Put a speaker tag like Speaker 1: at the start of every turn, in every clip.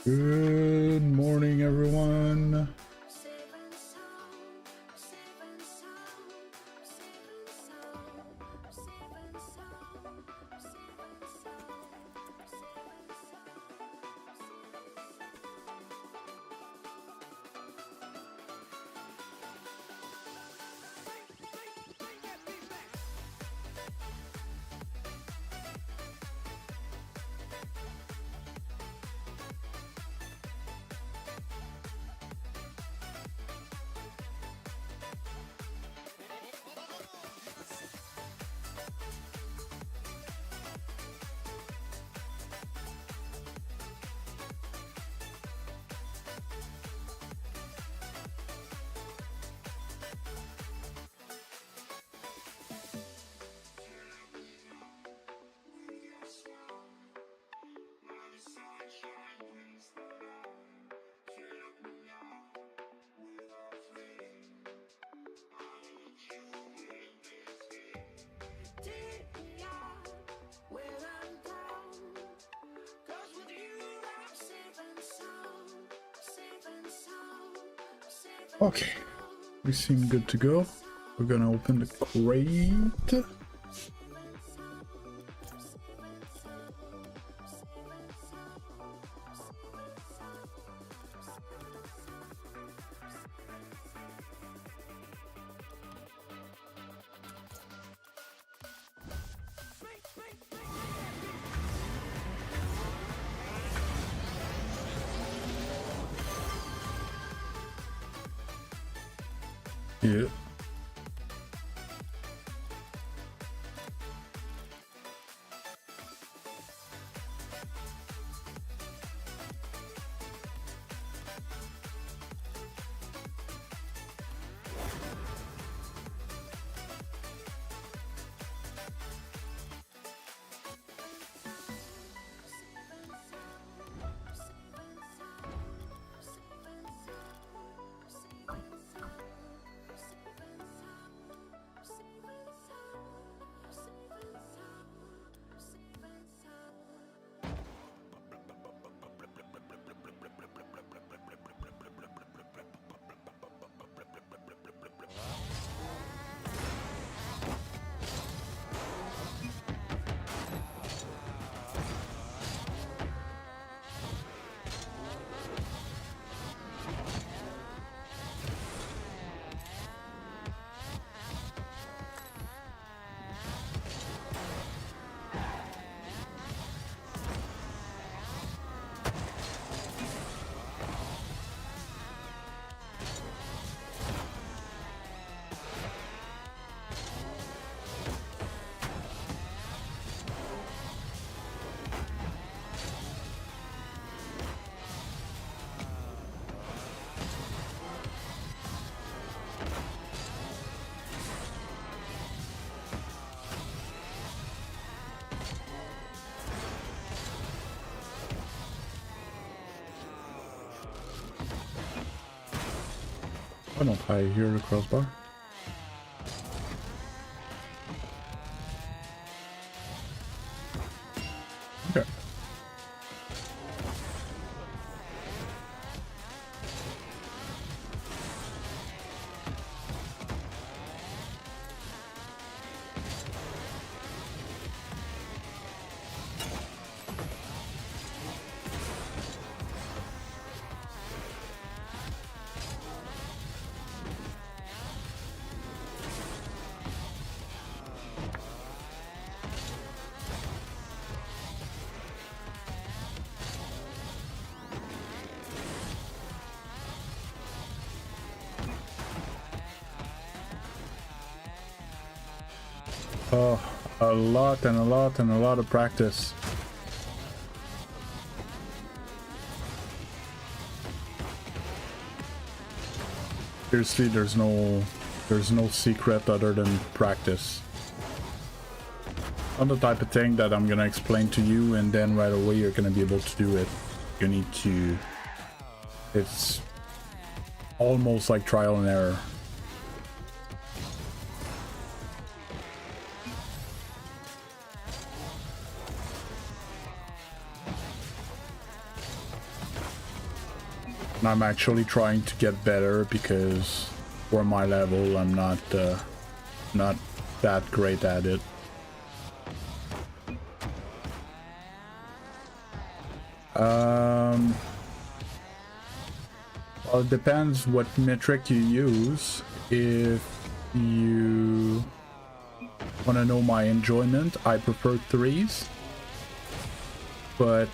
Speaker 1: Good morning, everyone. Okay, we seem good to go. We're gonna open the crate. Yeah. Why don't I hear the crossbar? Okay. Oh, a lot and a lot and a lot of practice. Seriously, there's no secret other than practice. Not the type of thing that I'm gonna explain to you and then right away you're gonna be able to do it. You need to... It's almost like trial and error. And I'm actually trying to get better because for my level I'm not that great at it. Well, it depends what metric you use. If you want to know my enjoyment, I prefer threes, but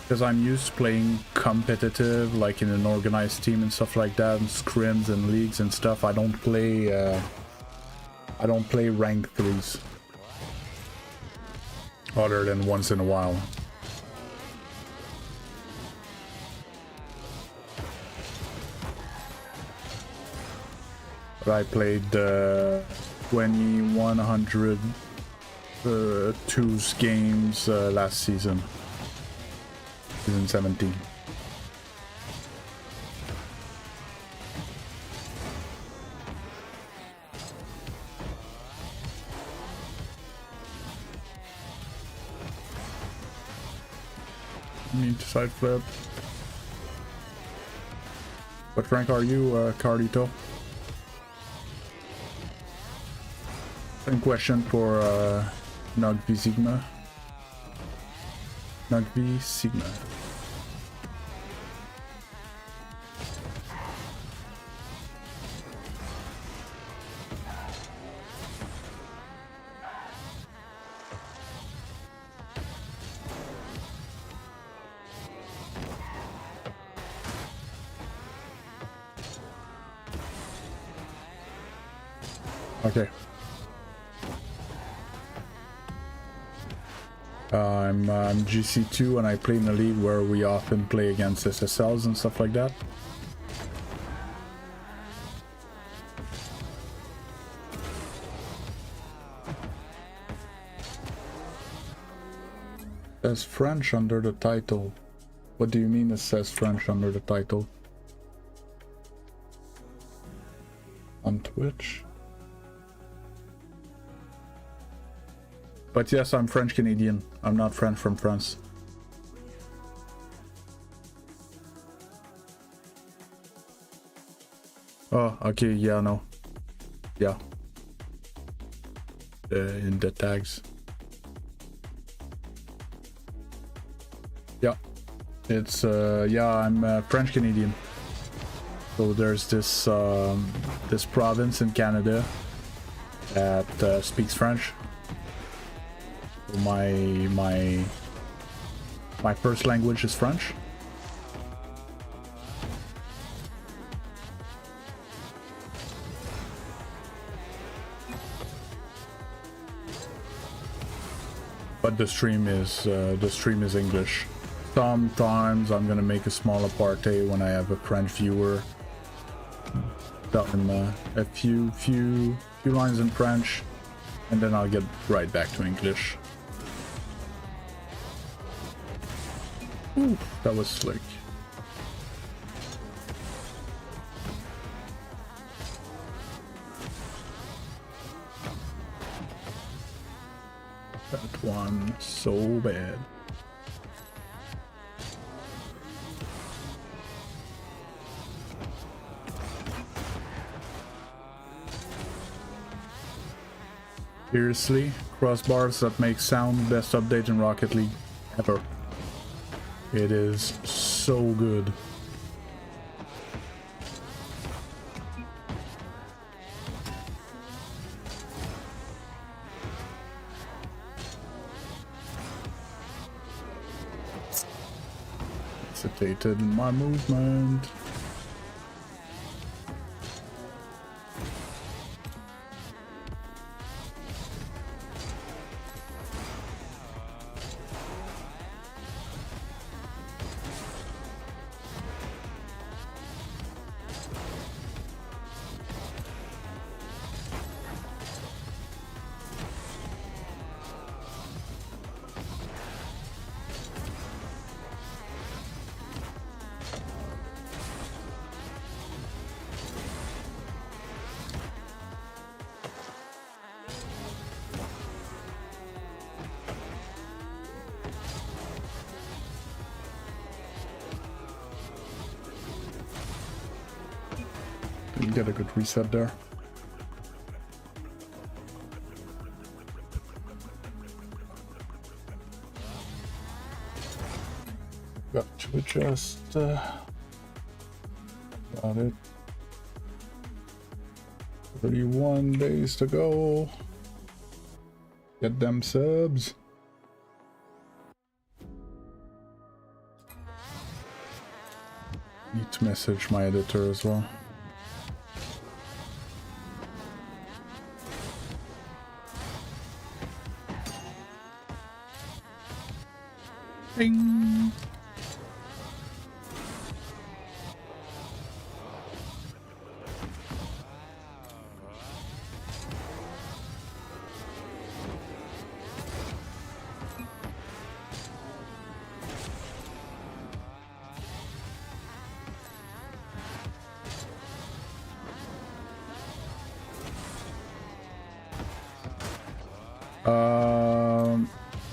Speaker 1: because I'm used to playing competitive, like in an organized team and stuff like that, and scrims and leagues and stuff, I don't play rank threes other than once in a while. But I played 2100 twos games last season, season 17. Need to side flip. What rank are you, Carlito? Same question for Nugv Sigma. Nugv Sigma. Okay. I'm Gc2 and I play in a league where we often play against SSLs and stuff like that. It says French under the title. What do you mean it says French under the title? On Twitch? But yes, I'm French Canadian. I'm not French from France. Oh, okay, yeah, no. Yeah. In the tags. Yeah. It's, yeah, I'm French Canadian. So there's this, this province in Canada that speaks French. My first language is French. But the stream is English. Sometimes I'm gonna make a small apartheid when I have a French viewer. Tell him a few lines in French, and then I'll get right back to English. Ooh, that was slick. That one so bad. Seriously, crossbars that make sound, best update in Rocket League ever. It is so good. Hesitated in my movement. get a good reset there. Got to adjust. Got it. 31 days to go. Get them subs. Need to message my editor as well. Bing.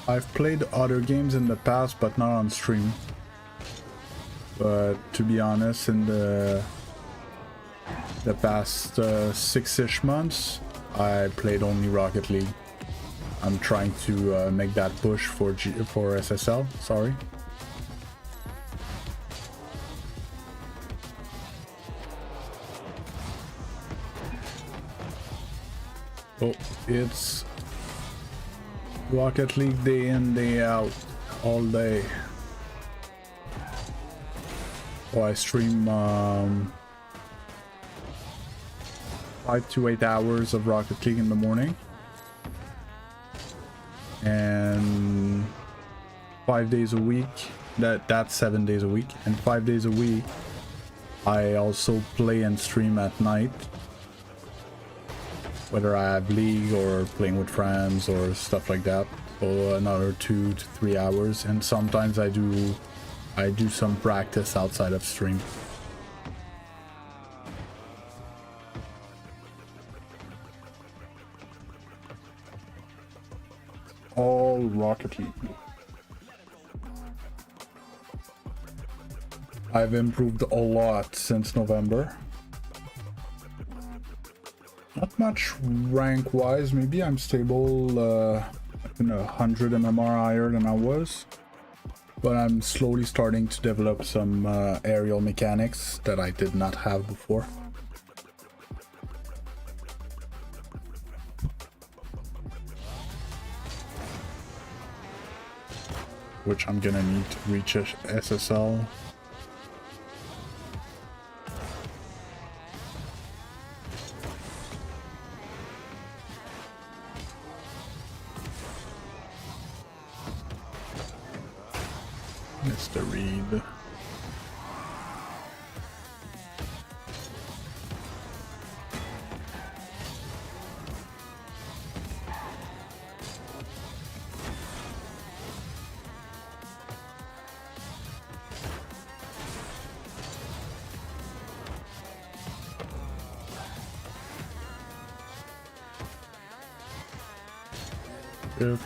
Speaker 1: I've played other games in the past, but not on stream. But to be honest, in the past 6-ish months, I played only Rocket League. I'm trying to make that push for SSL. Sorry. Oh, it's Rocket League day in, day out, all day. Oh, I stream 5 to 8 hours of Rocket League in the morning. And 5 days a week, that's 7 days a week. And 5 days a week, I also play and stream at night. Whether I have league or playing with friends or stuff like that, so another 2 to 3 hours, and sometimes I do some practice outside of stream. All Rocket League. I've improved a lot since November. Not much rank wise, maybe I'm stable in 100 MMR higher than I was, but I'm slowly starting to develop some aerial mechanics that I did not have before. Which I'm gonna need to reach SSL. Mr. Reed. Yep.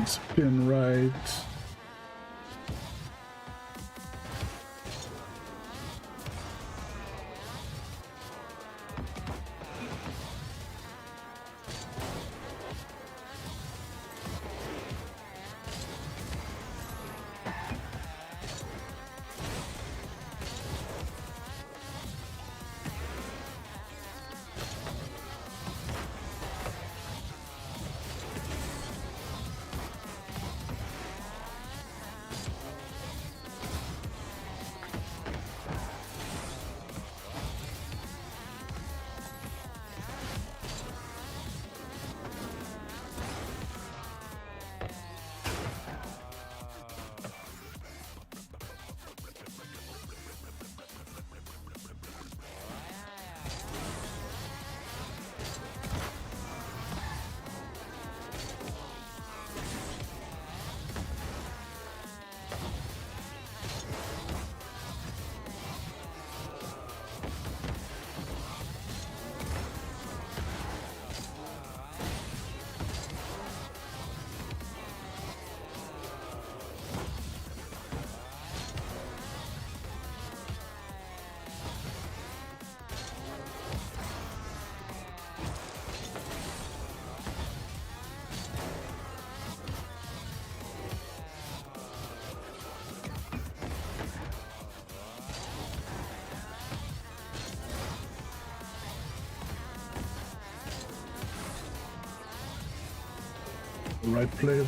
Speaker 1: Spin right. Right play.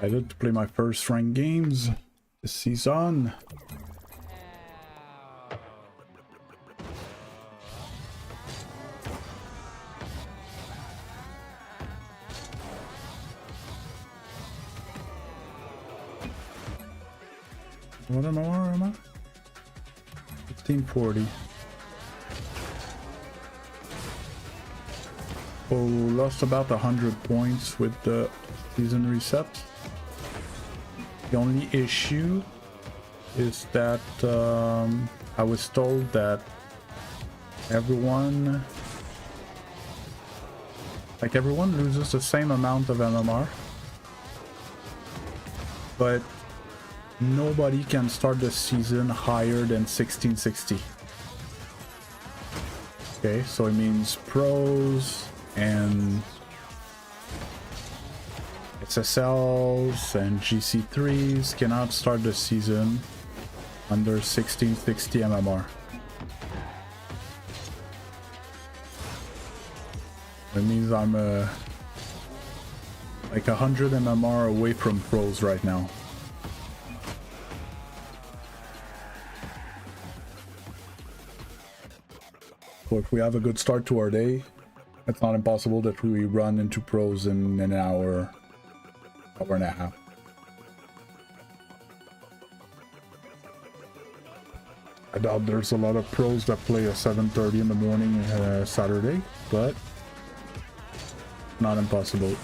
Speaker 1: Excited to play my first ranked games this season. What am I? 1540. Oh, lost about 100 points with the season reset. The only issue is that I was told that everyone loses the same amount of MMR, but nobody can start the season higher than 1660. Okay, so it means pros and SSLs and Gc3s cannot start the season under 1660 MMR. That means I'm like 100 MMR away from pros right now. So if we have a good start to our day, it's not impossible that we run into pros in an hour and a half. I doubt there's a lot of pros that play at 7:30 in the morning Saturday, but not impossible.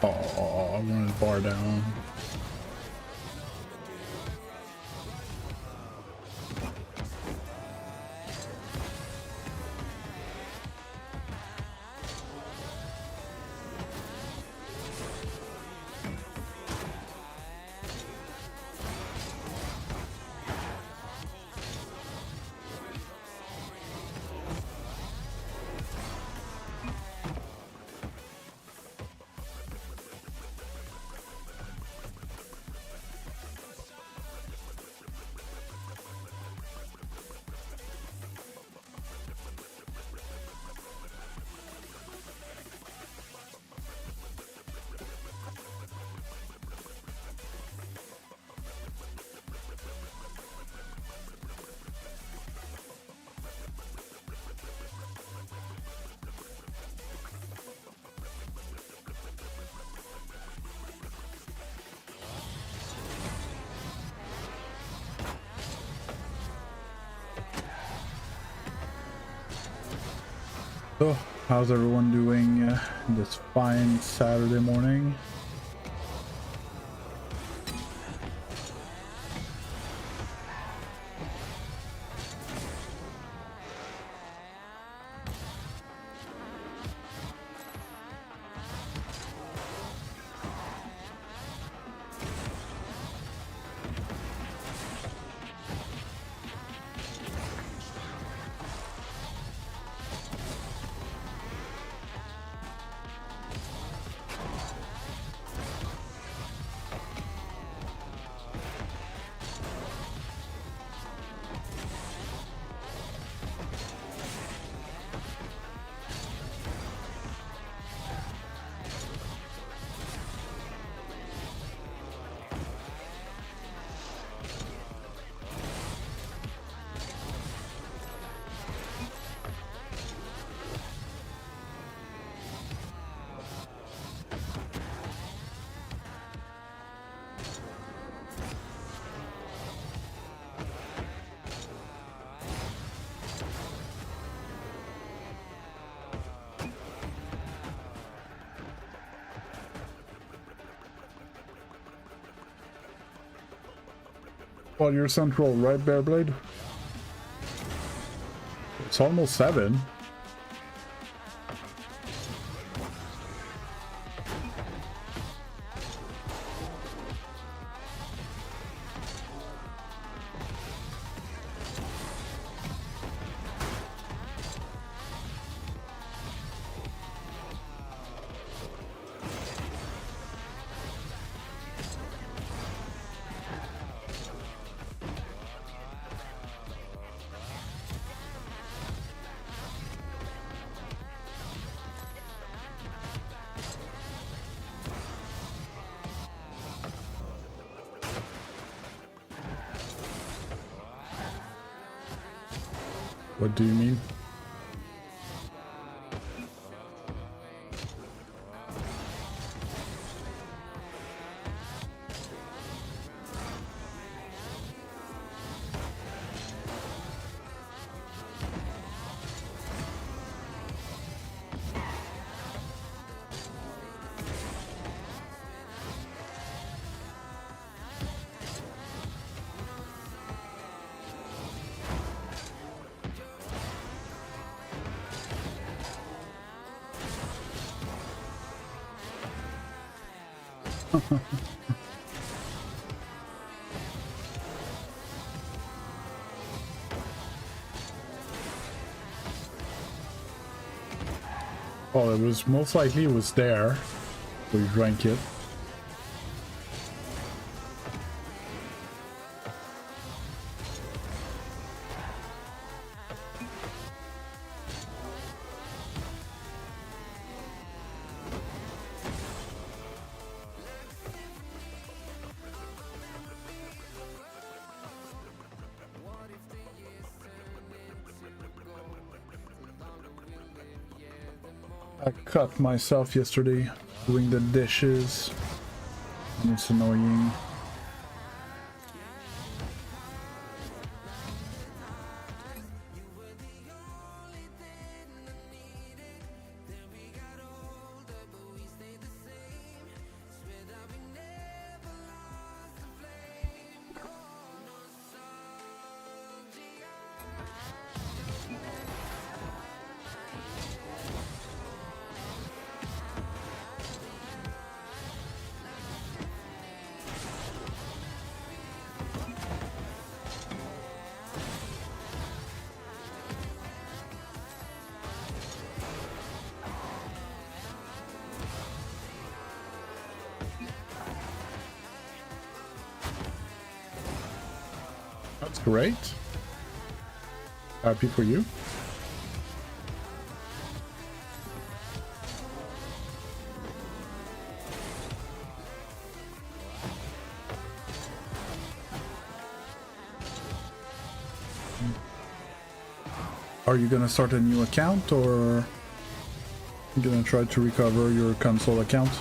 Speaker 1: Oh, I'm running bar down. So, how's everyone doing this fine Saturday morning? Well, you're central, right, Bearblade? It's almost 7. What do you mean? Oh, it was most likely it was there. We drank it. I cut myself yesterday doing the dishes, and it's annoying. That's great. Happy for you. Are you gonna start a new account, or you gonna try to recover your console account?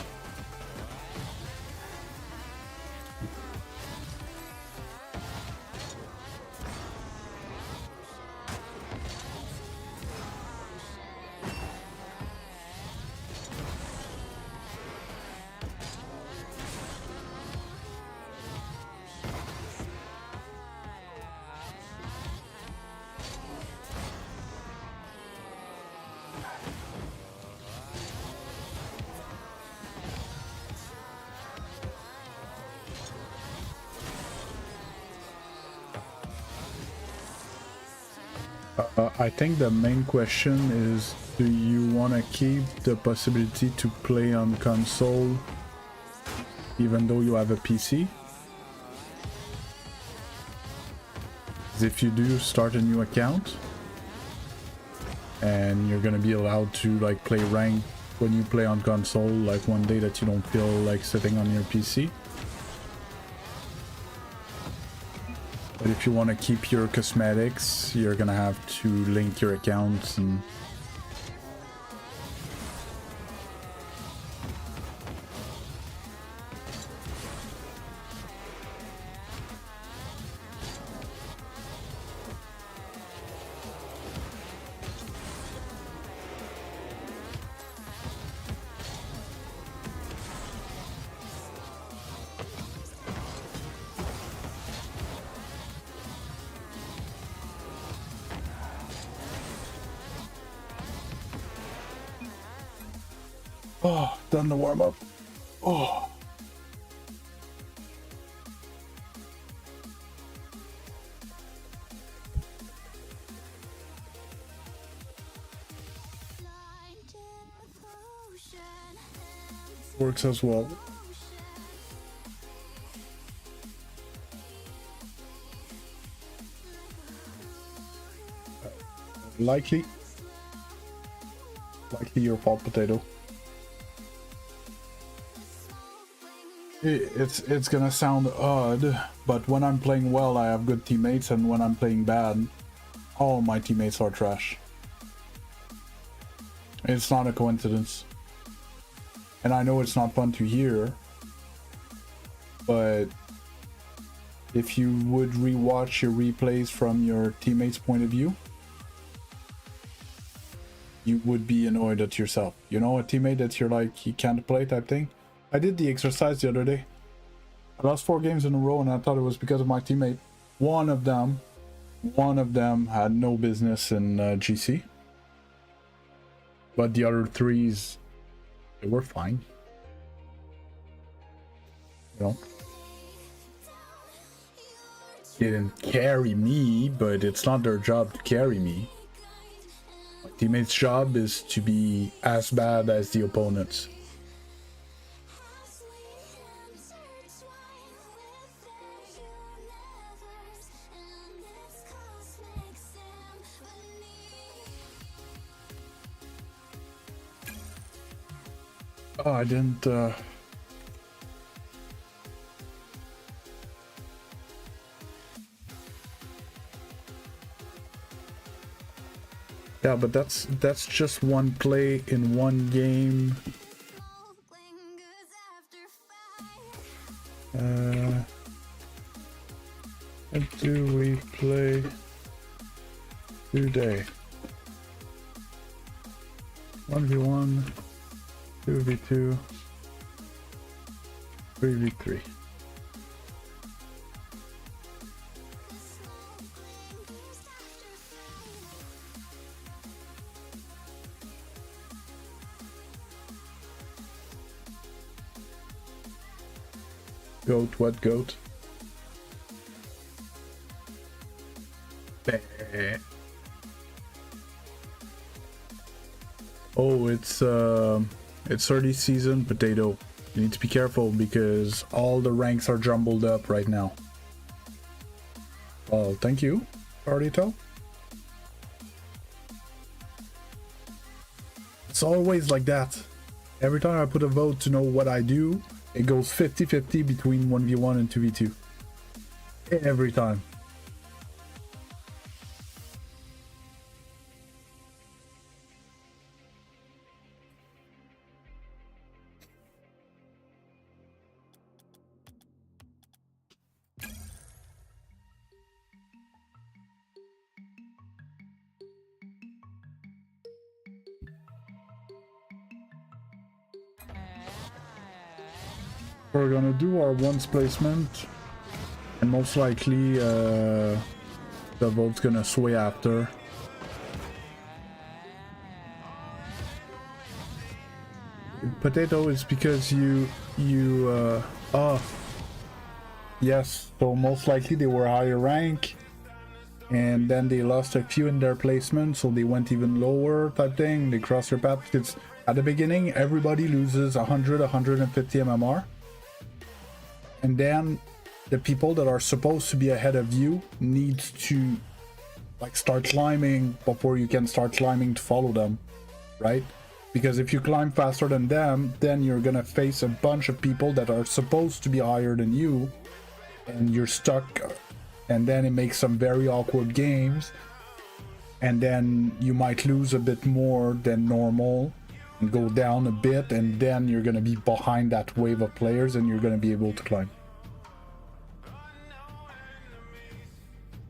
Speaker 1: I think the main question is, do you want to keep the possibility to play on console even though you have a PC? If you do start a new account and you're gonna be allowed to like play rank when you play on console, like one day that you don't feel like sitting on your PC. But if you want to keep your cosmetics, you're gonna have to link your accounts and oh, done the warm-up. Oh. Works as well. Likely your fault, potato. It's gonna sound odd, but when I'm playing well, I have good teammates, and when I'm playing bad, all my teammates are trash. It's not a coincidence. And I know it's not fun to hear, but if you would rewatch your replays from your teammates' point of view, you would be annoyed at yourself. You know, a teammate that you're like, you can't play type thing. I did the exercise the other day. I lost 4 games in a row, and I thought it was because of my teammate. One of them had no business in GC. But the other 3s, they were fine. You know? They didn't carry me, but it's not their job to carry me. My teammate's job is to be as bad as the opponents. Oh, I didn't, yeah, but that's just one play in one game. What do we play today? 1v1, 2v2, 3v3. Goat, what goat? Oh, it's early season, potato. You need to be careful because all the ranks are jumbled up right now. Oh, thank you, Ardito. It's always like that. Every time I put a vote to know what I do, it goes 50-50 between 1v1 and 2v2. Every time. We're gonna do our ones placement, and most likely the vote's gonna sway after. Potato is because yes, so most likely they were higher rank, and then they lost a few in their placement, so they went even lower type thing. They crossed their path because at the beginning everybody loses 150 MMR. And then the people that are supposed to be ahead of you need to like start climbing before you can start climbing to follow them, right? Because if you climb faster than them, then you're gonna face a bunch of people that are supposed to be higher than you, and you're stuck, and then it makes some very awkward games, and then you might lose a bit more than normal and go down a bit, and then you're gonna be behind that wave of players and you're gonna be able to climb.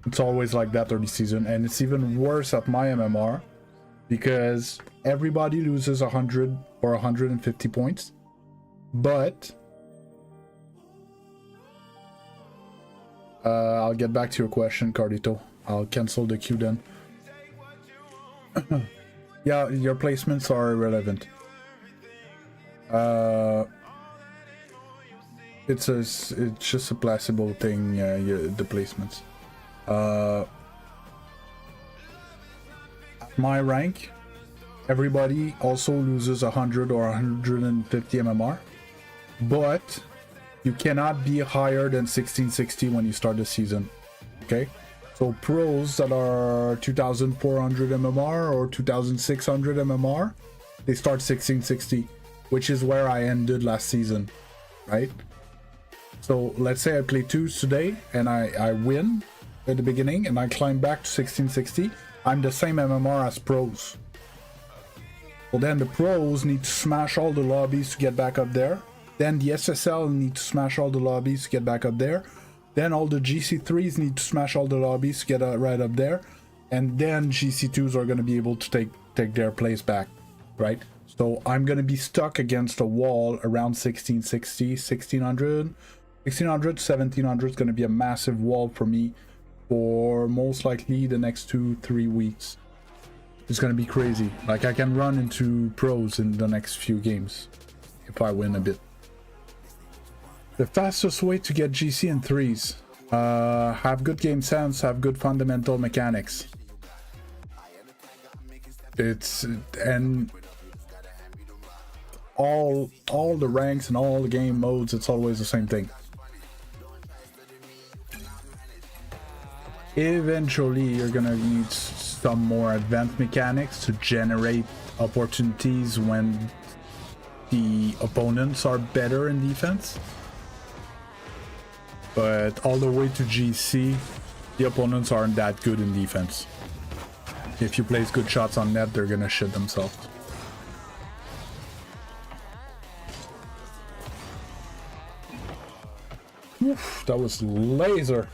Speaker 1: It's always like that early season, and it's even worse at my MMR because everybody loses 100 or 150 points, but I'll get back to your question, Cardito. I'll cancel the queue then. Yeah, your placements are irrelevant. It's just a placebo thing, the placements. At my rank, everybody also loses 100 or 150 MMR, but you cannot be higher than 1660 when you start the season. Okay? So pros that are 2400 MMR or 2600 MMR, they start 1660, which is where I ended last season, right? So let's say I play twos today and I win at the beginning and I climb back to 1660, I'm the same MMR as pros. Well, then the pros need to smash all the lobbies to get back up there. Then the SSL need to smash all the lobbies to get back up there. Then all the GC3s need to smash all the lobbies to get right up there. And then GC2s are going to be able to take their place back, right? So I'm going to be stuck against a wall around 1660, 1600. 1600 to 1700 is going to be a massive wall for me for most likely the next 2-3 weeks. It's going to be crazy. Like, I can run into pros in the next few games if I win a bit. The fastest way to get GC in threes. Have good game sense, have good fundamental mechanics. And all the ranks and all the game modes, it's always the same thing. Eventually, you're gonna need some more advanced mechanics to generate opportunities when the opponents are better in defense. But all the way to GC, the opponents aren't that good in defense. If you place good shots on net, they're gonna shit themselves. Oof, that was laser.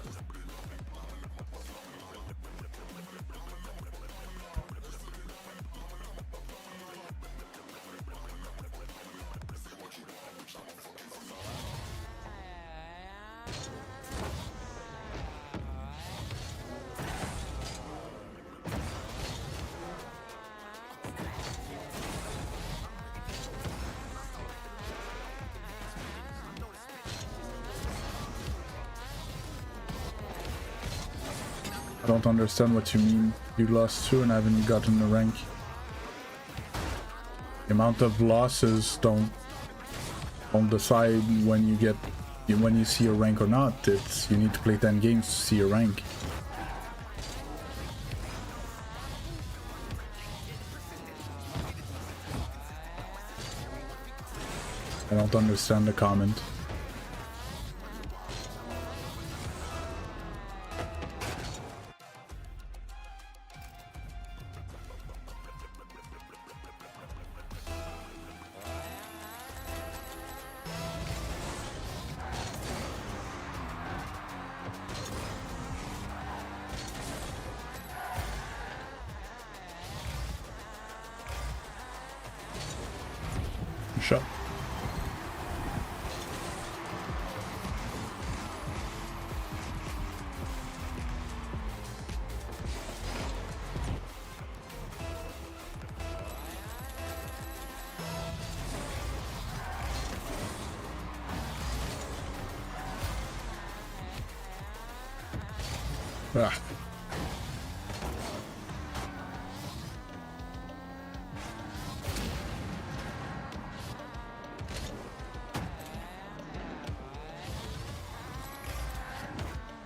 Speaker 1: I don't understand what you mean. You lost 2 and haven't gotten the rank. The amount of losses don't decide when you see a rank or not. It's you need to play 10 games to see a rank. I don't understand the comment. Shut. Ah.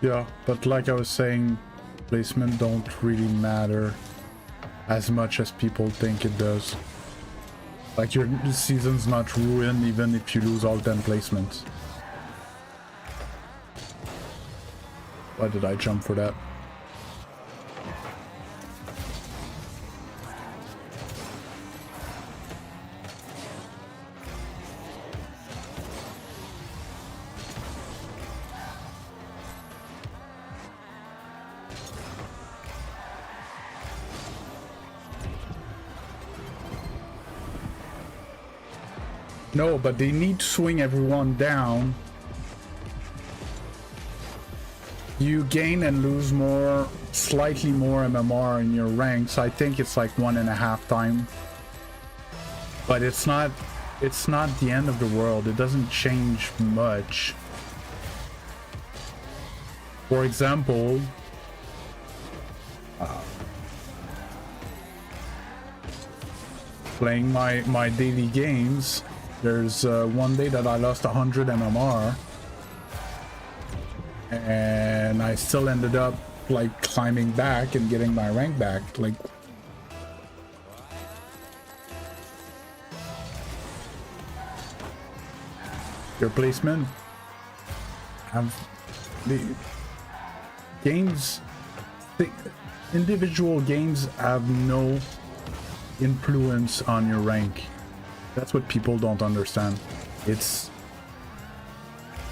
Speaker 1: Yeah, but like I was saying, placement don't really matter as much as people think it does. Like your season's not ruined even if you lose all 10 placements. Why did I jump for that? No, but they need to swing everyone down. You gain and lose more, slightly more MMR in your ranks. I think it's like 1.5 times. But it's not the end of the world. It doesn't change much. For example, playing my daily games, there's one day that I lost 100 MMR. And I still ended up like climbing back and getting my rank back. Like, your placement have the games, the individual games have no influence on your rank. That's what people don't understand. It's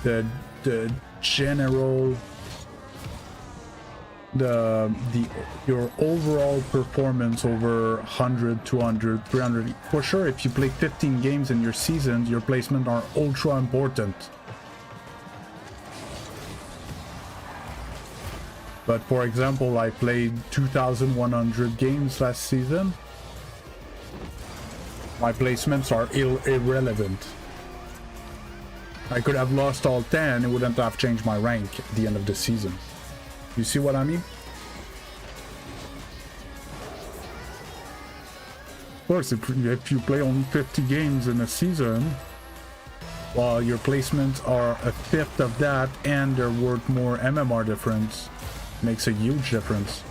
Speaker 1: the general, your overall performance over 100, 200, 300. For sure, if you play 15 games in your season, your placement are ultra important. But for example, I played 2,100 games last season. My placements are irrelevant. I could have lost all 10, it wouldn't have changed my rank at the end of the season. You see what I mean? Of course, if you play only 50 games in a season, while your placements are a fifth of that and they're worth more MMR difference, makes a huge difference.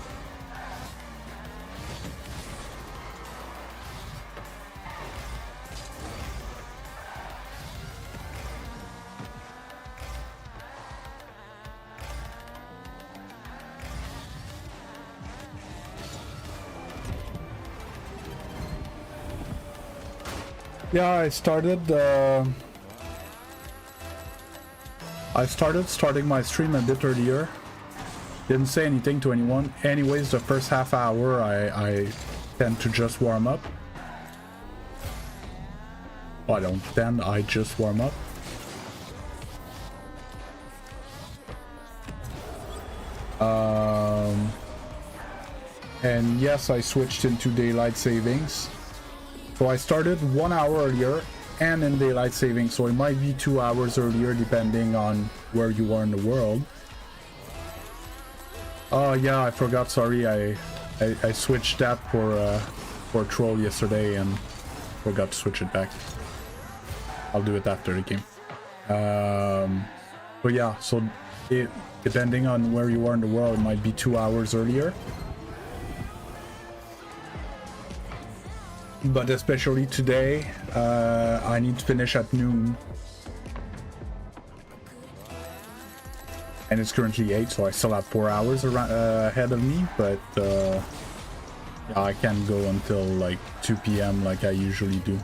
Speaker 1: Yeah, I started starting my stream a bit earlier. Didn't say anything to anyone. Anyways, the first half hour I tend to just warm up. Well, I don't tend, I just warm up. And yes, I switched into daylight savings. So I started 1 hour earlier and in daylight savings, so it might be 2 hours earlier depending on where you are in the world. Oh yeah, I forgot, sorry, I switched that for troll yesterday and forgot to switch it back. I'll do it after the game. But yeah, so depending on where you are in the world, it might be 2 hours earlier. But especially today, I need to finish at noon. And it's currently 8, so I still have 4 hours ahead of me, but yeah, I can't go until like 2 p.m. like I usually do.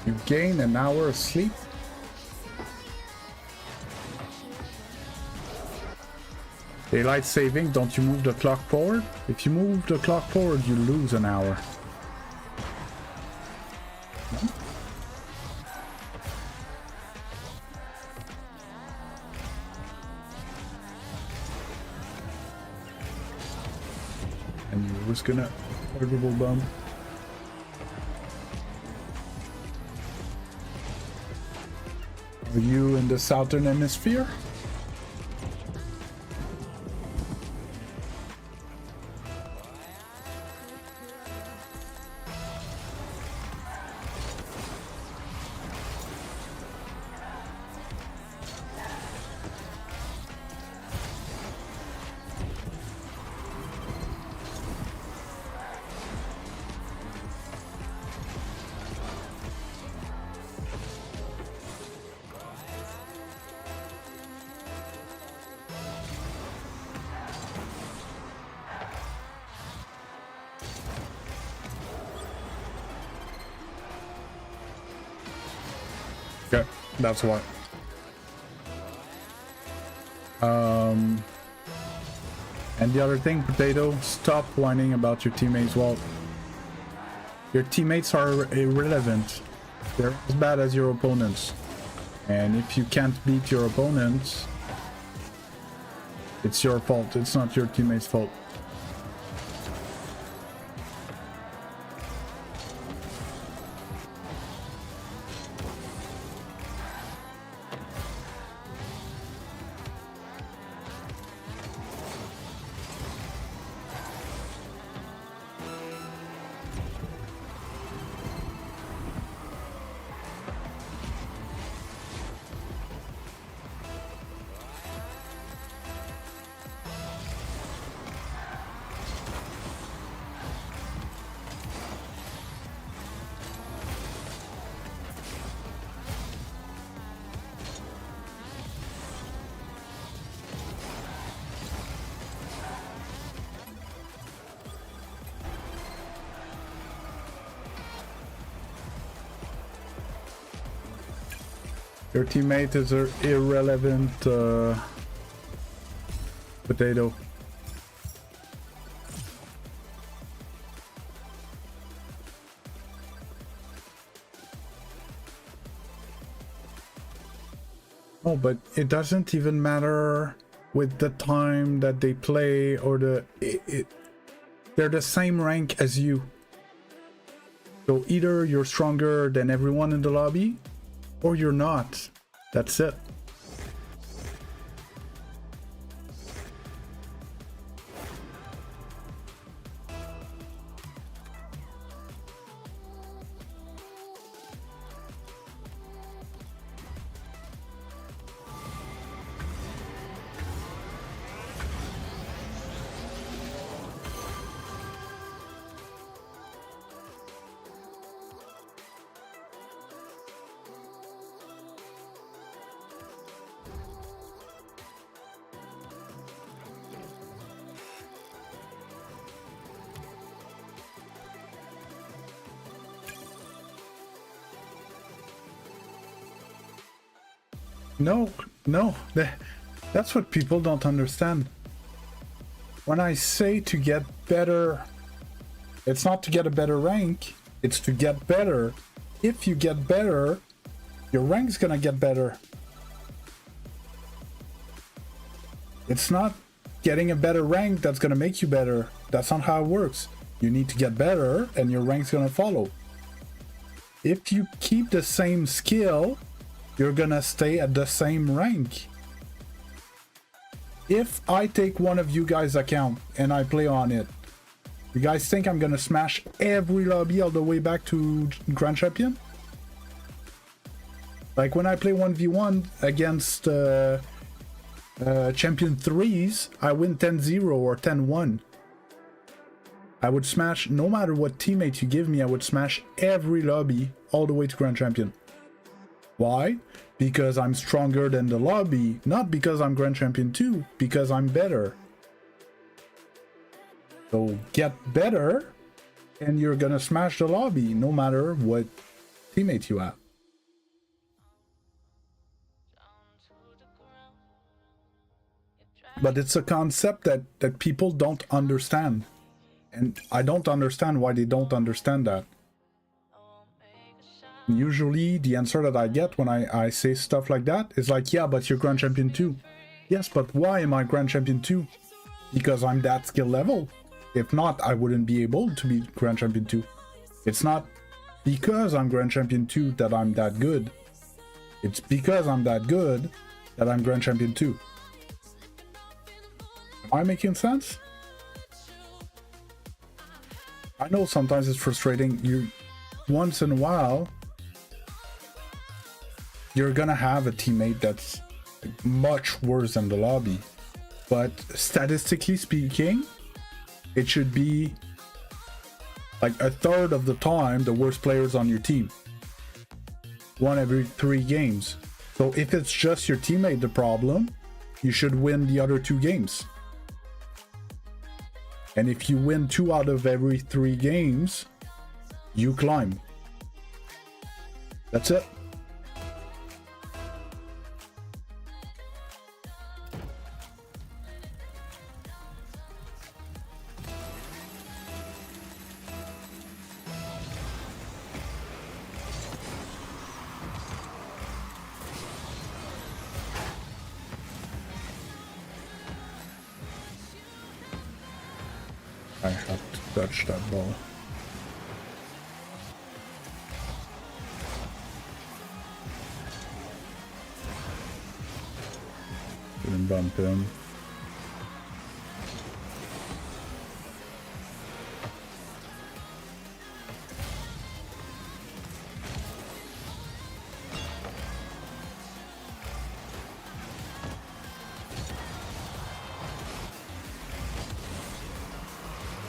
Speaker 1: You gain an hour of sleep. Daylight saving, don't you move the clock forward? If you move the clock forward, you lose an hour. No? And you was gonna orbital bump. Are you in the southern hemisphere? Okay, that's why. And the other thing, Potato, stop whining about your teammates. Well, your teammates are irrelevant. They're as bad as your opponents. And if you can't beat your opponents, it's your fault. It's not your teammates' fault. Your teammate is an irrelevant Potato. Oh, but it doesn't even matter with the time that they play or they're the same rank as you. So either you're stronger than everyone in the lobby, or you're not. That's it. No, that's what people don't understand. When I say to get better, it's not to get a better rank, it's to get better. If you get better, Your rank's gonna get better. It's not getting a better rank that's gonna make you better. That's not how it works. You need to get better and your rank's gonna follow. If you keep the same skill, you're gonna stay at the same rank. If I take one of you guys' account and I play on it, you guys think I'm gonna smash every lobby all the way back to Grand Champion? Like when I play 1v1 against Champion 3s, I win 10-0 or 10-1. I would smash, no matter what teammate you give me, I would smash every lobby all the way to Grand Champion. Why? Because I'm stronger than the lobby, not because I'm Grand Champion 2, because I'm better. So get better, and you're gonna smash the lobby, no matter what teammate you have. But it's a concept that people don't understand. And I don't understand why they don't understand that. Usually the answer that I get when I say stuff like that is like, yeah, but you're Grand Champion 2. Yes, but why am I Grand Champion 2? Because I'm that skill level. If not, I wouldn't be able to be Grand Champion 2. It's not because I'm Grand Champion 2 that I'm that good. It's because I'm that good that I'm Grand Champion 2. Am I making sense? I know sometimes it's frustrating. You, once in a while, you're gonna have a teammate that's much worse than the lobby. But statistically speaking, it should be like a third of the time the worst players on your team. 1 every 3 games. So if it's just your teammate the problem, you should win the other 2 games. And if you win 2 out of every 3 games, you climb. That's it. I have to touch that ball. Didn't bump him.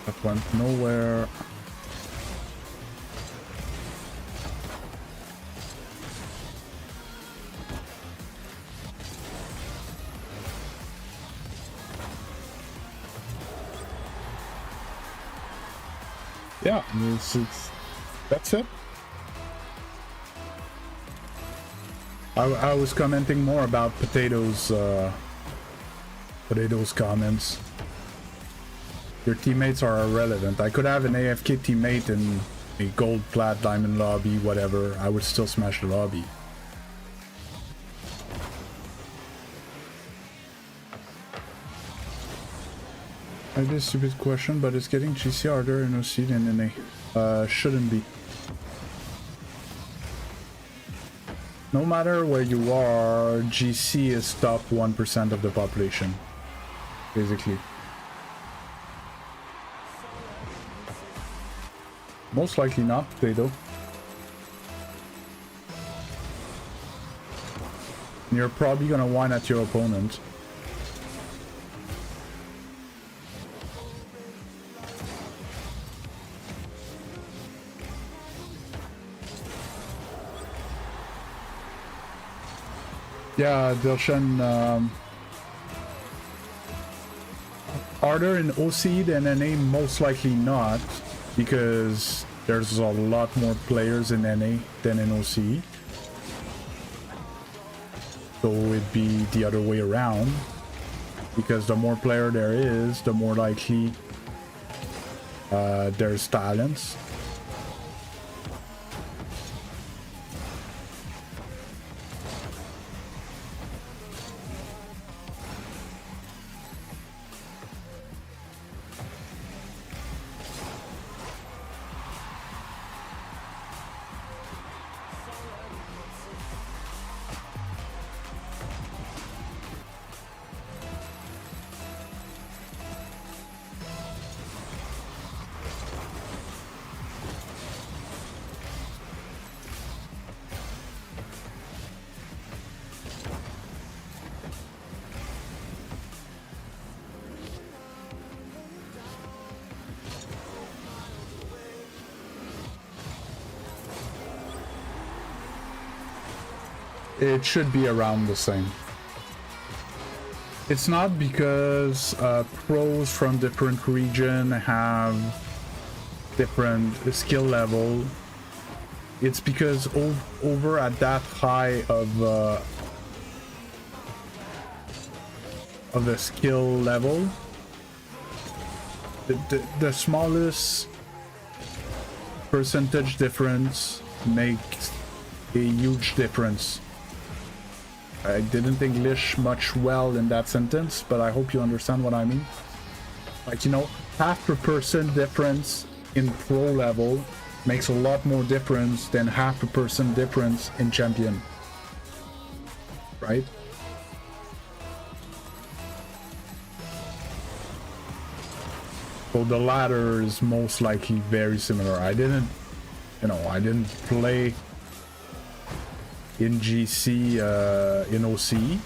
Speaker 1: That went nowhere. Yeah, that's it. I was commenting more about potatoes comments. Your teammates are irrelevant. I could have an AFK teammate in a gold, plat, diamond lobby, whatever. I would still smash the lobby. I did a stupid question, but it's getting GC harder in OC than NA. Shouldn't be. No matter where you are, GC is top 1% of the population, basically. Most likely not today, though. You're probably gonna whine at your opponent. Yeah, Dilshan, harder in OC than NA, most likely not, because there's a lot more players in NA than in OC. So it'd be the other way around, because the more player there is, the more likely there's talents. It should be around the same. It's not because pros from different region have different skill level. It's because over at that high of a skill level, the smallest percentage difference makes a huge difference. I didn't English much well in that sentence, but I hope you understand what I mean. Like, you know, half a percent difference in pro level makes a lot more difference than half a percent difference in champion. Right? So the latter is most likely very similar. I didn't play in GC in OC.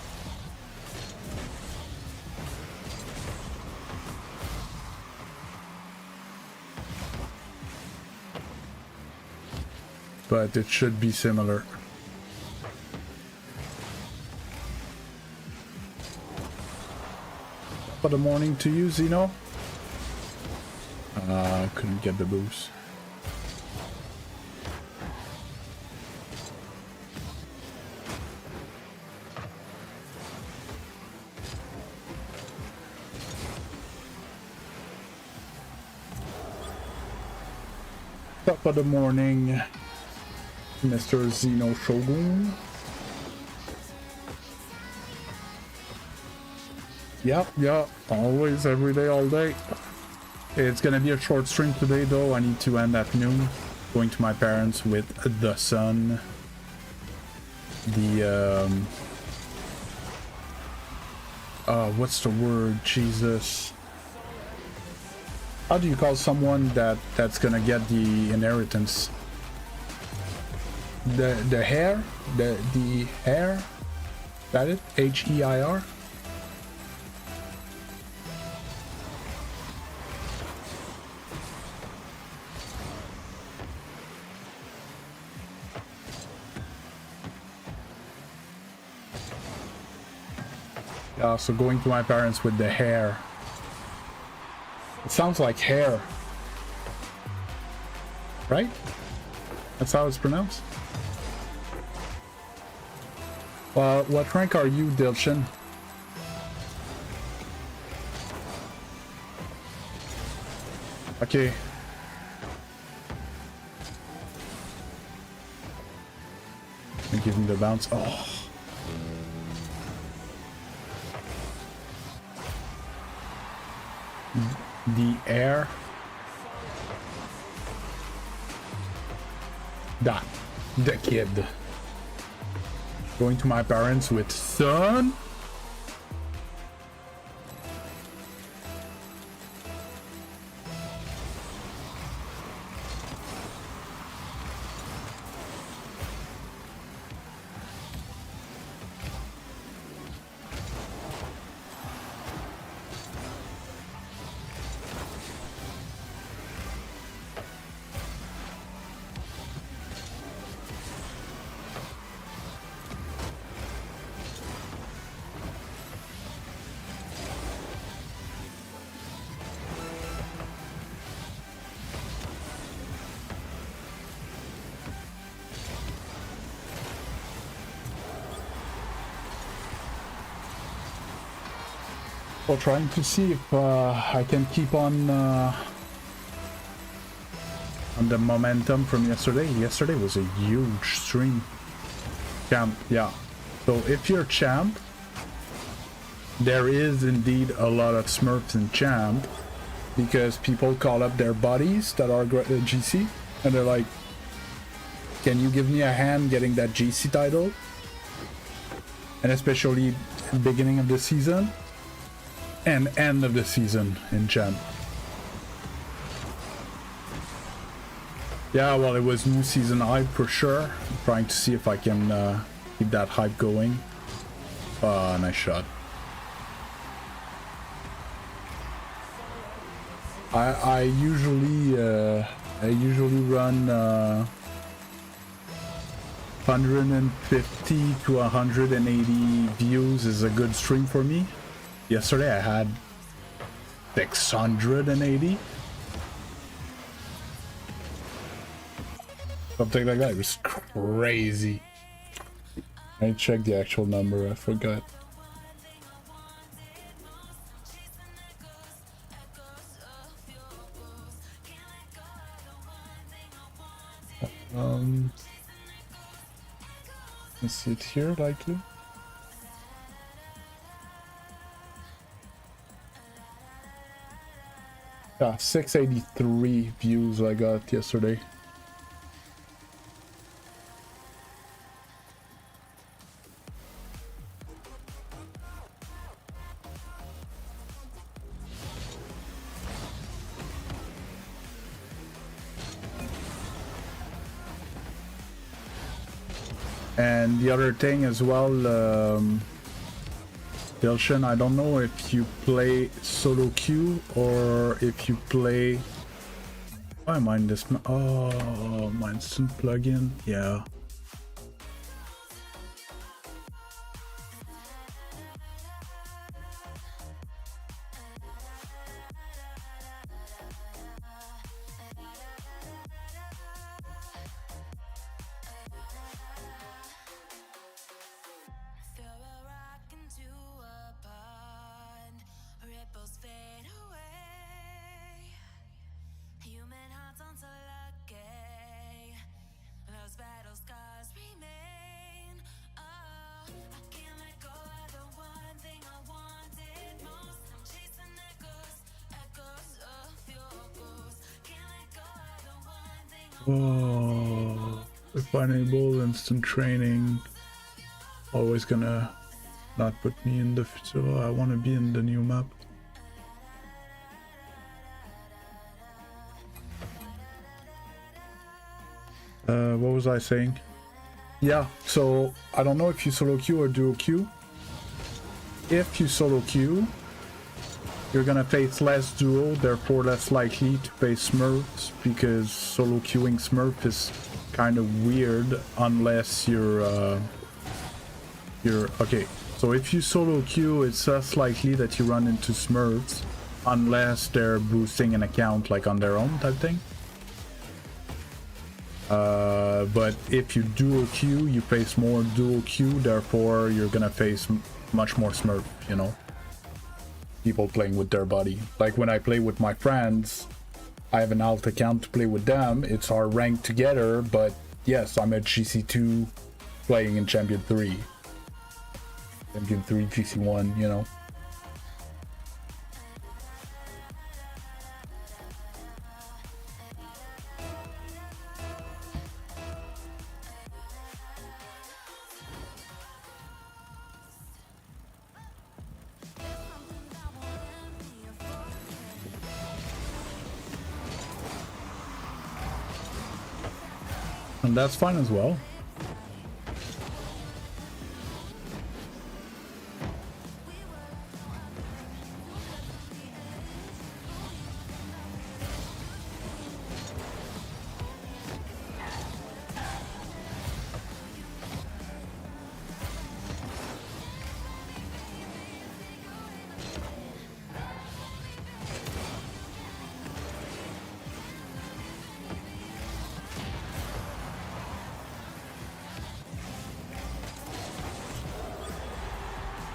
Speaker 1: But it should be similar. Top of the morning to you, Zeno. Couldn't get the boost. Top of the morning, Mr. Zeno Shogun. Yep, always, every day, all day. It's gonna be a short stream today though. I need to end at noon. Going to my parents with the son. The what's the word? Jesus. How do you call someone that's gonna get the inheritance? The heir? The heir? That it? H-E-I-R? So going to my parents with the hair. It sounds like hair. Right? That's how it's pronounced. What rank are you, Dilshin? Okay. And give him the bounce. Oh. The air. That. The kid. Going to my parents with son. Well, trying to see if I can keep on the momentum from yesterday. Yesterday was a huge stream. Champ, yeah. So if you're champ, there is indeed a lot of smurfs in champ because people call up their buddies that are GC and they're like, can you give me a hand getting that GC title? And especially beginning of the season and end of the season in champ. Yeah, well, it was new season hype for sure. I'm trying to see if I can keep that hype going. Nice shot. I usually run 150 to 180 views is a good stream for me. Yesterday I had 680. Something like that. It was crazy. I checked the actual number, I forgot. Let's see it here, likely. Yeah, 683 views I got yesterday. And the other thing as well, Dilshan, I don't know if you play solo queue or if you play... Why am I in this? Oh, my instant plugin. Yeah. Oh, if I enable instant training, always gonna not put me in the future. I want to be in the new map. What was I saying? Yeah, so I don't know if you solo queue or duo queue. If you solo queue, you're gonna face less duo, therefore less likely to face smurfs, because solo queuing smurf is kind of weird unless you're okay. So if you solo queue, it's less likely that you run into smurfs unless they're boosting an account like on their own type thing. But if you duo queue, you face more dual queue, therefore you're gonna face much more smurf, you know, people playing with their buddy. Like when I play with my friends, I have an alt account to play with them, it's our rank together, but yes, I'm at Gc2 playing in Champion 3, Gc1, you know. And that's fine as well.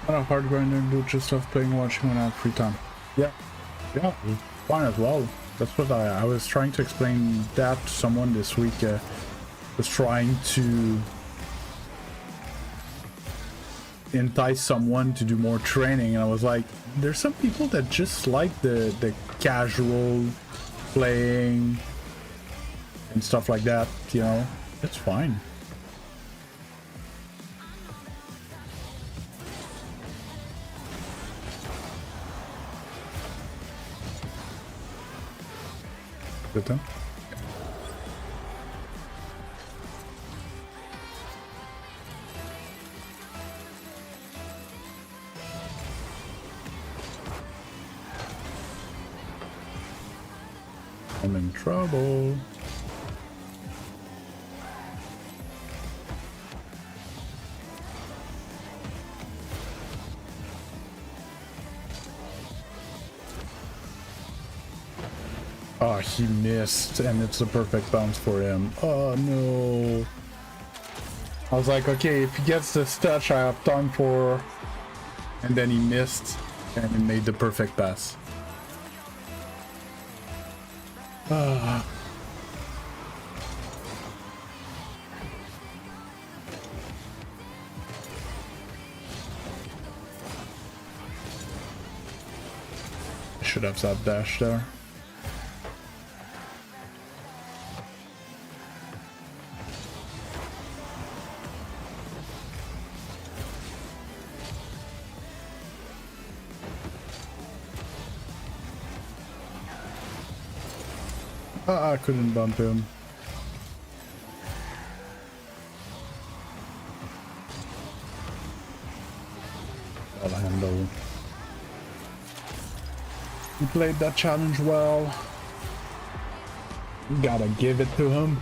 Speaker 1: Not a hard grinder, do just stuff playing, watching when I have free time. Yeah, fine as well. That's what I was trying to explain that to someone this week. Was trying to entice someone to do more training, and I was like, there's some people that just like the casual playing and stuff like that, you know. It's fine. Bitte. I'm in trouble. Oh, he missed, and it's a perfect bounce for him. Oh, no. I was like, okay, if he gets this touch, I have time for... And then he missed, and he made the perfect pass. Ah. Should have zap dash there. I couldn't bump him. I'll handle. He played that challenge well. Gotta give it to him.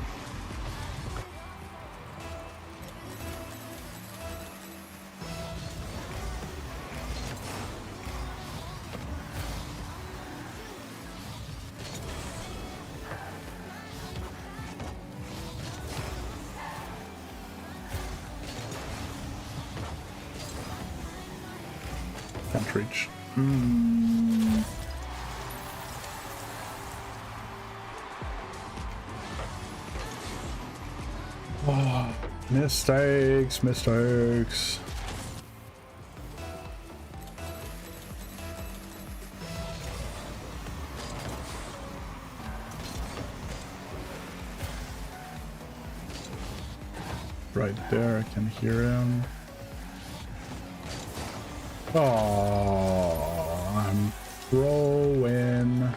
Speaker 1: Can't reach. Oh, mistakes. Right there, I can hear him. Oh, I'm throwing. Of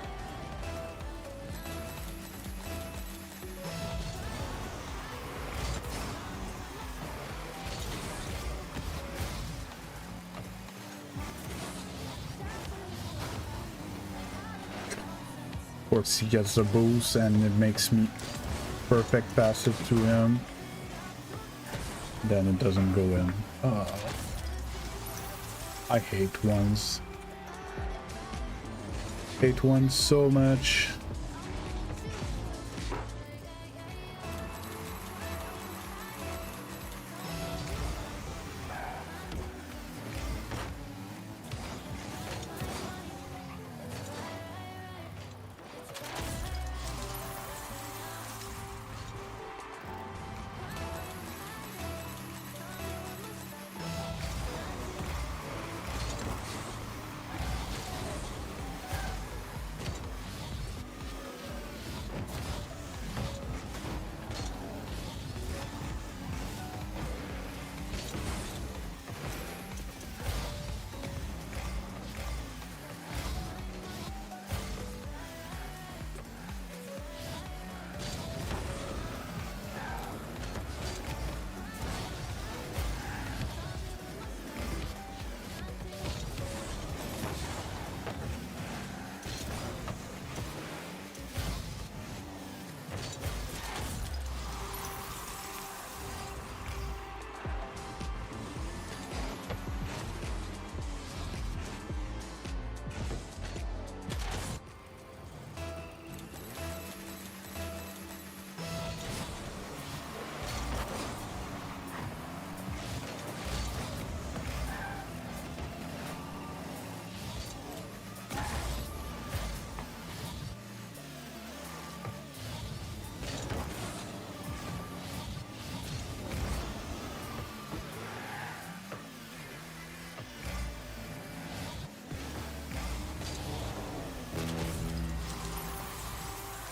Speaker 1: course, he gets the boost, and it makes me perfect pass it to him. Then it doesn't go in. Oh. I hate ones. Hate ones so much.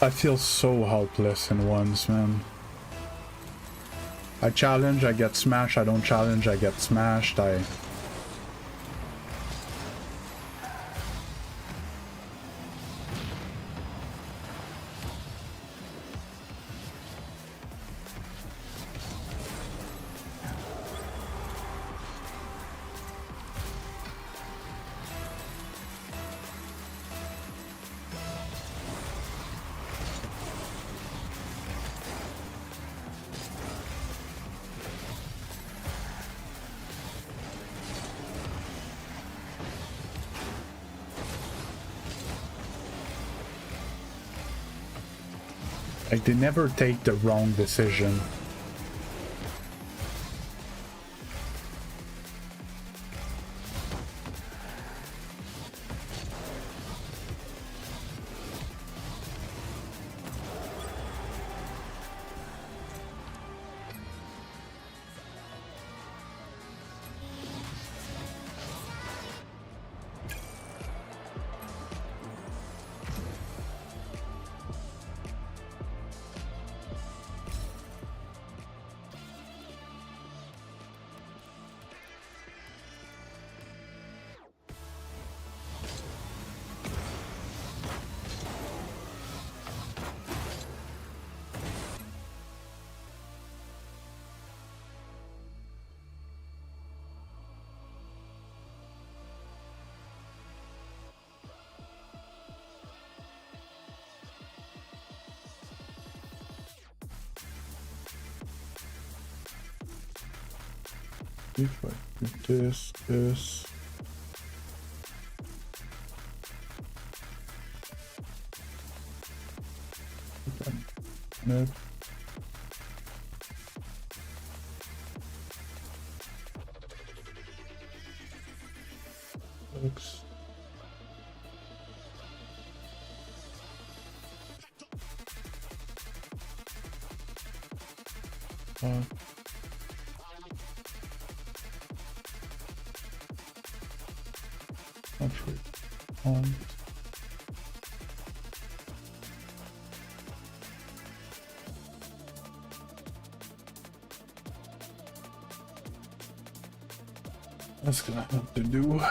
Speaker 1: I feel so helpless in ones, man. I challenge, I get smashed. I don't challenge, I get smashed. Like, they never take the wrong decision. If I do this. No. Looks. Actually, on. That's gonna have to do.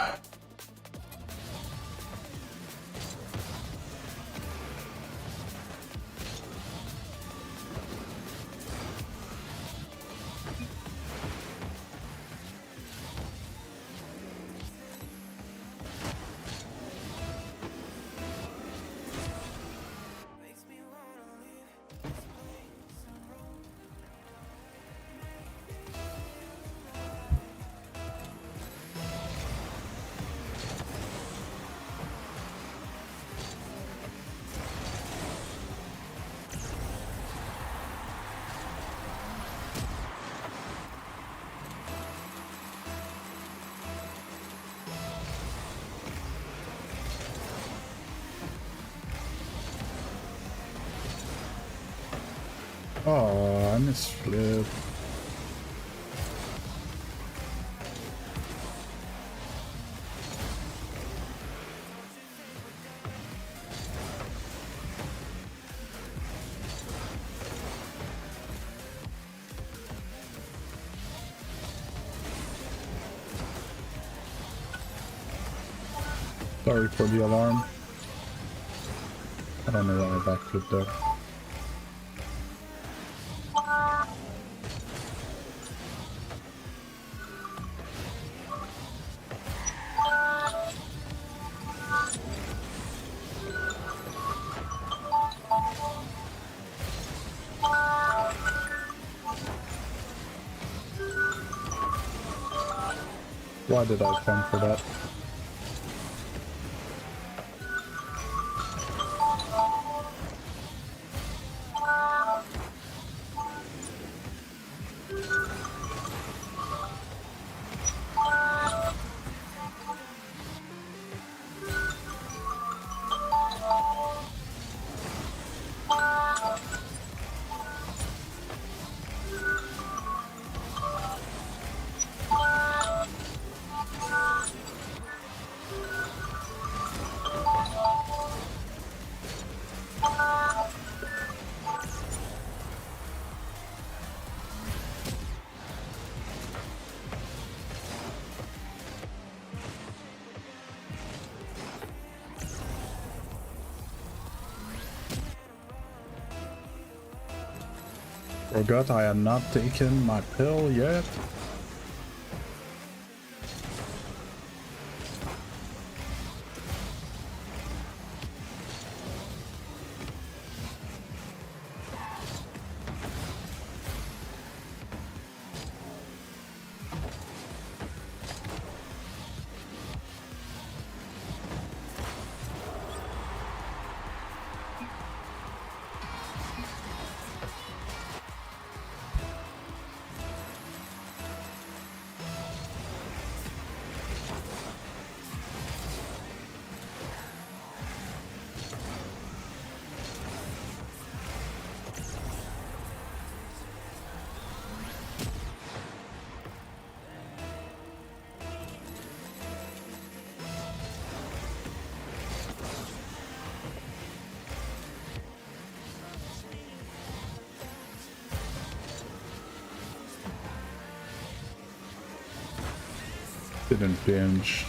Speaker 1: Oh, I misflip. Sorry for the alarm. I don't know why I backflipped there. Why did I come for that? Forgot I had not taken my pill yet. Didn't pinch.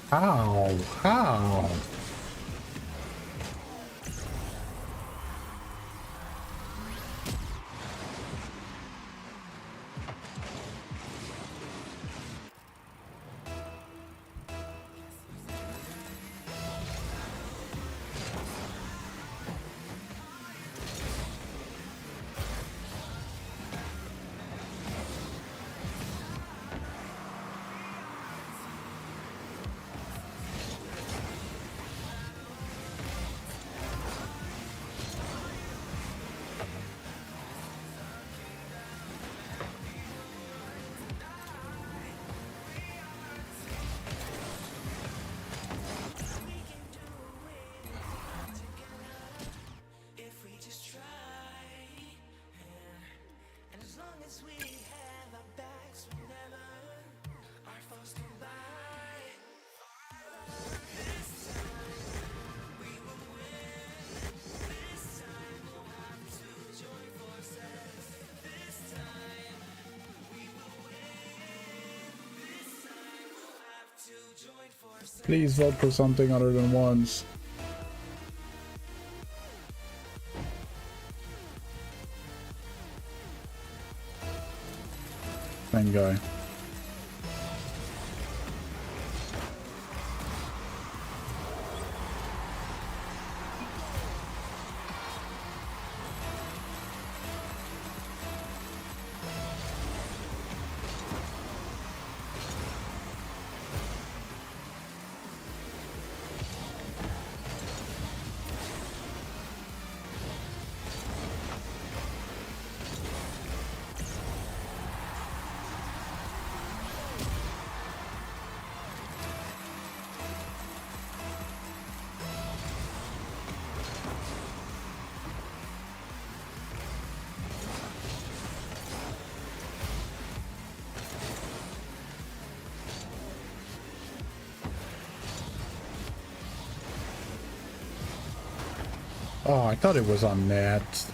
Speaker 1: How? How? Please vote for something other than ones. Thank guy. Oh, I thought it was on net.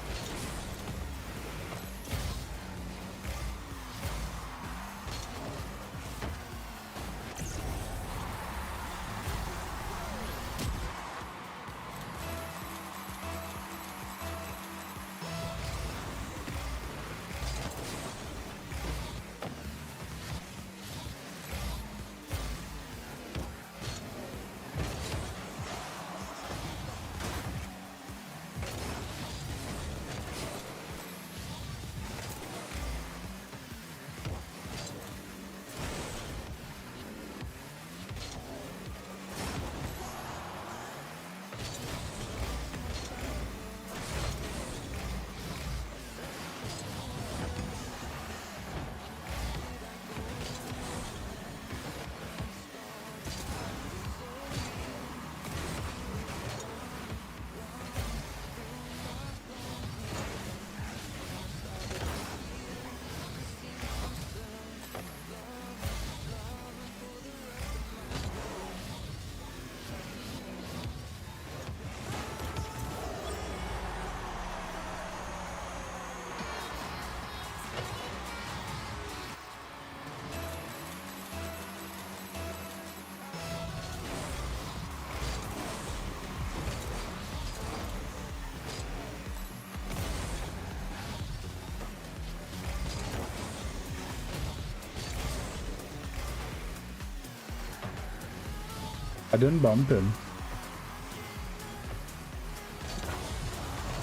Speaker 1: I didn't bump him.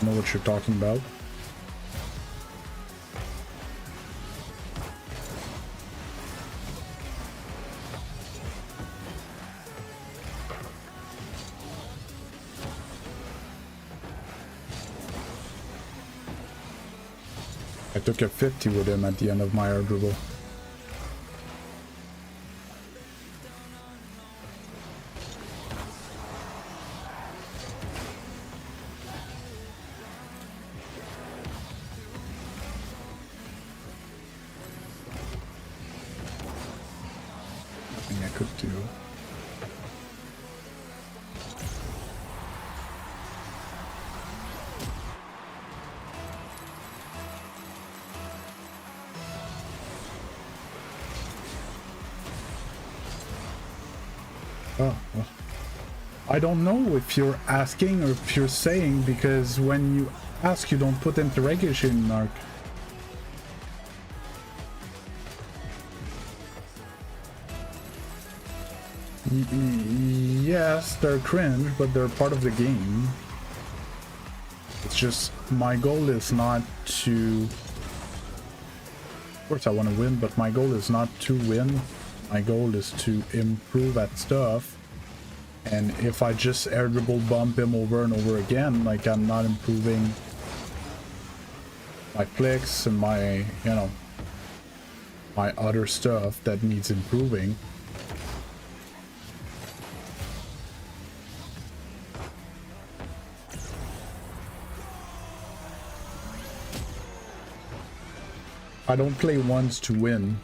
Speaker 1: I know what you're talking about. I took a 50 with him at the end of my air dribble. Nothing I could do. Oh, well. I don't know if you're asking or if you're saying, because when you ask, you don't put interrogation mark. Yes, they're cringe, but they're part of the game. It's just, my goal is not to... Of course I want to win, but my goal is not to win. My goal is to improve at stuff, and if I just air dribble bump him over and over again, like, I'm not improving my clicks and my, you know, my other stuff that needs improving. I don't play ones to win.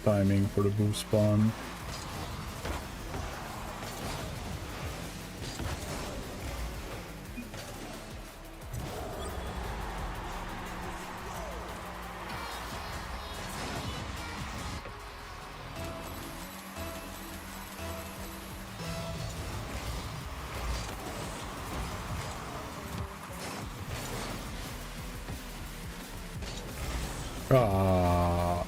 Speaker 1: Timing for the boost spawn. Ah.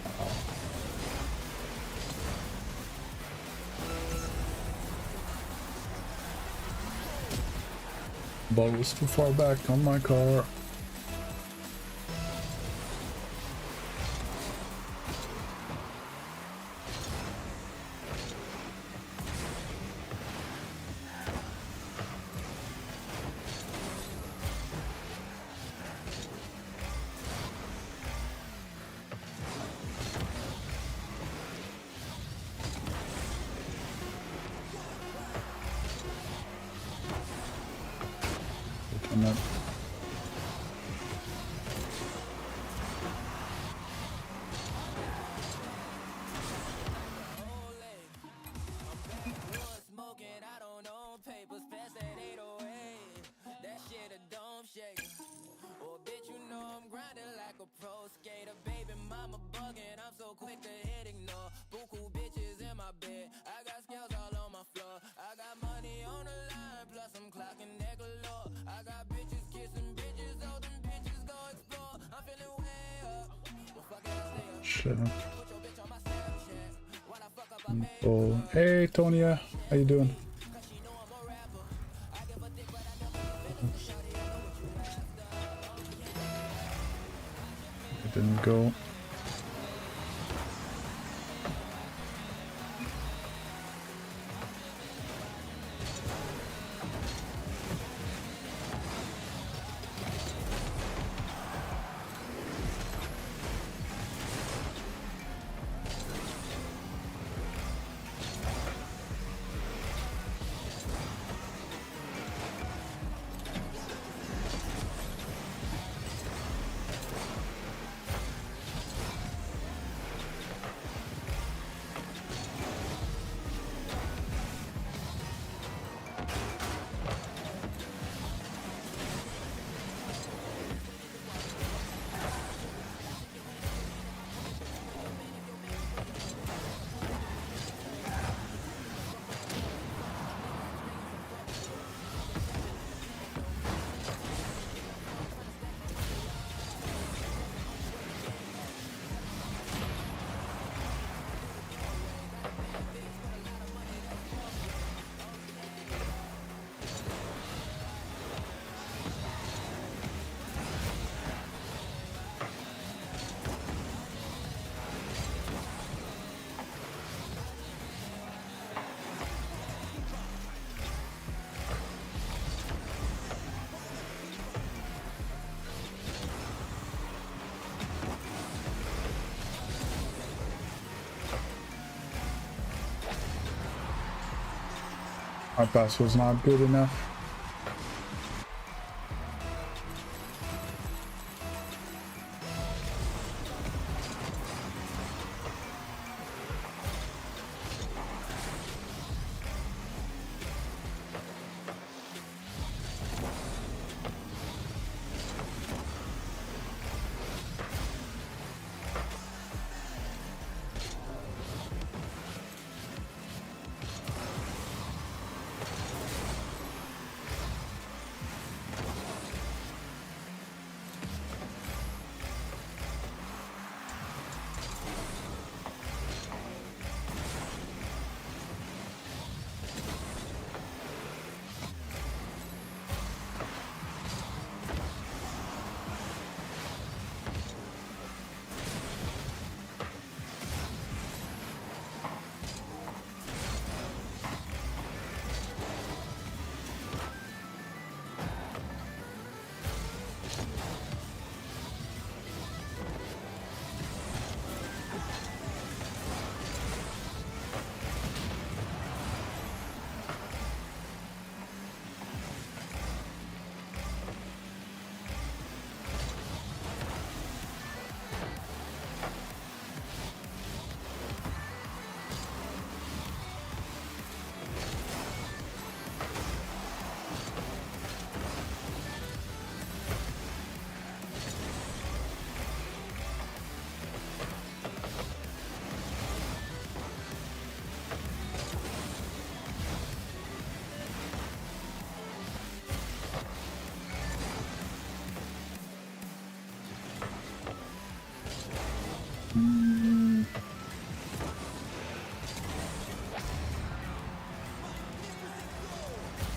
Speaker 1: Ball was too far back on my car. Oh, hey Tonya, how you doing? It didn't go. My pass was not good enough.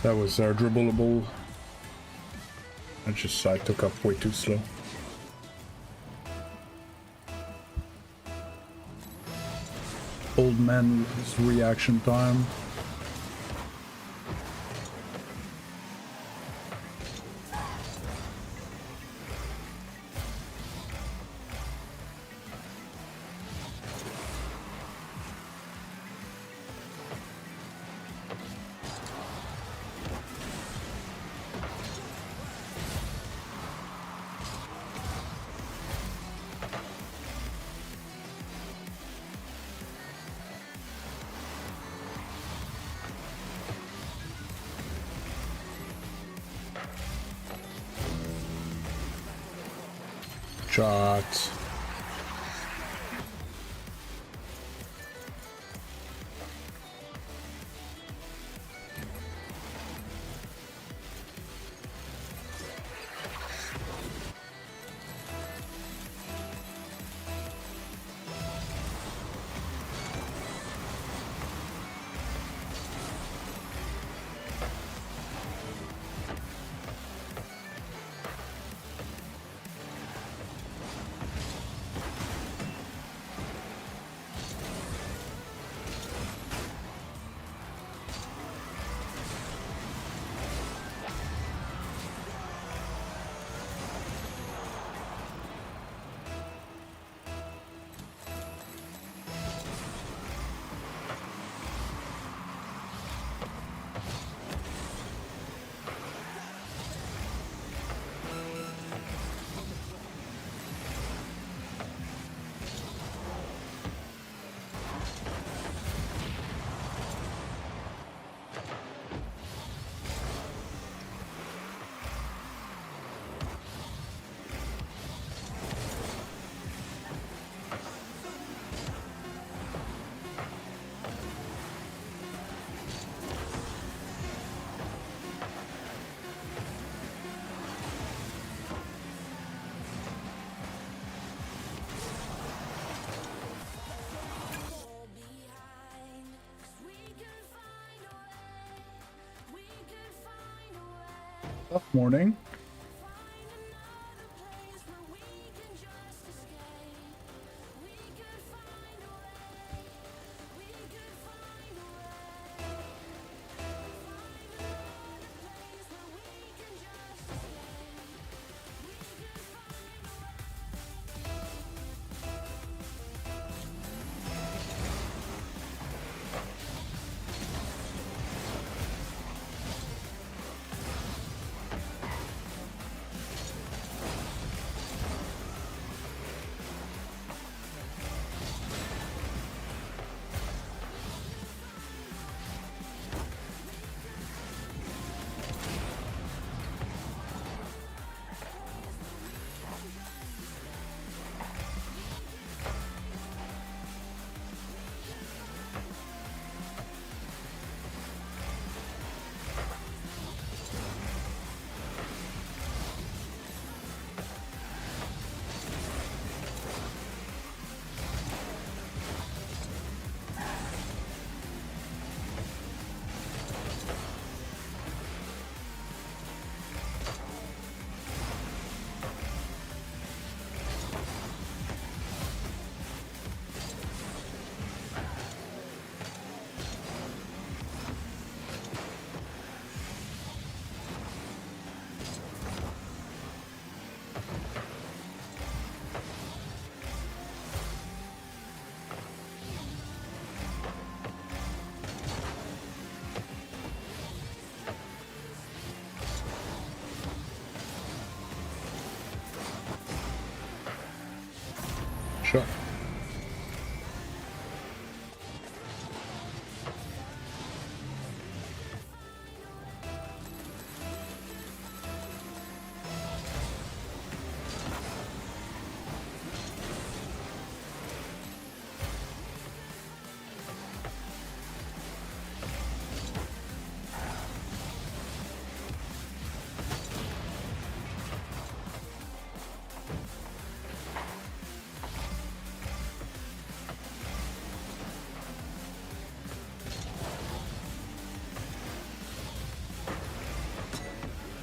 Speaker 1: That was dribbleable. I took up way too slow. Old man's reaction time. Shot. Tough morning.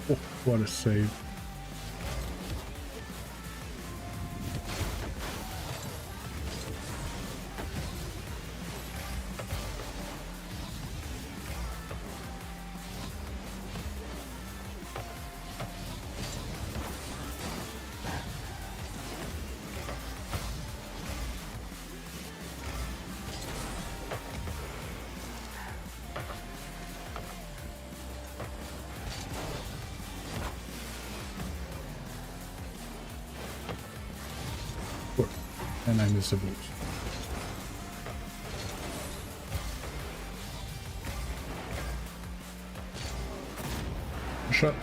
Speaker 1: Oh, what a save. And I miss a boost. Shot.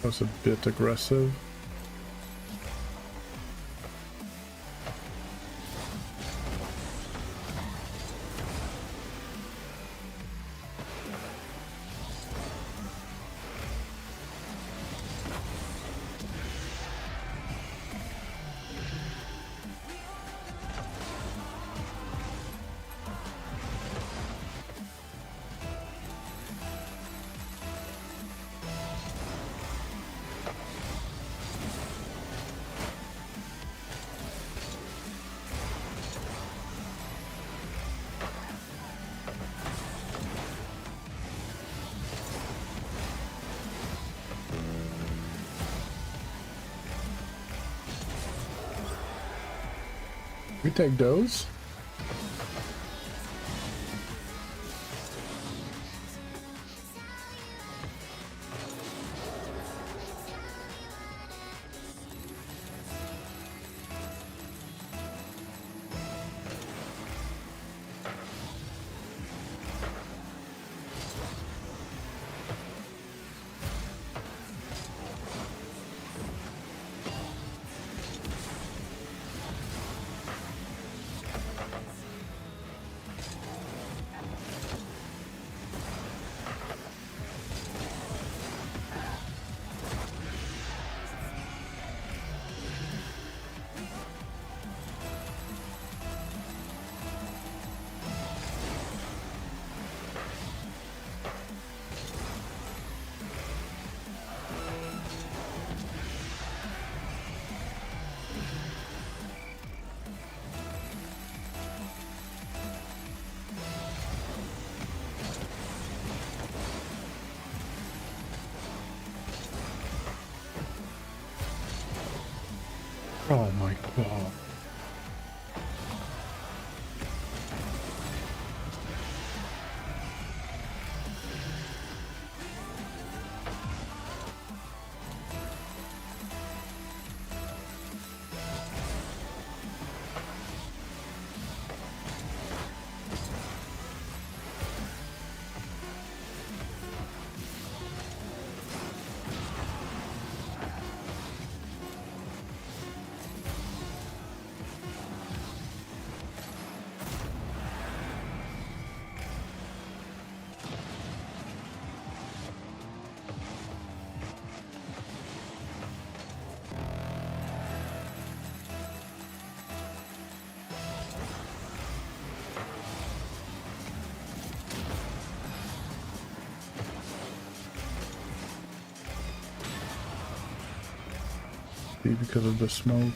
Speaker 1: Was a bit aggressive. We take those. Oh my god. Must be because of the smoke.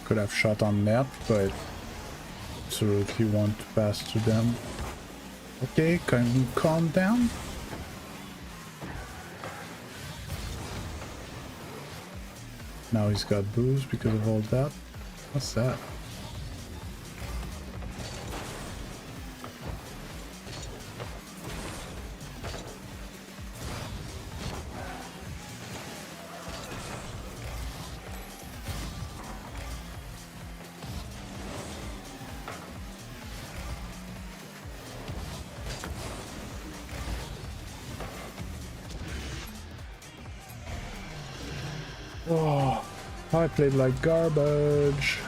Speaker 1: Could have shot on net, but absolutely want to pass to them. Okay, can you calm down? Now he's got booze because of all that. What's that? Oh, I played like garbage.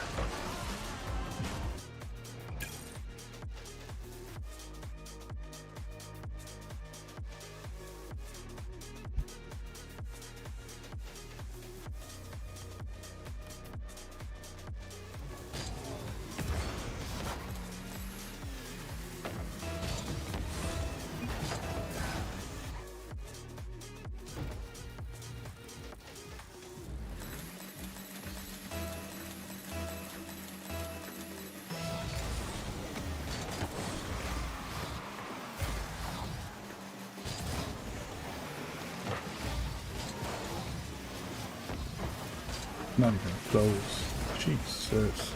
Speaker 1: Not even close. Jesus.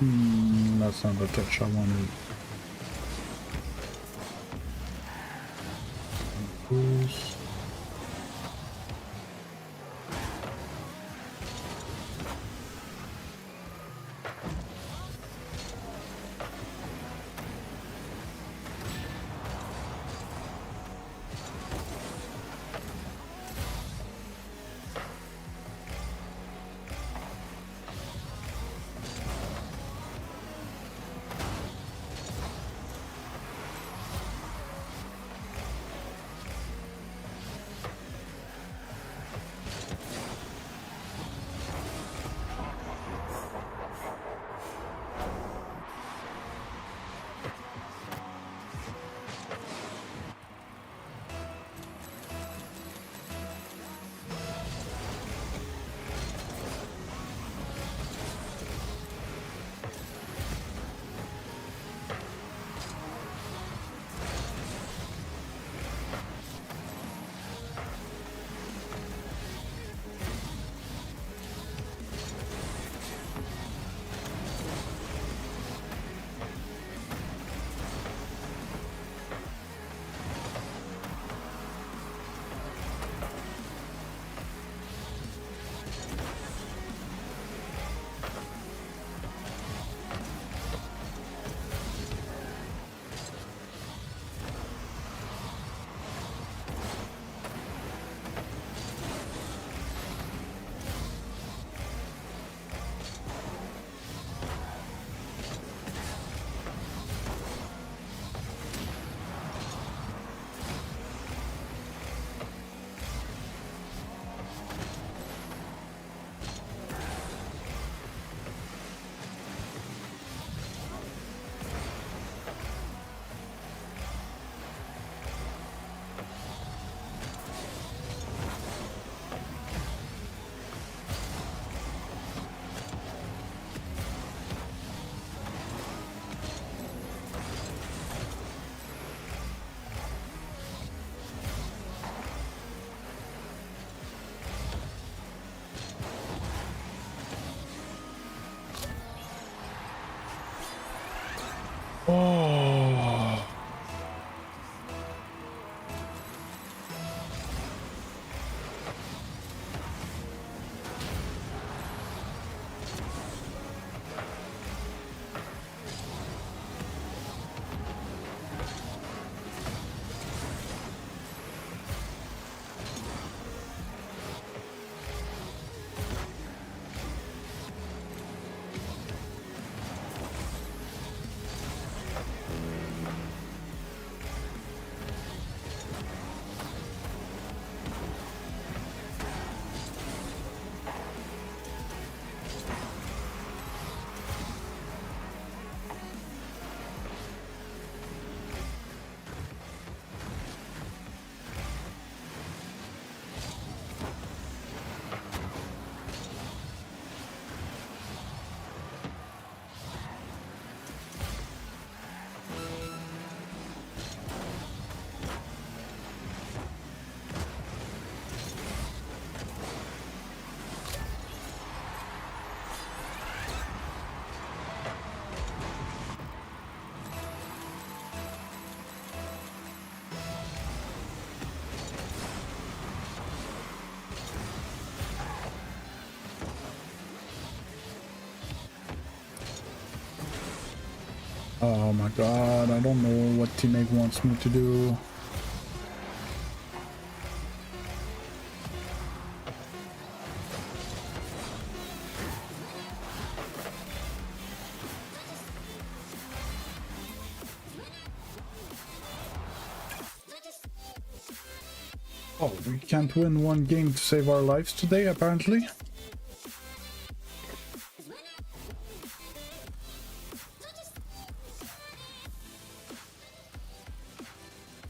Speaker 1: That's not the touch I wanted. Boost. Oh my god, I don't know what teammate wants me to do. Oh, we can't win one game to save our lives today, apparently.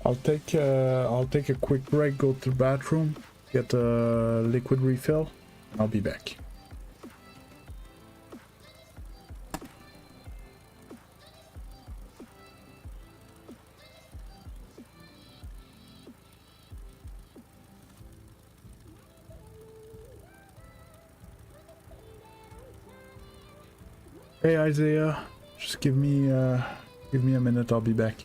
Speaker 1: I'll take a quick break, go to the bathroom, get a liquid refill, and I'll be back. Hey Isaiah, just give me a minute, I'll be back.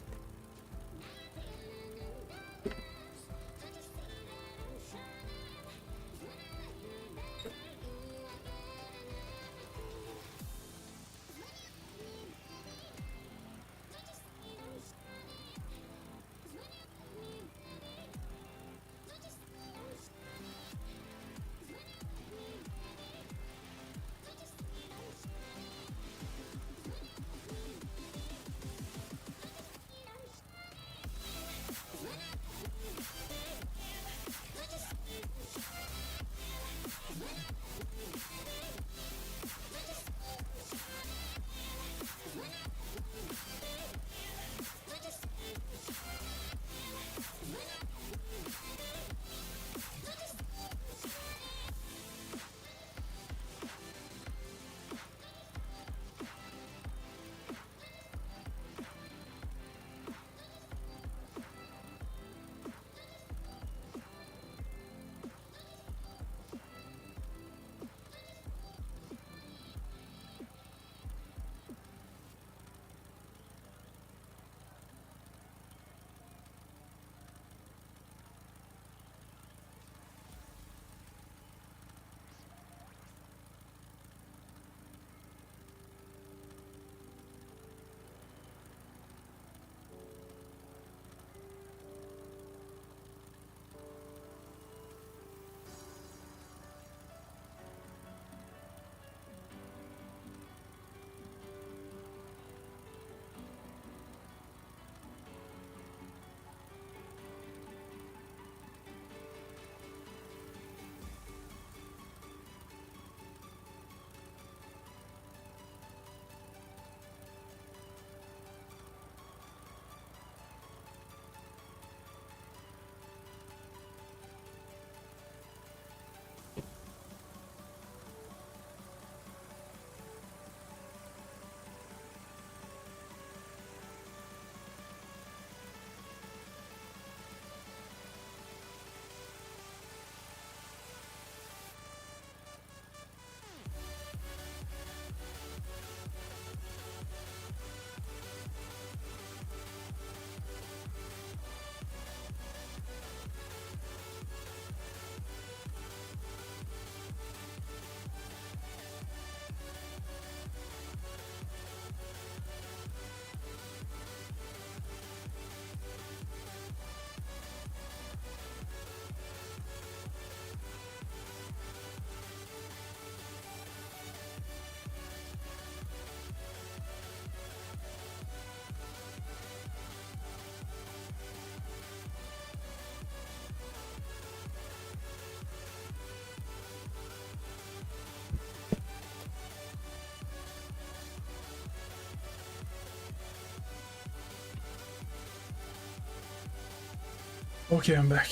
Speaker 1: Okay, I'm back.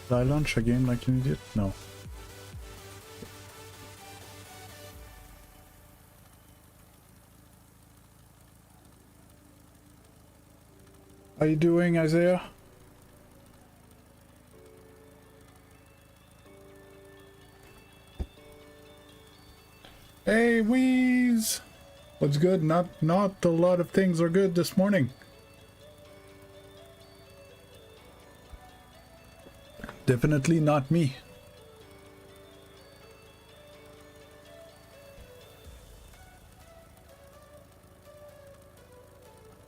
Speaker 1: Did I launch a game like an idiot? No. How you doing, Isaiah? Hey, Wheeze! What's good? Not a lot of things are good this morning. Definitely not me.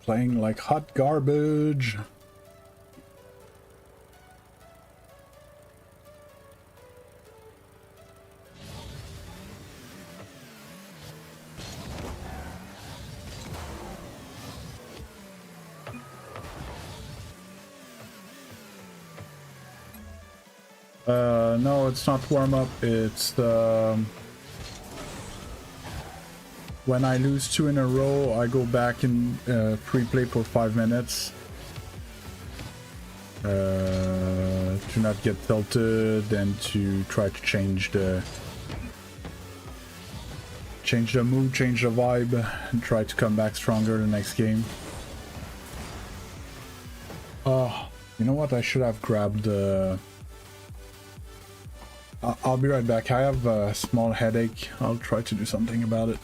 Speaker 1: playing like hot garbage. No, it's not warm up, it's the... When I lose 2 in a row, I go back in pre-play for 5 minutes. To not get tilted and to try to change the mood, change the vibe, and try to come back stronger the next game. Oh, you know what? I should have grabbed... I'll be right back. I have a small headache. I'll try to do something about it.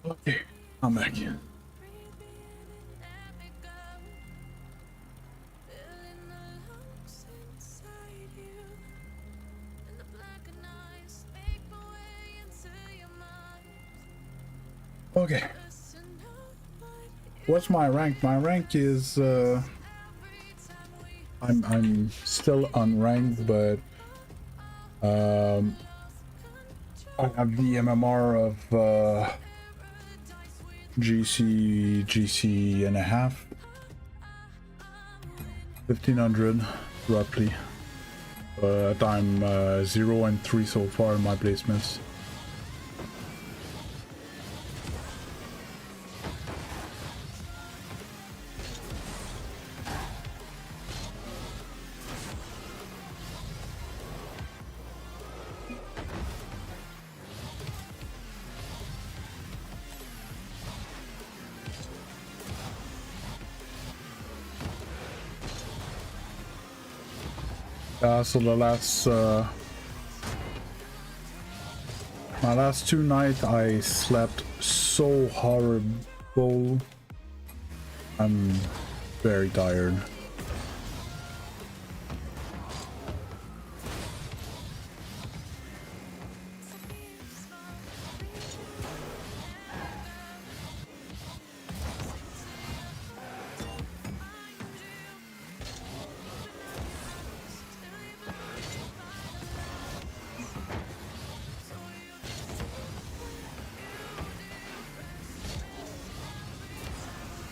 Speaker 1: Okay, I'm back. Okay. What's my rank? My rank is I'm still unranked, but I have the MMR of GC and a half, 1500 roughly, but I'm 0 and 3 so far in my placements. So the last my last 2 nights I slept so horrible. I'm very tired.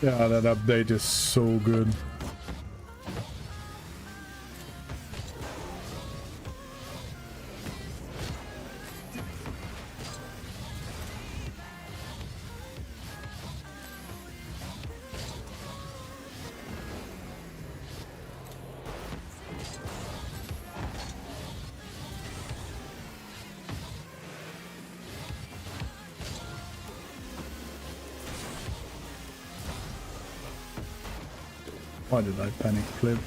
Speaker 1: Yeah, that update is so good. Why did I panic flip?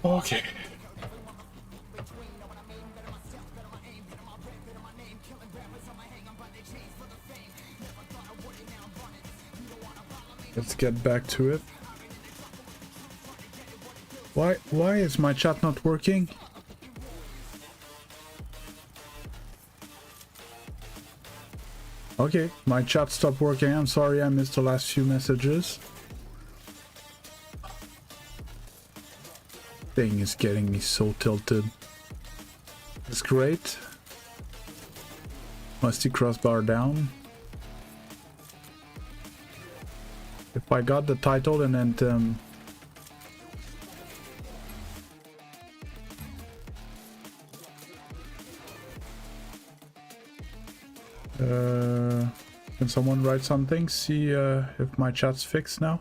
Speaker 1: Okay. Let's get back to it. Why is my chat not working? Okay, my chat stopped working. I'm sorry I missed the last few messages. Thing is getting me so tilted. It's great. Musty crossbar down. If I got the title and then can someone write something? See if my chat's fixed now.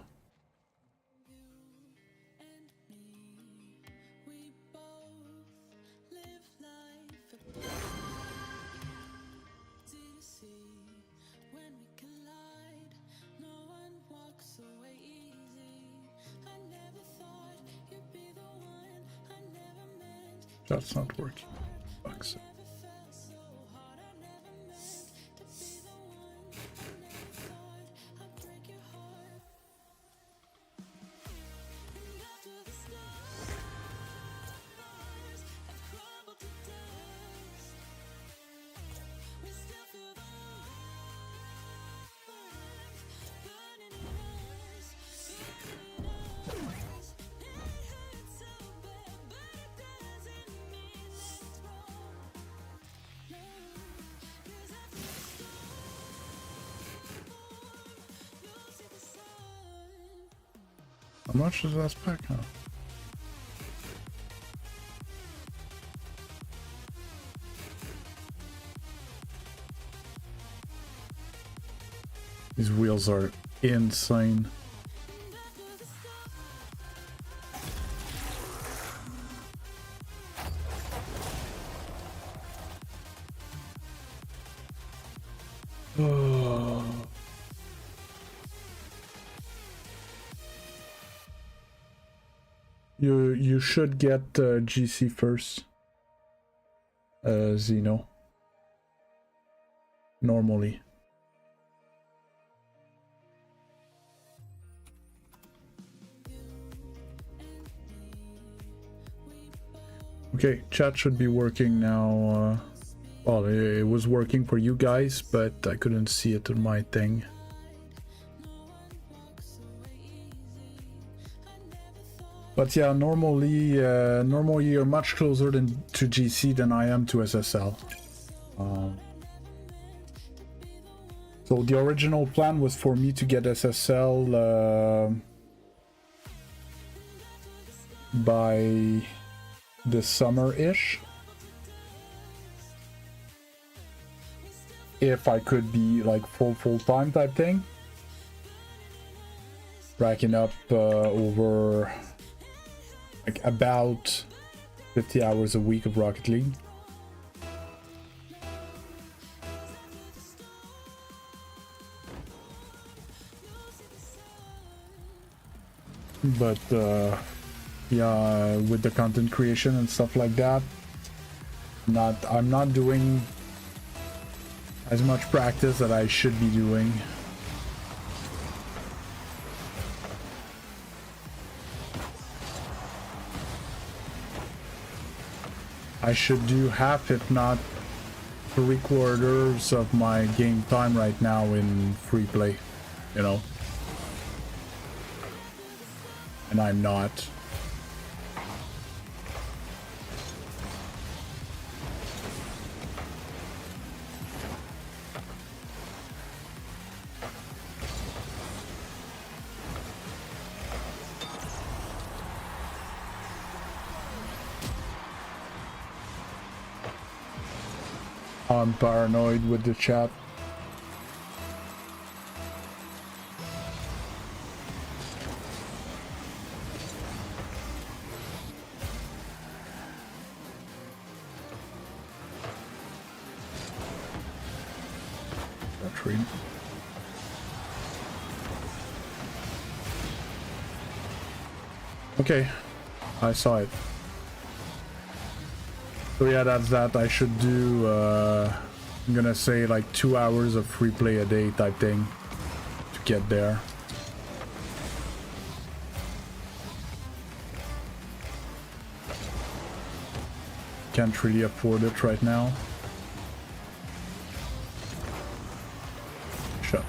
Speaker 1: That's not working. Fuck's sake. How much is that pack now? These wheels are insane. You should get GC first, Xeno. Normally. Okay, chat should be working now. Well, it was working for you guys, but I couldn't see it on my thing. But yeah, normally you're much closer to GC than I am to SSL. So the original plan was for me to get SSL by the summer-ish. If I could be like full-time type thing. Racking up over like about 50 hours a week of Rocket League. But yeah, with the content creation and stuff like that, I'm not doing as much practice that I should be doing. I should do half, if not 3/4 of my game time right now in free play, you know? And I'm not. I'm paranoid with the chat. Battery. Okay, I saw it. So yeah, that's that. I should do, I'm gonna say like 2 hours of free play a day type thing to get there. Can't really afford it right now. Shut.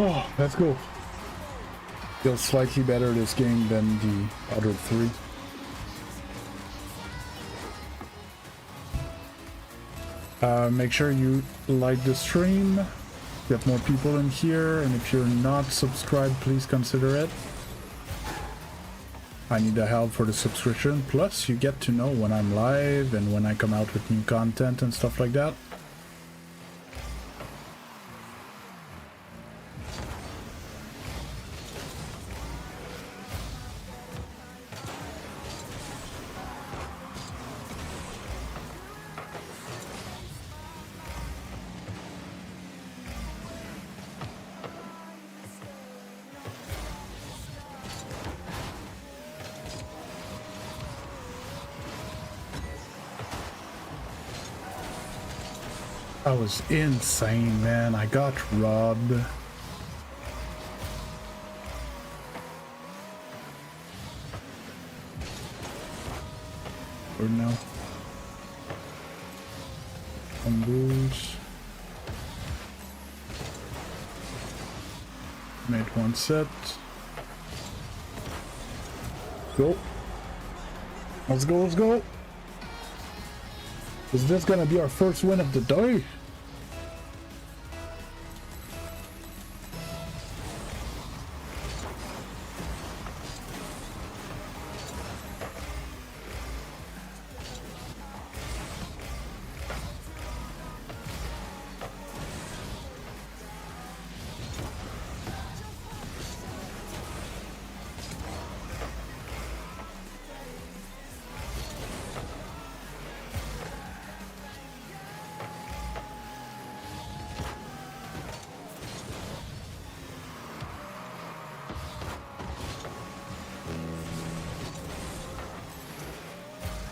Speaker 1: Oh, let's go. Feels slightly better this game than the other three. Make sure you like the stream, get more people in here, and if you're not subscribed, please consider it. I need the help for the subscription, plus you get to know when I'm live and when I come out with new content and stuff like that. That was insane, man. I got robbed. Or no. Booze. Made one set. Go. Let's go, let's go. Is this gonna be our first win of the day?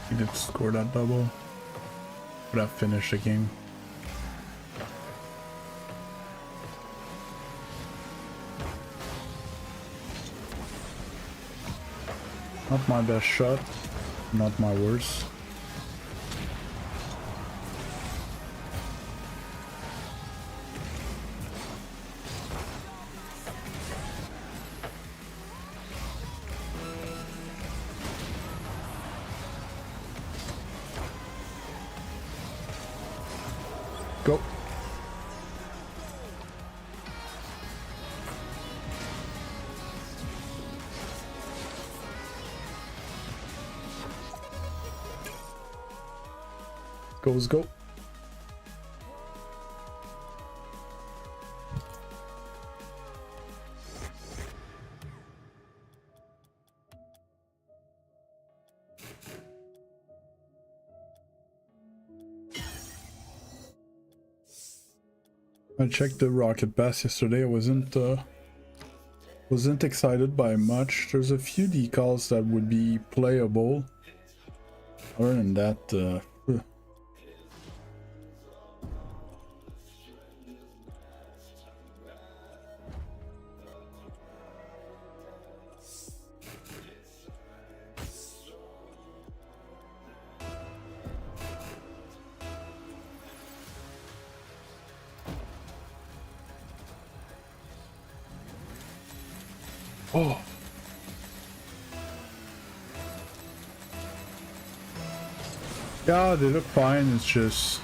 Speaker 1: He did score that double. Would have finished the game. Not my best shot, not my worst. Go. Goes go. I checked the rocket pass yesterday. I wasn't Wasn't excited by much. There's a few decals that would be playable. Other than that, oh. Yeah, they look fine. It's just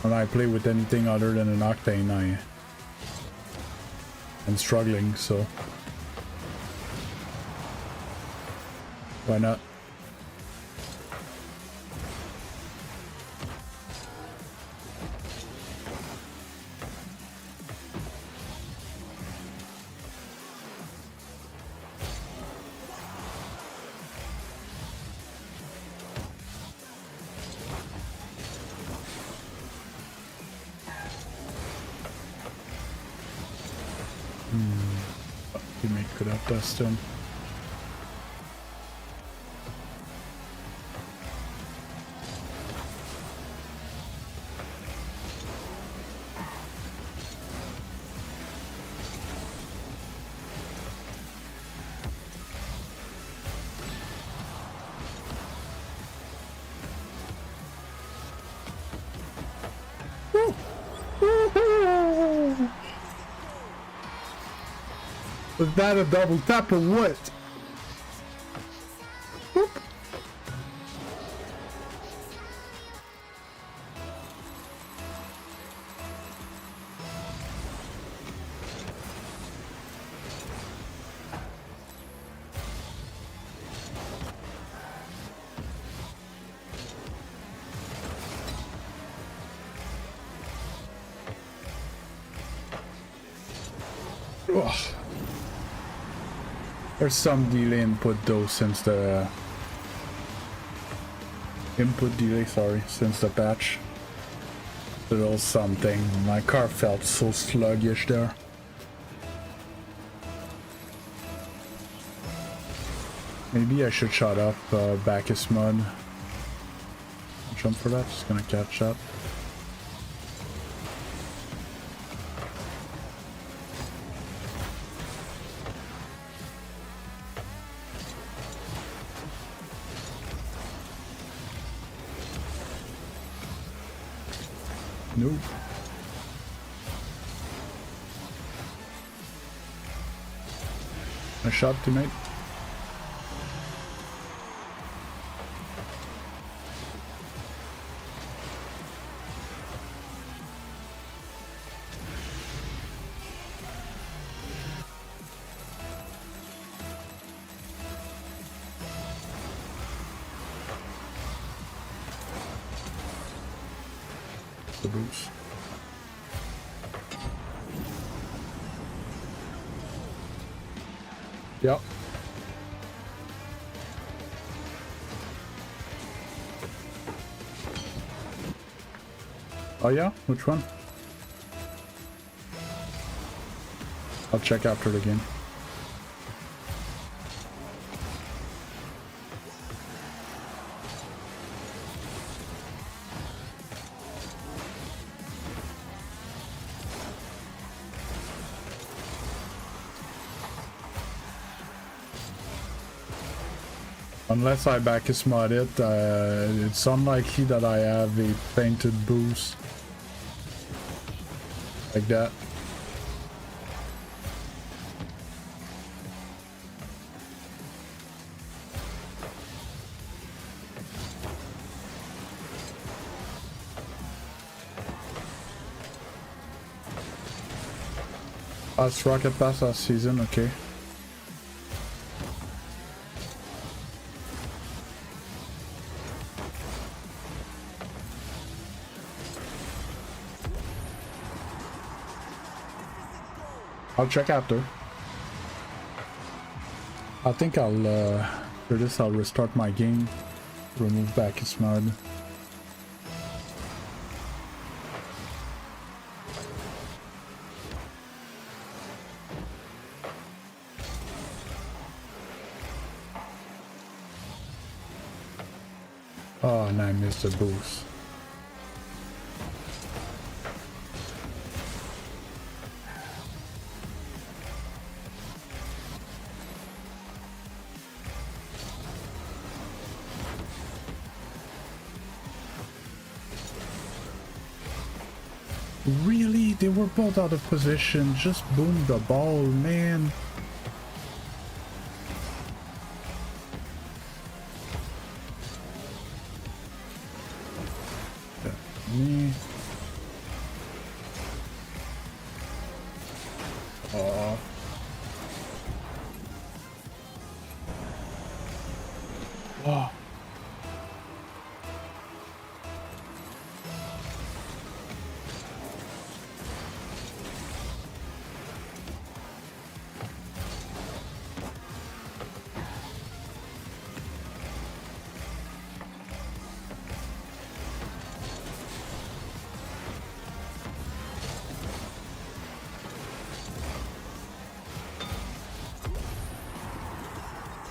Speaker 1: when I play with anything other than an Octane, I'm struggling, so why not? Teammate could have dust him. Was that a double tap or what? Whoop. Ugh. There's some delay input though since the since the patch. A little something. My car felt so sluggish there. Maybe I should shut up Bacchus mud. Jump for that, just gonna catch up. Nope. Nice shot, teammate. The boost. Yep. Oh yeah? Which one? I'll check after the game. Unless I Bacchus mod it, it's unlikely that I have a painted boost like that. Last rocket pass last season, okay. I'll check after. I think I'll, for this I'll restart my game, remove Bacchus mod. Oh, and I missed the boost. Really? They were both out of position. Just boom the ball, man. Me. Oh. Oh.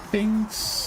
Speaker 1: Thanks.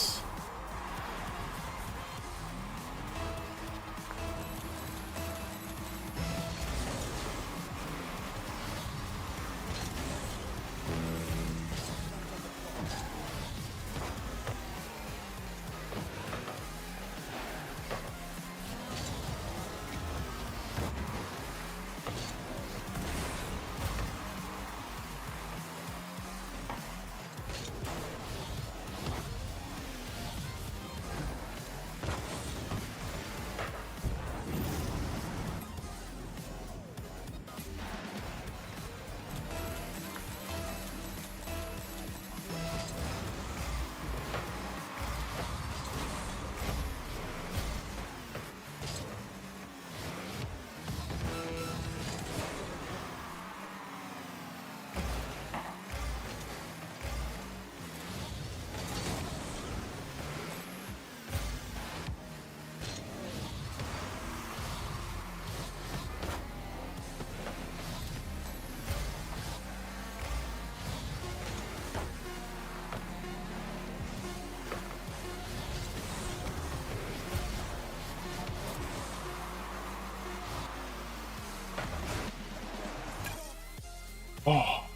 Speaker 1: Oh.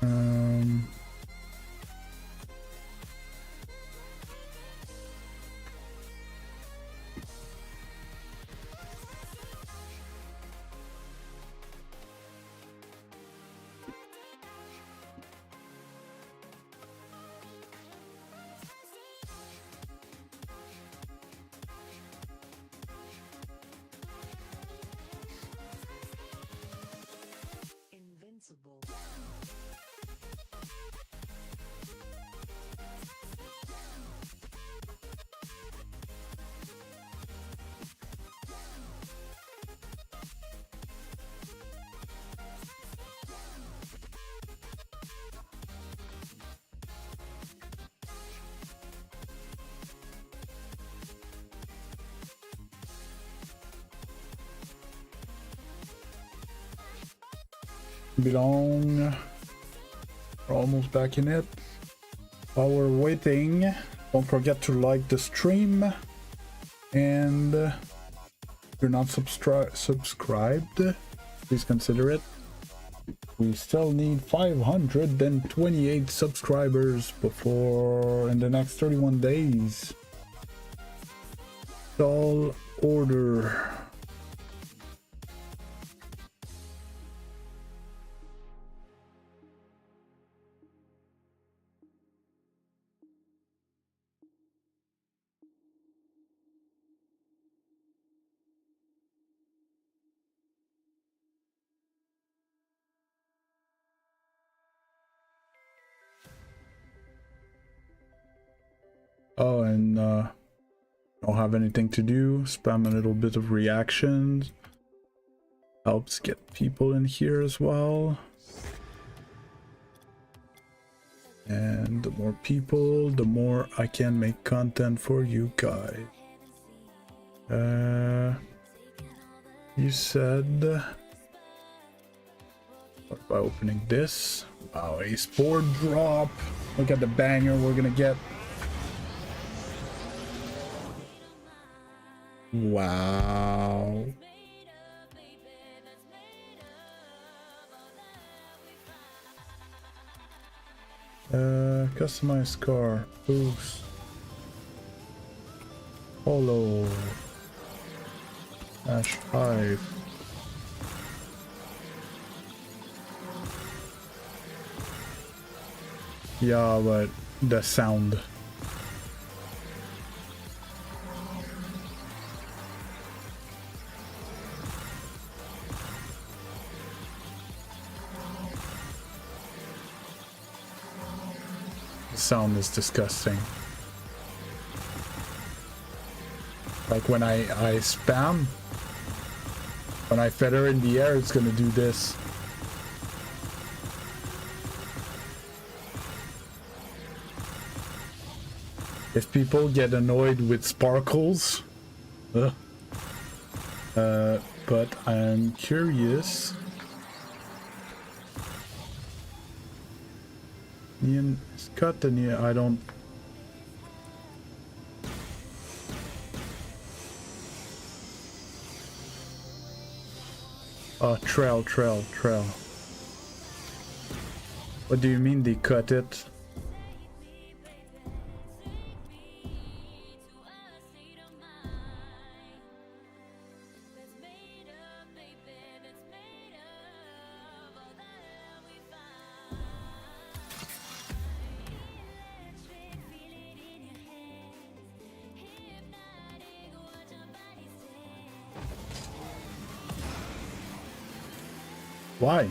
Speaker 1: Um.
Speaker 2: Invincible.
Speaker 1: Belong. We're almost back in it. While we're waiting, don't forget to like the stream, and if you're not subscribed, please consider it. We still need 528 subscribers before in the next 31 days. Tall order. Oh, and don't have anything to do, spam a little bit of reactions. Helps get people in here as well. And the more people, the more I can make content for you guys. You said start by opening this. Wow, a spore drop. Look at the banger we're gonna get. Wow. Customize car. Boost. Holo. Dash 5. Yeah, but the sound. The sound is disgusting. Like when I spam, when I feather in the air, it's gonna do this. If people get annoyed with sparkles, but I'm curious. Ian is cut and yeah, I don't. Trail. What do you mean they cut it? Why?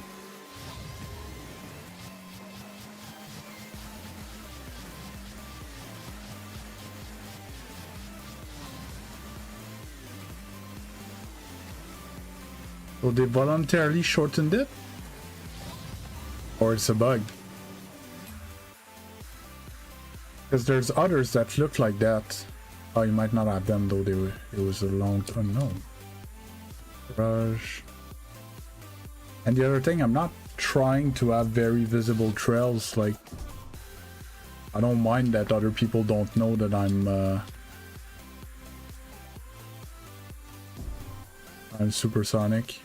Speaker 1: So they voluntarily shortened it? Or it's a bug? Because there's others that look like that. Oh, you might not have them though. It was a long time. No. Rush. And the other thing, I'm not trying to have very visible trails. Like, I don't mind that other people don't know that I'm Supersonic.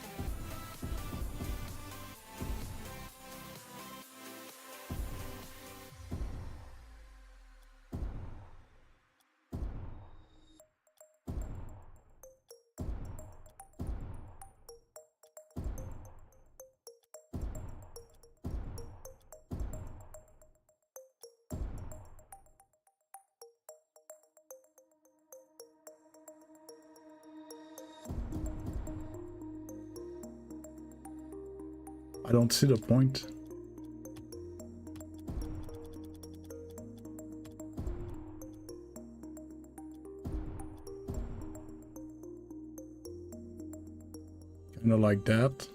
Speaker 1: I don't see the point. Kinda like that.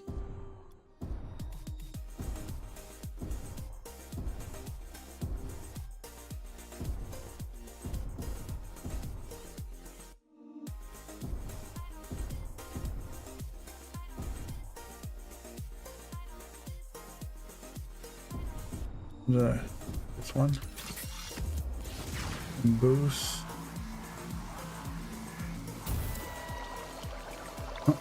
Speaker 1: This one. And boost. Huh.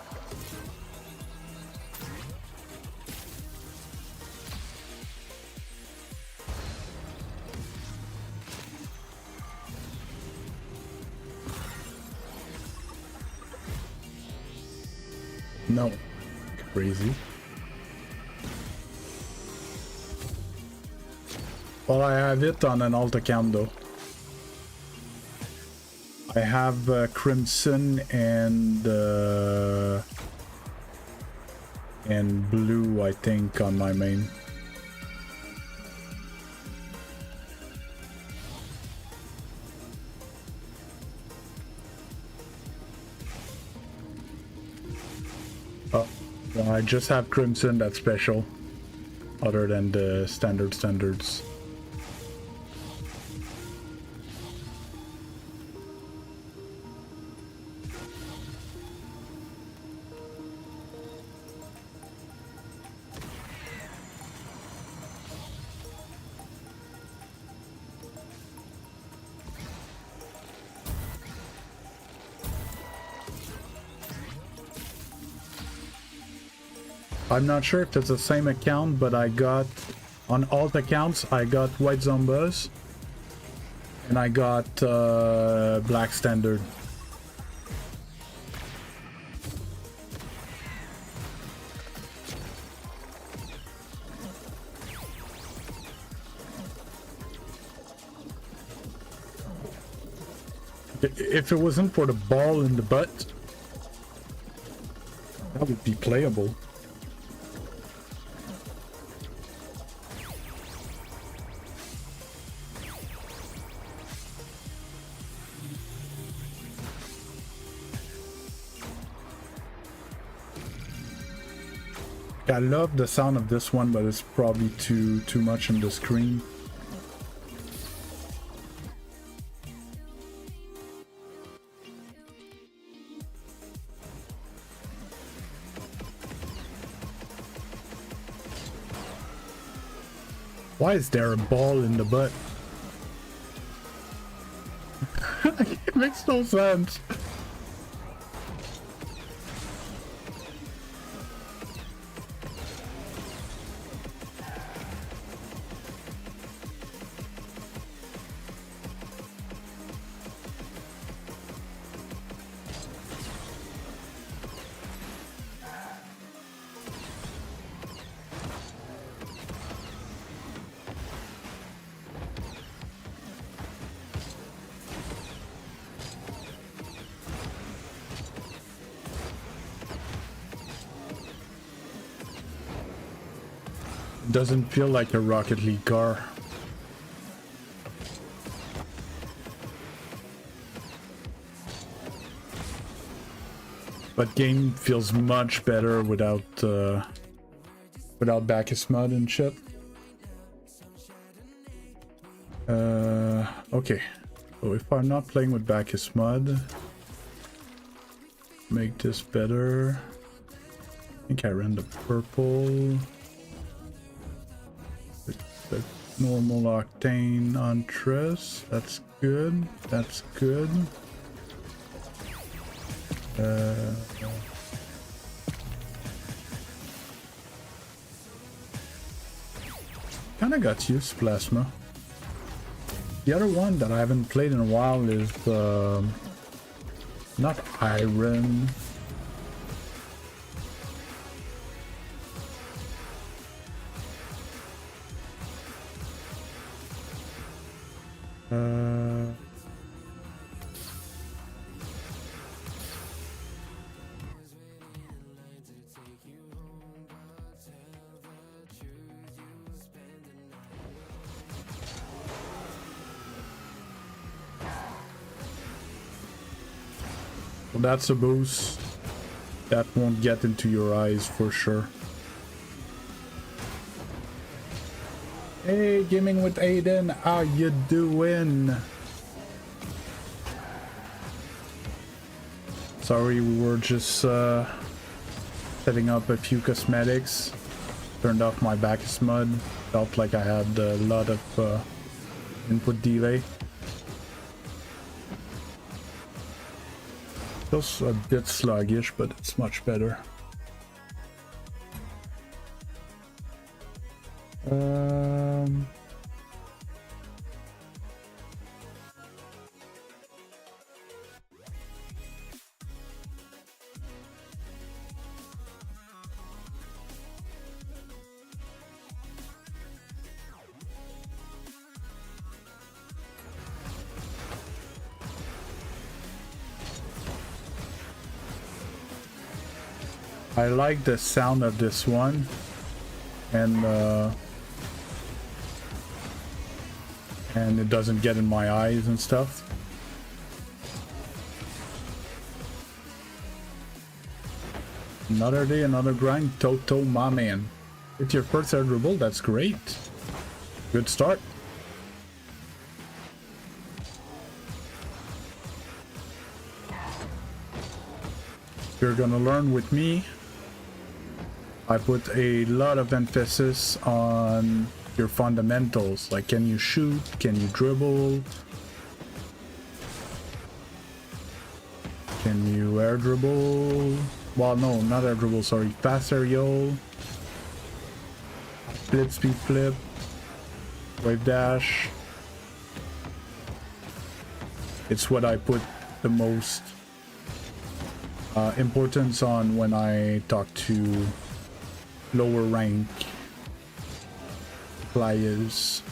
Speaker 1: No. Crazy. Well, I have it on an alt account though. I have Crimson and Blue, I think, on my main. Oh, well, I just have Crimson, that's special, other than the standards. I'm not sure if it's the same account, but I got on alt accounts I got white zombas and I got black standard. If it wasn't for the ball in the butt, that would be playable. I love the sound of this one, but it's probably too much on the screen. Why is there a ball in the butt? It makes no sense. Doesn't feel like a Rocket League car. But game feels much better without Bacchus mud and shit. Okay. So if I'm not playing with Bacchus mud, make this better. I think I ran the purple. The normal octane on Triss. That's good. That's good. Kinda got used to plasma. The other one that I haven't played in a while is not iron. Well, that's a boost. That won't get into your eyes for sure. Hey, gaming with Aiden, how you doing? Sorry, we were just setting up a few cosmetics. Turned off my Bacchus mud. Felt like I had a lot of input delay. Feels a bit sluggish, but it's much better. I like the sound of this one, and it doesn't get in my eyes and stuff. Another day, another grind. Toto, my man. It's your first air dribble, that's great. Good start. You're gonna learn with me. I put a lot of emphasis on your fundamentals, like can you shoot, can you dribble, Can you air dribble? Well, no, not air dribble, sorry. Fast aerial. Flip, speed flip. Wave dash. It's what I put the most importance on when I talk to lower rank players.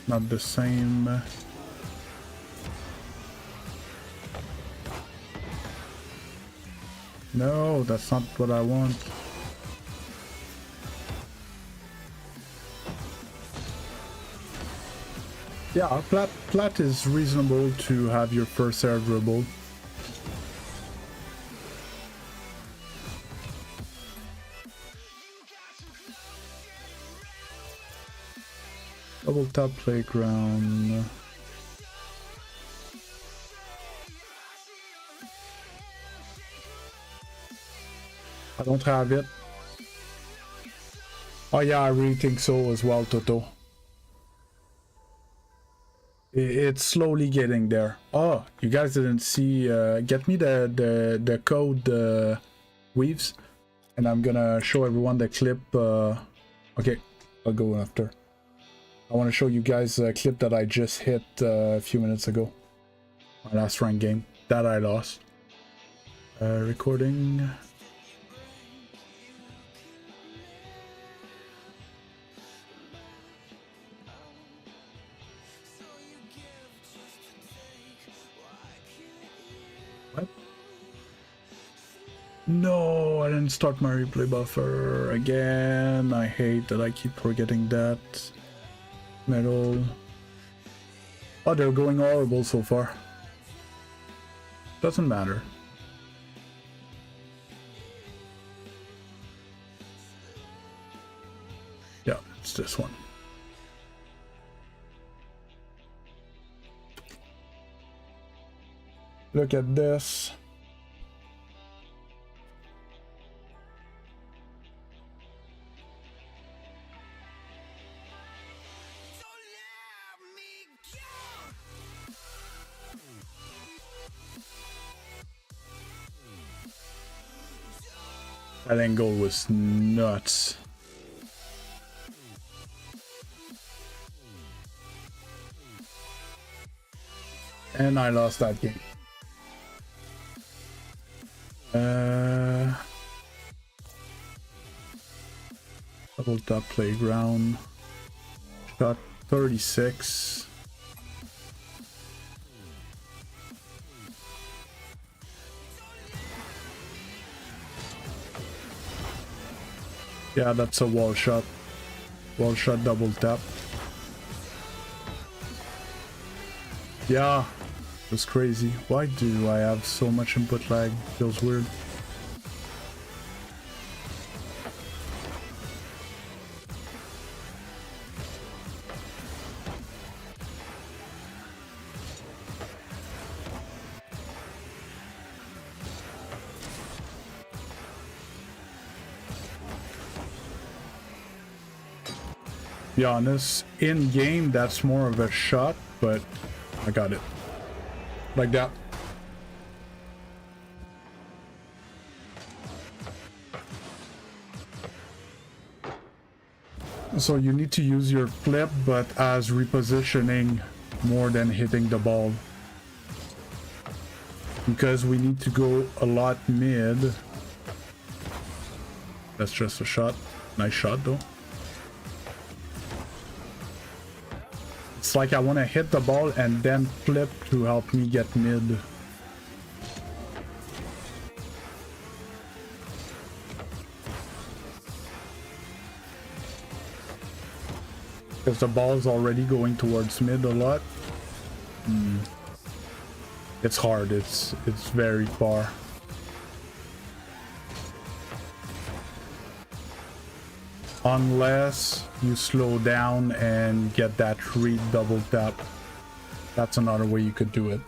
Speaker 1: Not the same. No, that's not what I want. Yeah, flat is reasonable to have your first air dribble. Double tap playground. I don't have it. Oh yeah, I really think so as well, Toto. It's slowly getting there. Oh, you guys didn't see, get me the code weaves, and I'm gonna show everyone the clip. Okay, I'll go after. I want to show you guys a clip that I just hit a few minutes ago. My last ranked game that I lost. Recording. What? No, I didn't start my replay buffer again. I hate that I keep forgetting that. Metal. Oh, they're going horrible so far. Doesn't matter. Yeah, it's this one. Look at this. That angle was nuts. And I lost that game. Double tap playground. Shot 36. Yeah, that's a wall shot. Wall shot double tap. Yeah, it was crazy. Why do I have so much input lag? Feels weird. Be honest, in game that's more of a shot, but I got it like that. So you need to use your flip, but as repositioning more than hitting the ball, because we need to go a lot mid. That's just a shot. Nice shot though. It's like I want to hit the ball and then flip to help me get mid. Because the ball is already going towards mid a lot. It's hard. It's very far. Unless you slow down and get that read double tap. That's another way you could do it.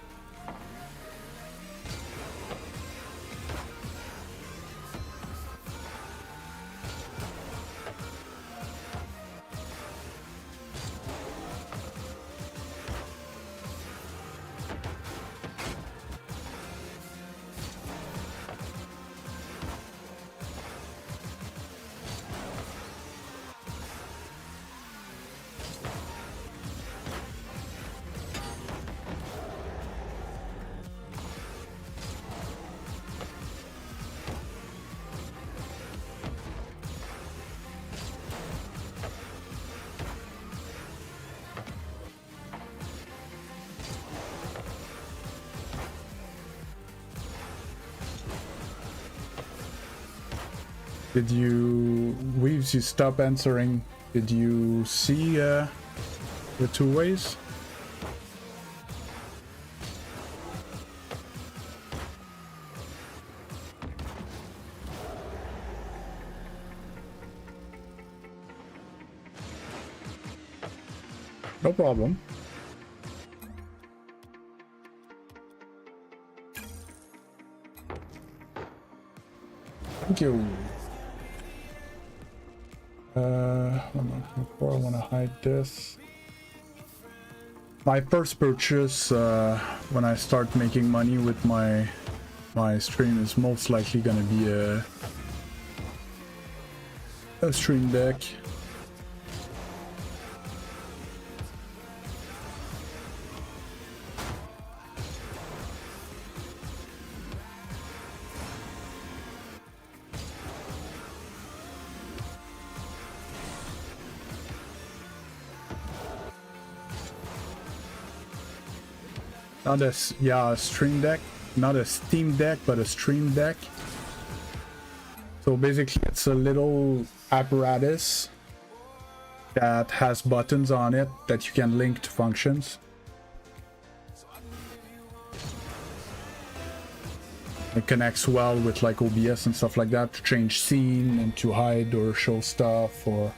Speaker 1: Did you... Weaves, you stop answering. Did you see the two ways? No problem. Thank you. What am I looking for? I want to hide this. My first purchase when I start making money with my stream is most likely gonna be a stream deck. Not a, yeah, a stream deck, not a Steam deck, but a stream deck. So basically it's a little apparatus that has buttons on it that you can link to functions. It connects well with like OBS and stuff like that to change scene and to hide or show stuff or...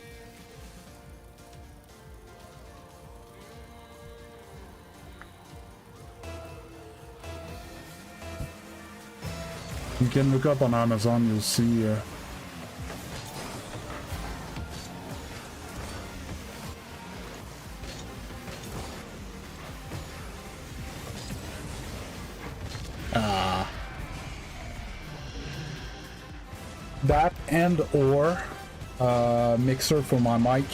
Speaker 1: You can look up on Amazon, you'll see that and or mixer for my mic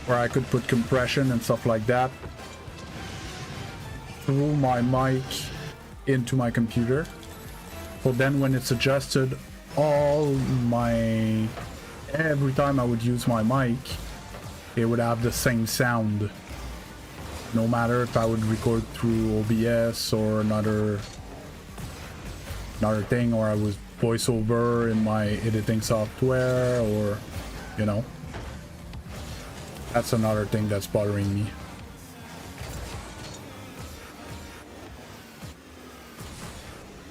Speaker 1: where I could put compression and stuff like that through my mic into my computer. So then when it's adjusted, every time I would use my mic, it would have the same sound. No matter if I would record through OBS or another thing, or I was voiceover in my editing software, or, you know. That's another thing that's bothering me.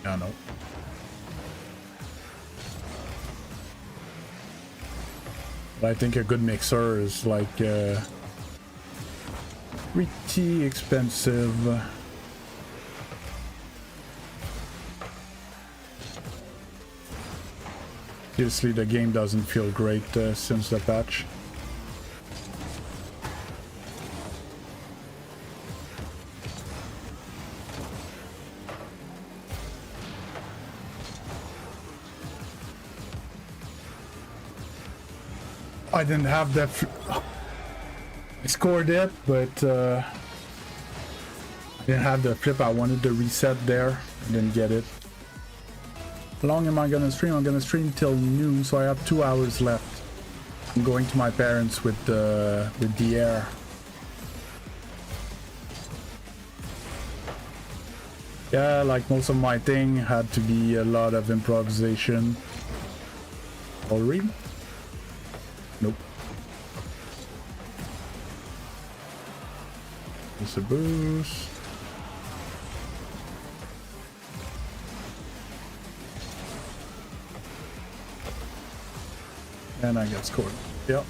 Speaker 1: I don't know. But I think a good mixer is like pretty expensive. Obviously the game doesn't feel great since the patch. I didn't have that. I scored it, but I didn't have the flip. I wanted the reset there. I didn't get it. How long am I gonna stream? I'm gonna stream till noon, so I have 2 hours left. I'm going to my parents with the air. Yeah, like most of my thing had to be a lot of improvisation. I'll read. Nope. Just a boost. And I got scored. Yep.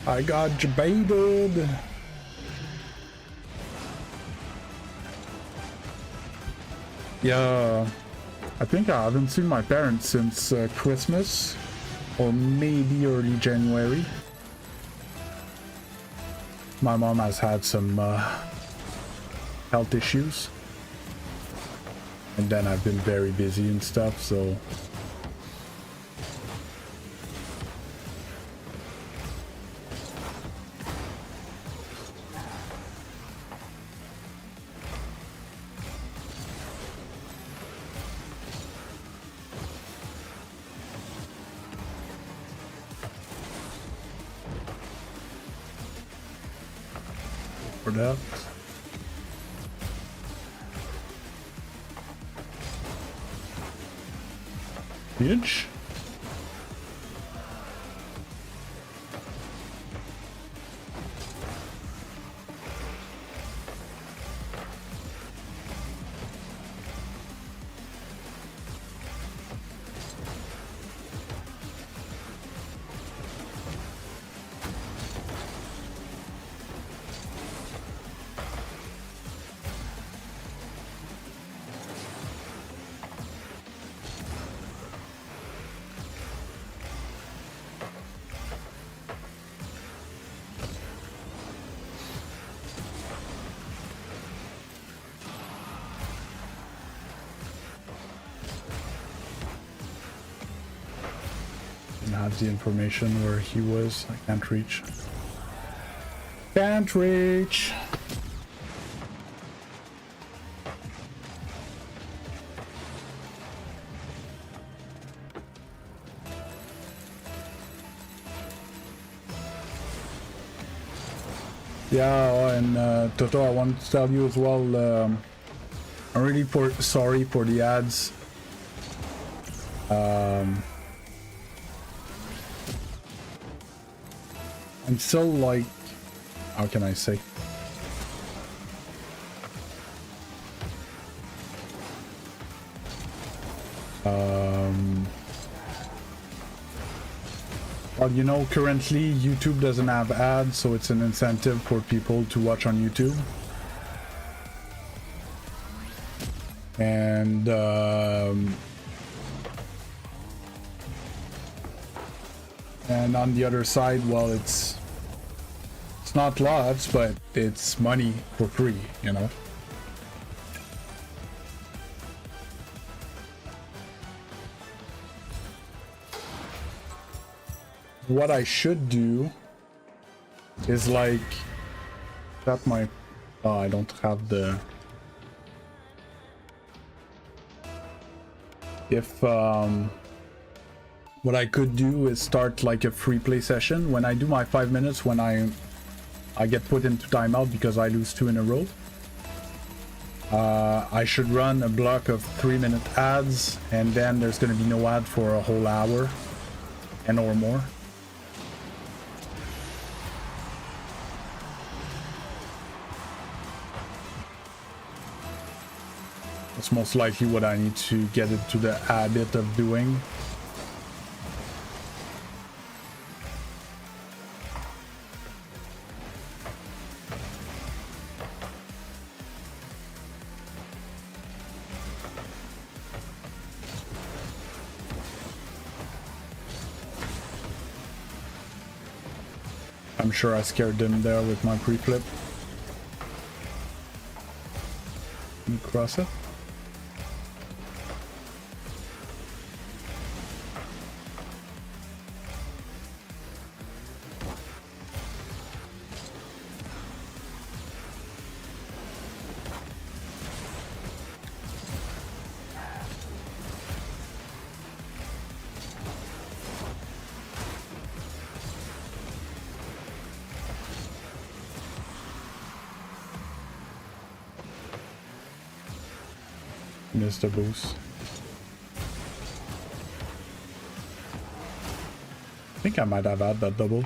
Speaker 1: I got jebaited. Yeah. I think I haven't seen my parents since Christmas. Or maybe early January. My mom has had some health issues. And then I've been very busy and stuff, so... for that. Huge. have the information where he was. I can't reach. Can't reach. Yeah, and Toto, I want to tell you as well, I'm really sorry for the ads. I'm still like, how can I say? Well, you know, currently YouTube doesn't have ads, so it's an incentive for people to watch on YouTube. And on the other side, well, it's not lots, but it's money for free, you know. What I should do is like that my I don't have the if what I could do is start like a free play session when I do my 5 minutes, when I get put into timeout because I lose 2 in a row. I should run a block of 3-minute ads, and then there's going to be no ad for a whole hour and or more. It's most likely what I need to get into the habit of doing. I'm sure I scared them there with my pre-flip. Can you cross it? Missed the boost. I think I might have had that double.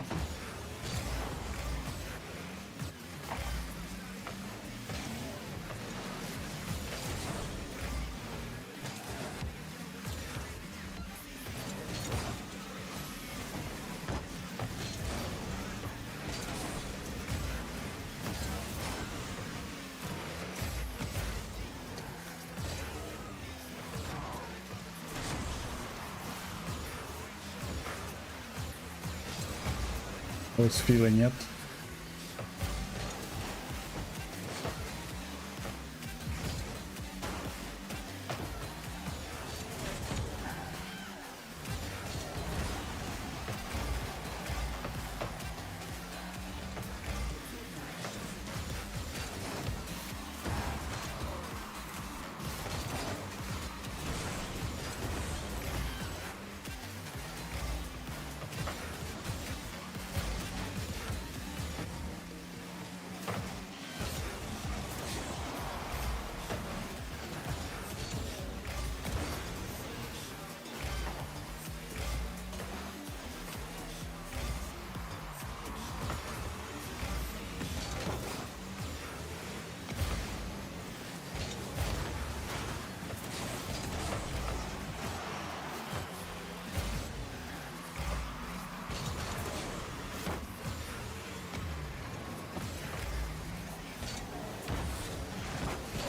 Speaker 1: I was feeling it.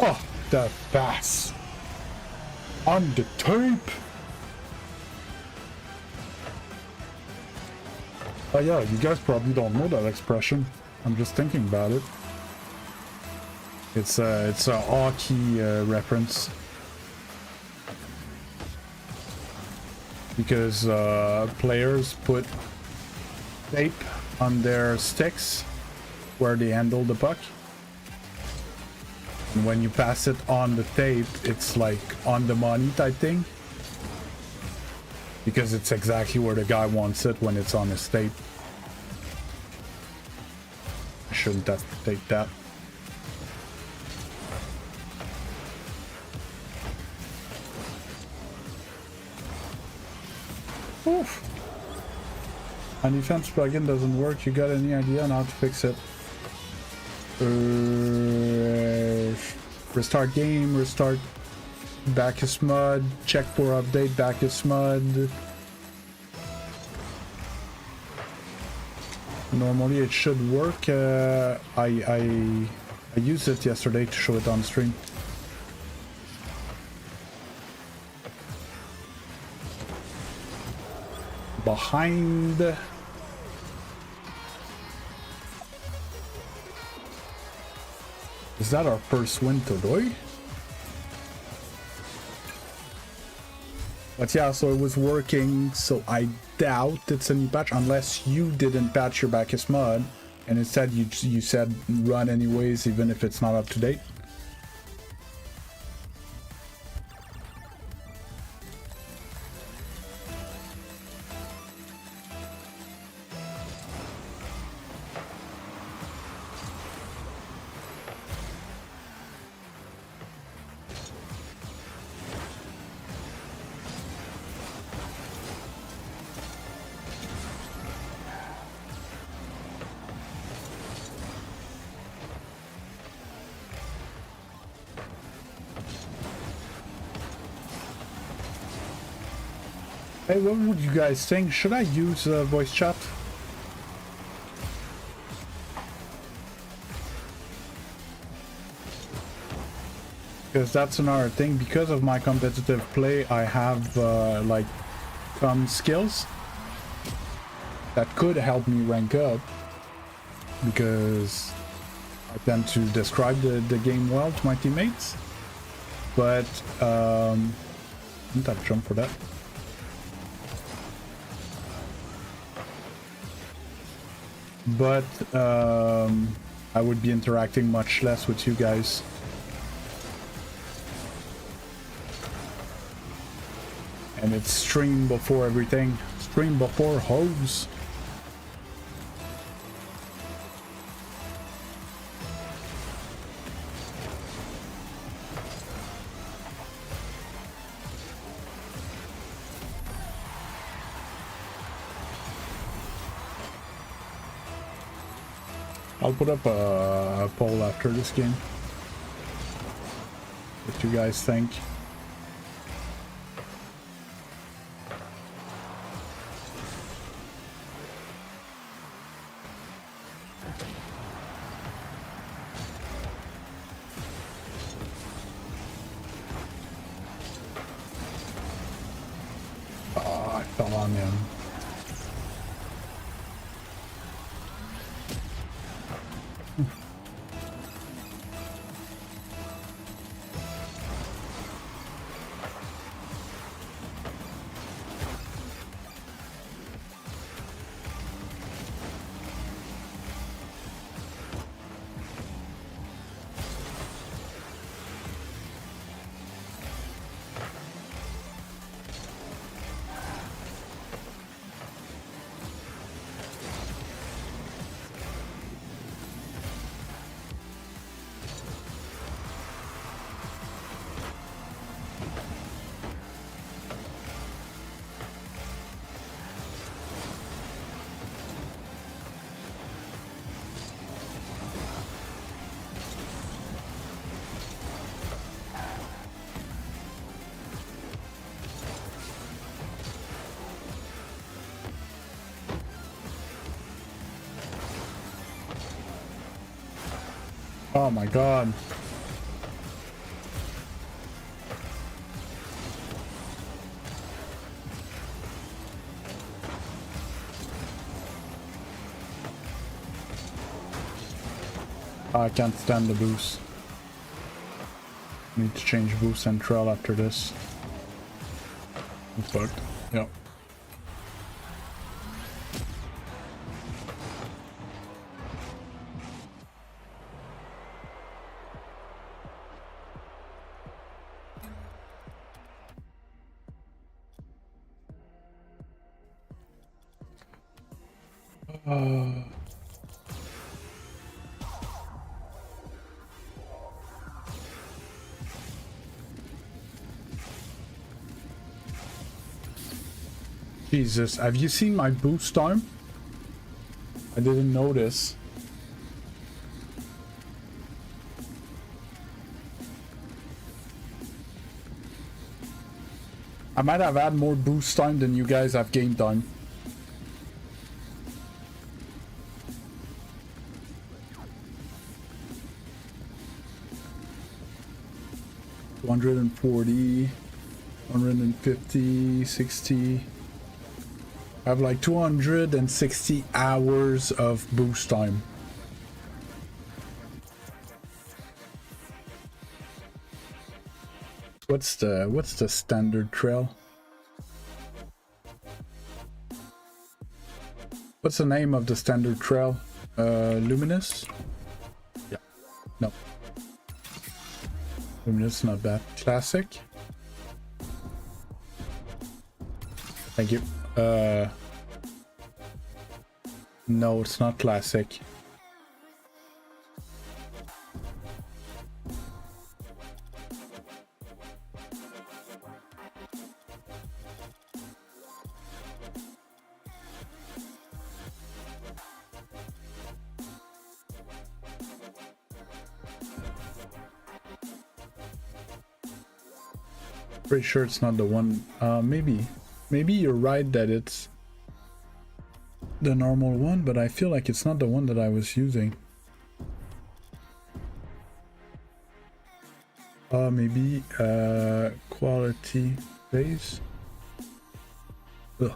Speaker 1: Oh, the bass on the tape. Oh yeah, you guys probably don't know that expression. I'm just thinking about it. It's a hockey reference. because players put tape on their sticks where they handle the puck. And when you pass it on the tape, it's like on the money type thing. Because it's exactly where the guy wants it when it's on his tape. I shouldn't have to take that. Oof. My defense plugin doesn't work. You got any idea on how to fix it? Restart game, restart Bacchus mud, check for update Bacchus mud. Normally it should work. I used it yesterday to show it on stream. Behind. Is that our first win today? But yeah, so it was working, so I doubt it's a new patch, unless you didn't patch your Bacchus mud, and instead you said run anyways, even if it's not up to date. Hey, what would you guys think? Should I use voice chat? Because that's another thing. Because of my competitive play, I have like some skills that could help me rank up. Because I tend to describe the game well to my teammates. But I didn't have to jump for that. But I would be interacting much less with you guys. And it's stream before everything. Stream before hose. I'll put up a poll after this game. What you guys think? Oh, I fell on him. Oh my god. I can't stand the boost. Need to change boost and trail after this. I'm fucked. Yep. Jesus, have you seen my boost time? I didn't notice. I might have had more boost time than you guys have game time. $140, 150, 60. I have like 260 hours of boost time. What's the standard trail? What's the name of the standard trail? Luminous? Yeah. No. Luminous, not bad. Classic? Thank you. No, it's not classic. Pretty sure it's not the one. Maybe you're right that it's the normal one, but I feel like it's not the one that I was using. Maybe quality base. Ugh.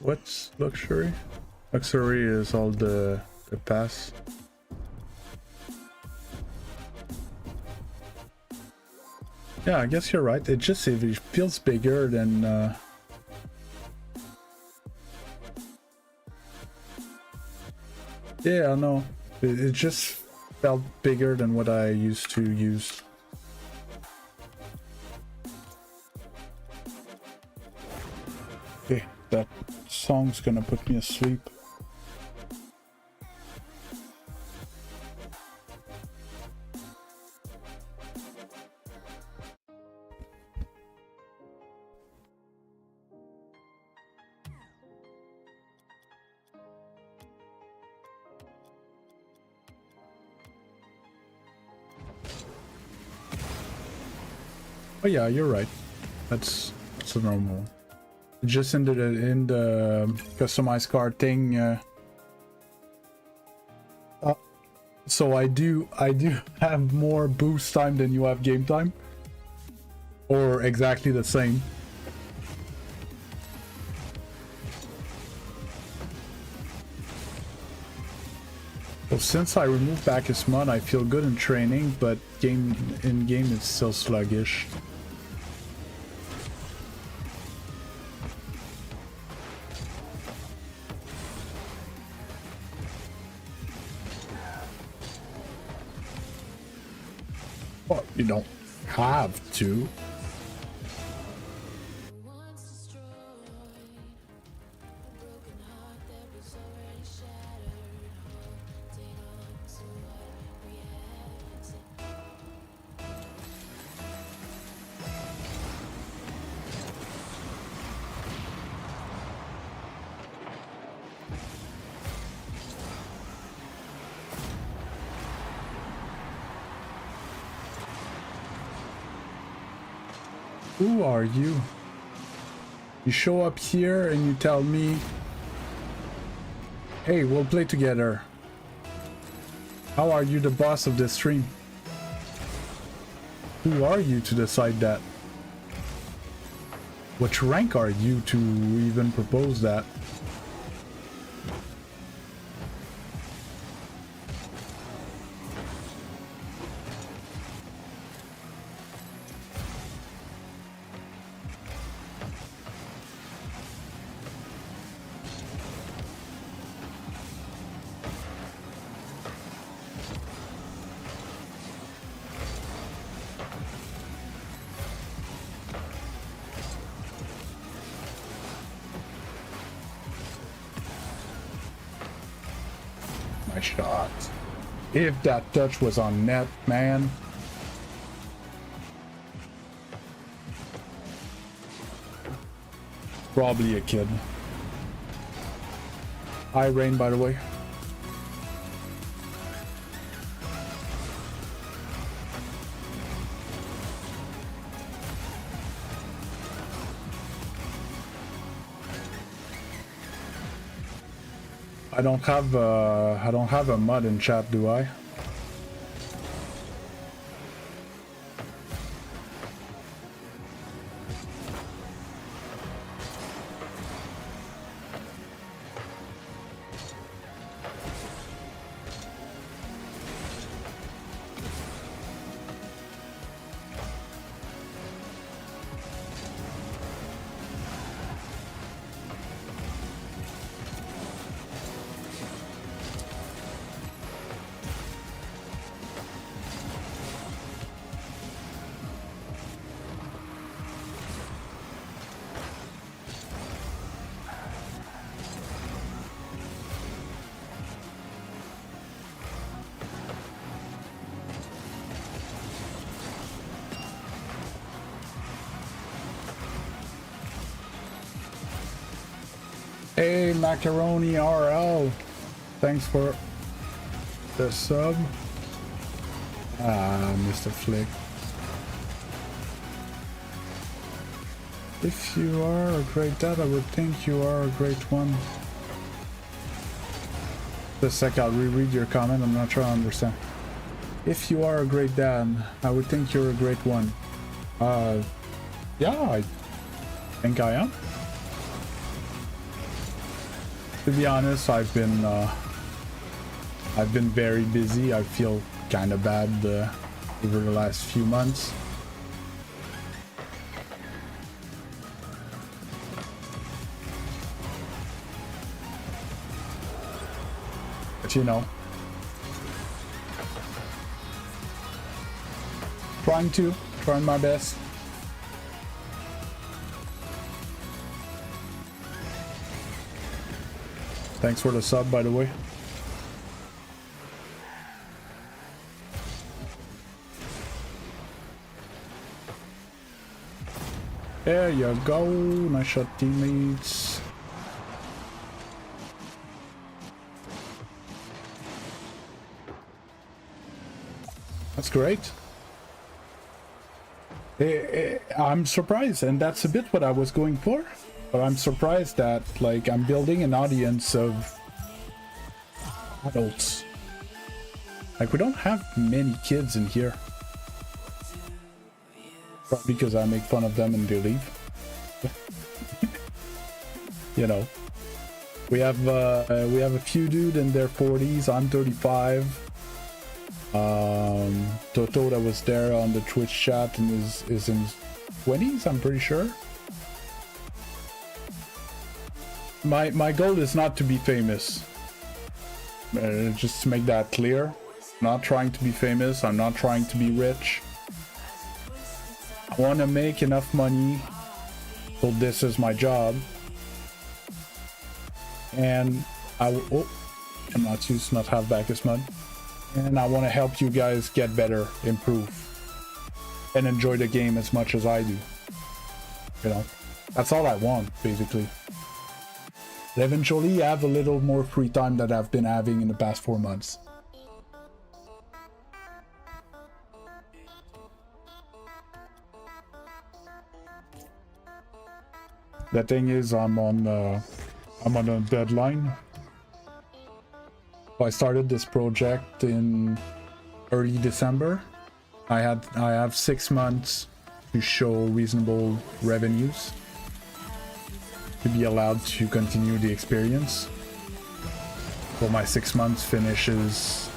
Speaker 1: What's luxury? Luxury is all the pass. Yeah, I guess you're right. It just it feels bigger than yeah, I know. It just felt bigger than what I used to use. Okay, that song's gonna put me asleep. Oh yeah, you're right. That's a normal. Just in the customized card thing. So I do have more boost time than you have game time, or exactly the same. Well, since I removed Bacchus mod, I feel good in training, but in game it's still sluggish. Well, you don't have to. Who are you? You show up here and you tell me, hey, we'll play together. How are you the boss of this stream? Who are you to decide that? Which rank are you to even propose that? Nice shot. If that touch was on net, man. Probably a kid. Hi, Rain, by the way. I don't have a mod in chat, do I? Hey, Macaroni RL. Thanks for the sub. Ah, Mr. Flick. If you are a great dad, I would think you are a great one. Just a sec, I'll reread your comment. I'm not sure I understand. If you are a great dad, I would think you're a great one. Yeah, I think I am. To be honest, I've been very busy. I feel kind of bad over the last few months. But you know, trying my best. Thanks for the sub, by the way. There you go. Nice shot, teammates. That's great. I'm surprised, and that's a bit what I was going for. But I'm surprised that, like, I'm building an audience of adults. Like, we don't have many kids in here. Probably because I make fun of them and they leave. You know. We have a few dudes in their 40s. I'm 35. Toto that was there on the Twitch chat and is in his 20s, I'm pretty sure. My goal is not to be famous. Just to make that clear. I'm not trying to be famous. I'm not trying to be rich. I want to make enough money. So this is my job. And I'm not used to not have back as mud. And I want to help you guys get better, improve, and enjoy the game as much as I do. You know, that's all I want, basically. Eventually have a little more free time that I've been having in the past 4 months. The thing is, I'm on a deadline. I started this project in early December. I have 6 months to show reasonable revenues to be allowed to continue the experience. So my 6 months finishes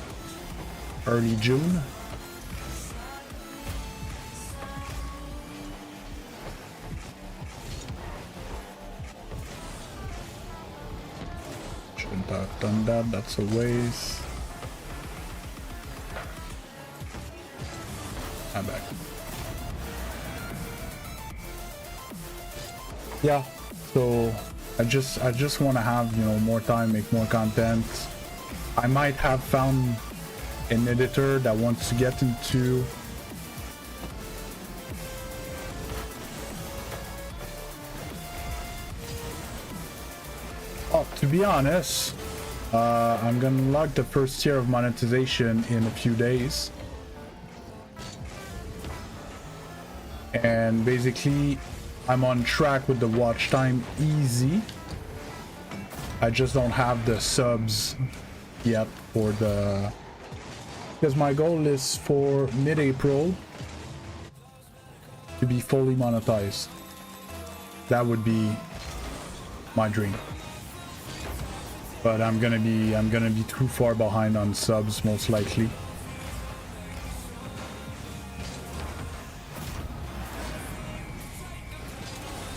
Speaker 1: early June. Shouldn't have done that, that's a waste. I'm back. Yeah. So I just want to have, you know, more time, make more content, I might have found an editor that wants to get into to be honest, I'm gonna unlock the first tier of monetization in a few days. And basically, I'm on track with the watch time easy. I just don't have the subs yet for the... Because my goal is for mid-April to be fully monetized. That would be my dream. But I'm gonna be too far behind on subs most likely.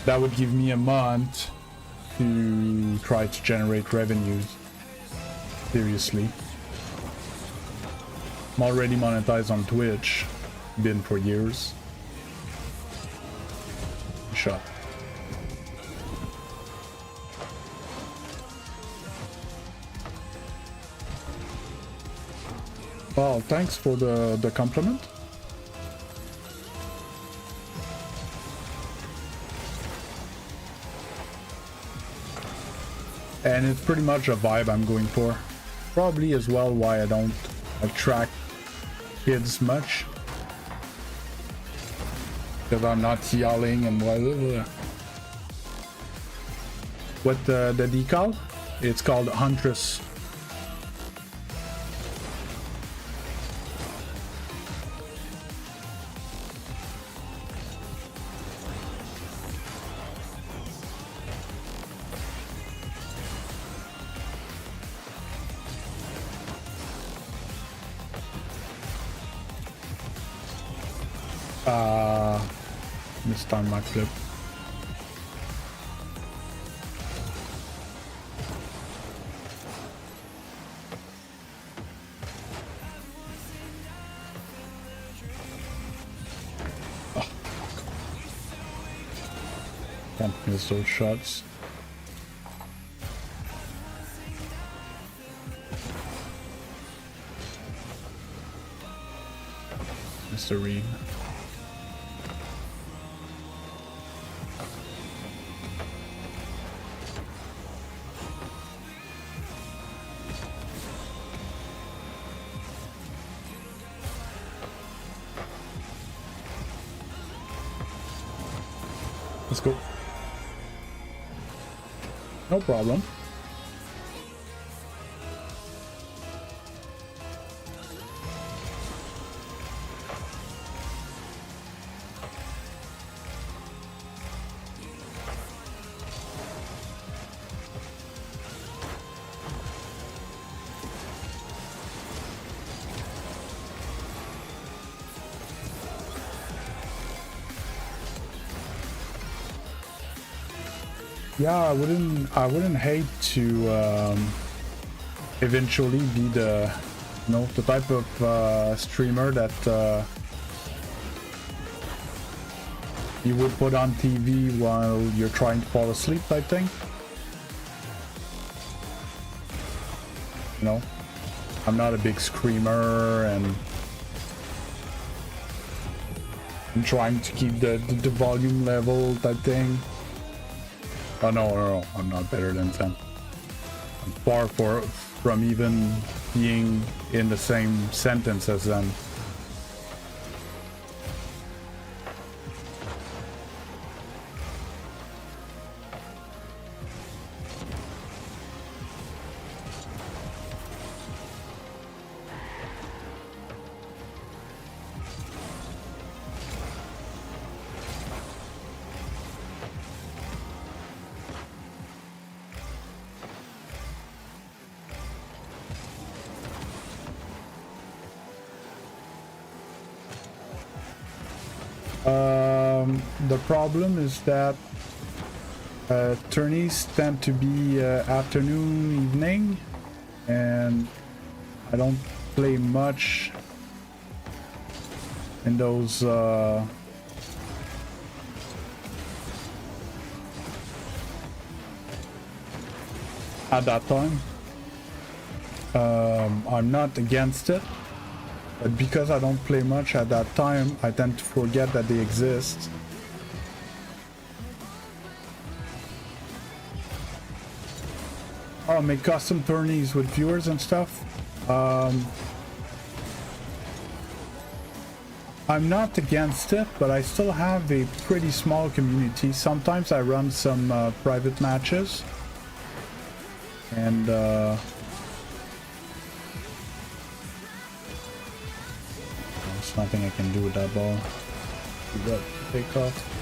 Speaker 1: That would give me a month to try to generate revenues. Seriously. I'm already monetized on Twitch. Been for years. Shot. Well, thanks for the compliment. And it's pretty much a vibe I'm going for. Probably as well why I don't attract kids much. Because I'm not yelling and whatever. What the decal? It's called Huntress. Missed on my flip. Oh. Can't miss those shots. Mr. Reed. Let's go. No problem. Yeah, I wouldn't hate to eventually be the, you know, the type of streamer that you would put on TV while you're trying to fall asleep type thing. You know, I'm not a big screamer and I'm trying to keep the volume level type thing. Oh no, I'm not better than them. I'm far from even being in the same sentence as them. The problem is that tourneys tend to be afternoon, evening, and I don't play much in those at that time. I'm not against it, but because I don't play much at that time, I tend to forget that they exist. Oh, make custom tourneys with viewers and stuff. I'm not against it, but I still have a pretty small community. Sometimes I run some private matches, and there's nothing I can do with that ball. That take off.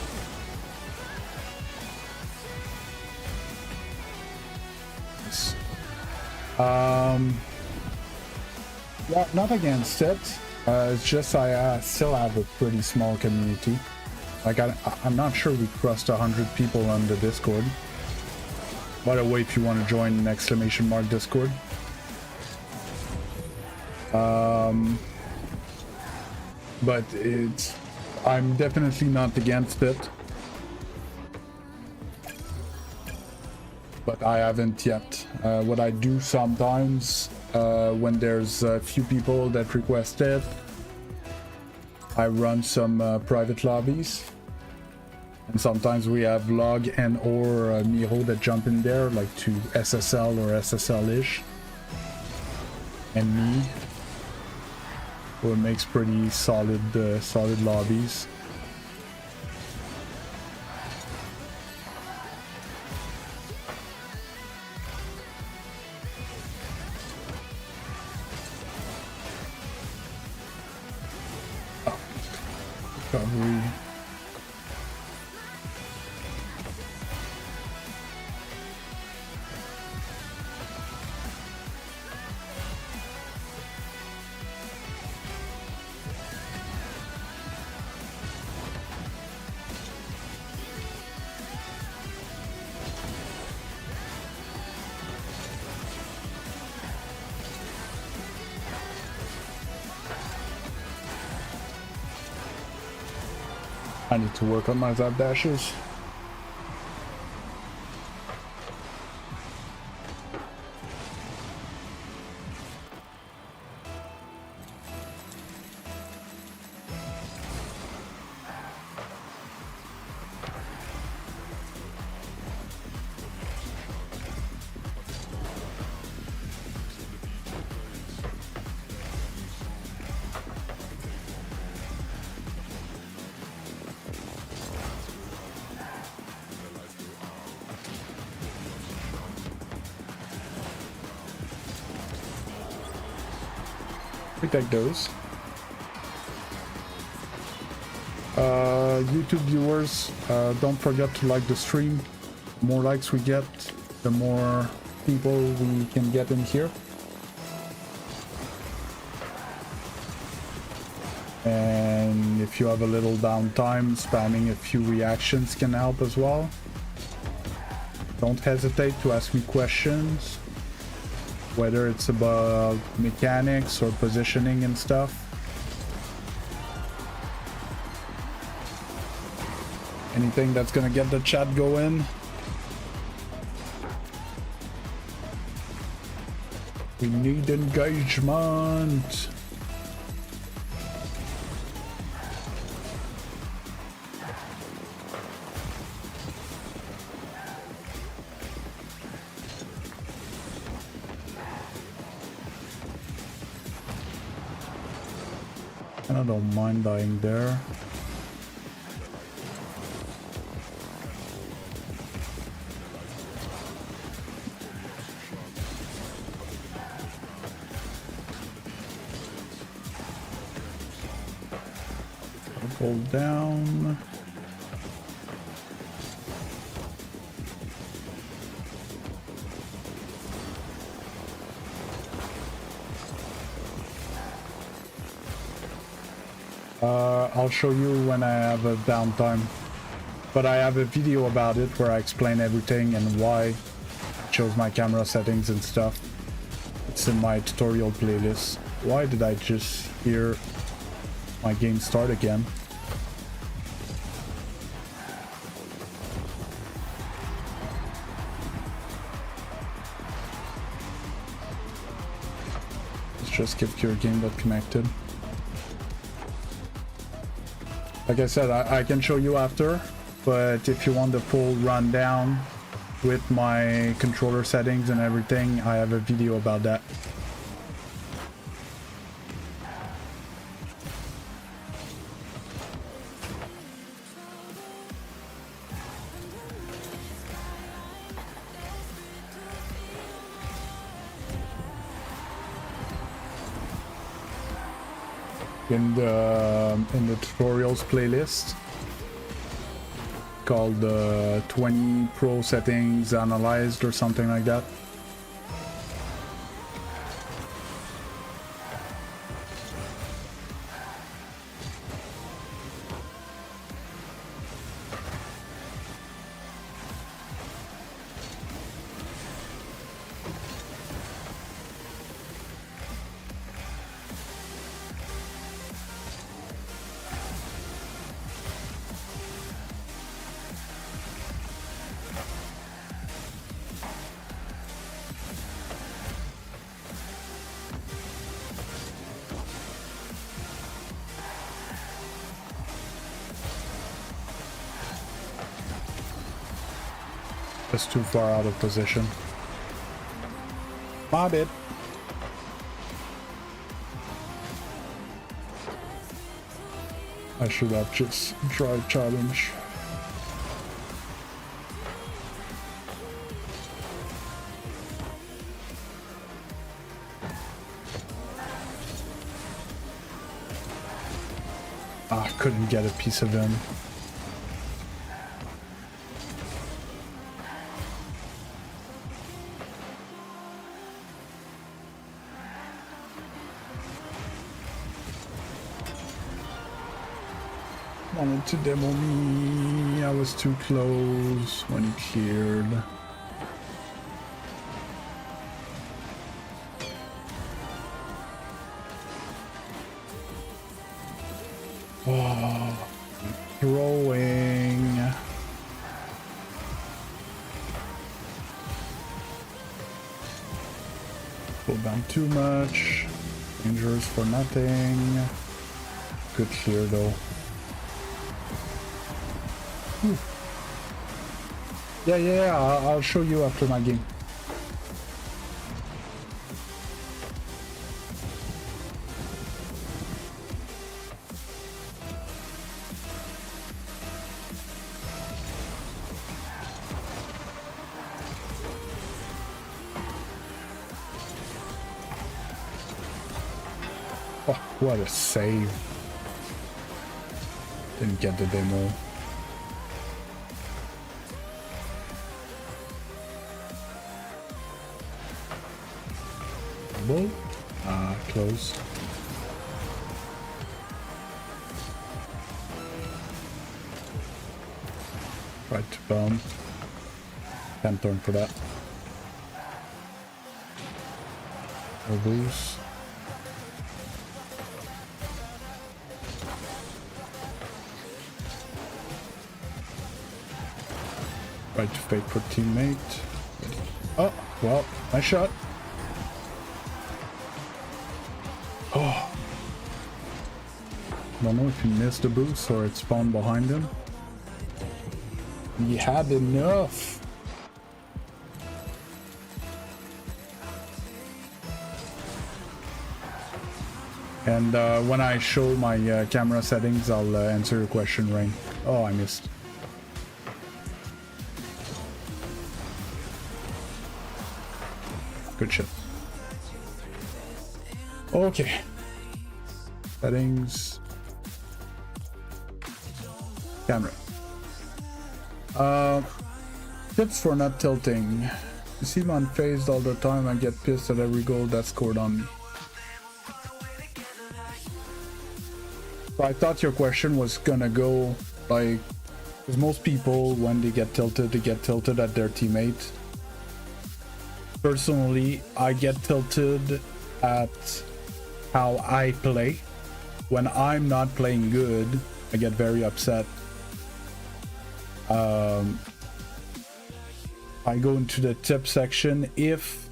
Speaker 1: Yeah, not against it. It's just I still have a pretty small community. Like I'm not sure we crossed 100 people on the Discord. By the way, if you want to join ! Discord. But I'm definitely not against it. But I haven't yet. What I do sometimes when there's a few people that request it, I run some private lobbies. And sometimes we have Log and or Miro that jump in there, like to SSL or SSL-ish. And me. So it makes pretty solid lobbies. Recovery. I need to work on my zap dashes. We take those. YouTube viewers, don't forget to like the stream. The more likes we get, the more people we can get in here. And if you have a little downtime, spamming a few reactions can help as well. Don't hesitate to ask me questions, whether it's about mechanics or positioning and stuff. Anything that's gonna get the chat going. We need engagement. And I don't mind dying there. Hold down. I'll show you when I have a downtime, but I have a video about it where I explain everything and why I chose my camera settings and stuff. It's in my tutorial playlist. Why did I just hear my game start again? just keep your game.connected. Like I said, I can show you after, but if you want the full rundown with my controller settings and everything, I have a video about that. In the tutorials playlist called 20 Pro Settings Analyzed or something like that. Just too far out of position. My bad. I should have just tried challenge. Ah, couldn't get a piece of him. Wanted to demo me. I was too close when he cleared. Oh, throwing. Pull down too much. Dangerous for nothing. Good clear though. Yeah, I'll show you after my game. Oh, what a save. Didn't get the demo. Close. Tried to bomb. Can't turn for that. No boost. Tried to fake for teammate. Oh, well, nice shot. Oh. Don't know if he missed the boost or it spawned behind him. He had enough. And when I show my camera settings, I'll answer your question, Rain. Oh, I missed. Good shit. Okay. Settings. Camera. Tips for not tilting. You see me unfazed all the time. I get pissed at every goal that's scored on me. So I thought your question was gonna go like, because most people, when they get tilted at their teammate. Personally, I get tilted at how I play. When I'm not playing good, I get very upset. I go into the tip section. If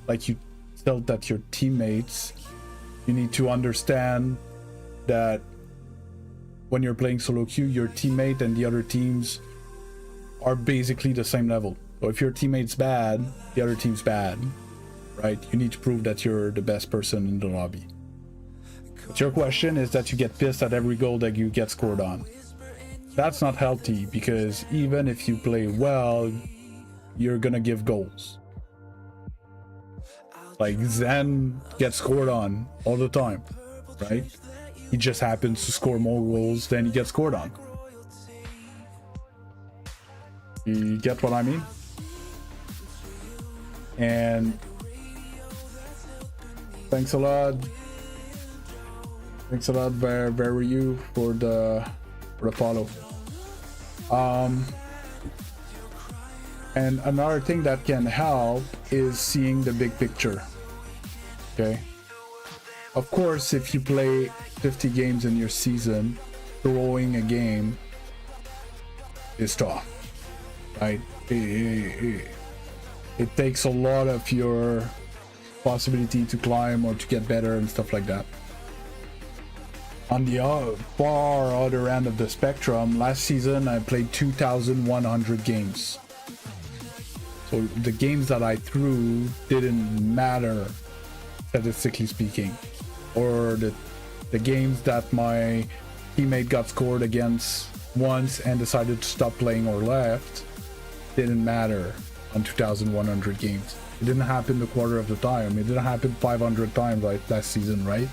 Speaker 1: like you tilt at your teammates, You need to understand that when you're playing solo queue, your teammate and the other teams are basically the same level. So if your teammate's bad, the other team's bad, right? You need to prove that you're the best person in the lobby. But your question is that you get pissed at every goal that you get scored on. That's not healthy, because even if you play well, you're gonna give goals. Like Zen gets scored on all the time, right? He just happens to score more goals than he gets scored on. You get what I mean? And thanks a lot. Thanks a lot, very you for the follow. And another thing that can help is seeing the big picture. Okay. Of course, if you play 50 games in your season, throwing a game is tough, right? It takes a lot of your possibility to climb or to get better and stuff like that. On the far other end of the spectrum, last season I played 2,100 games. So the games that I threw didn't matter, statistically speaking. Or the games that my teammate got scored against once and decided to stop playing or left didn't matter on 2,100 games. It didn't happen the quarter of the time. It didn't happen 500 times like last season, right?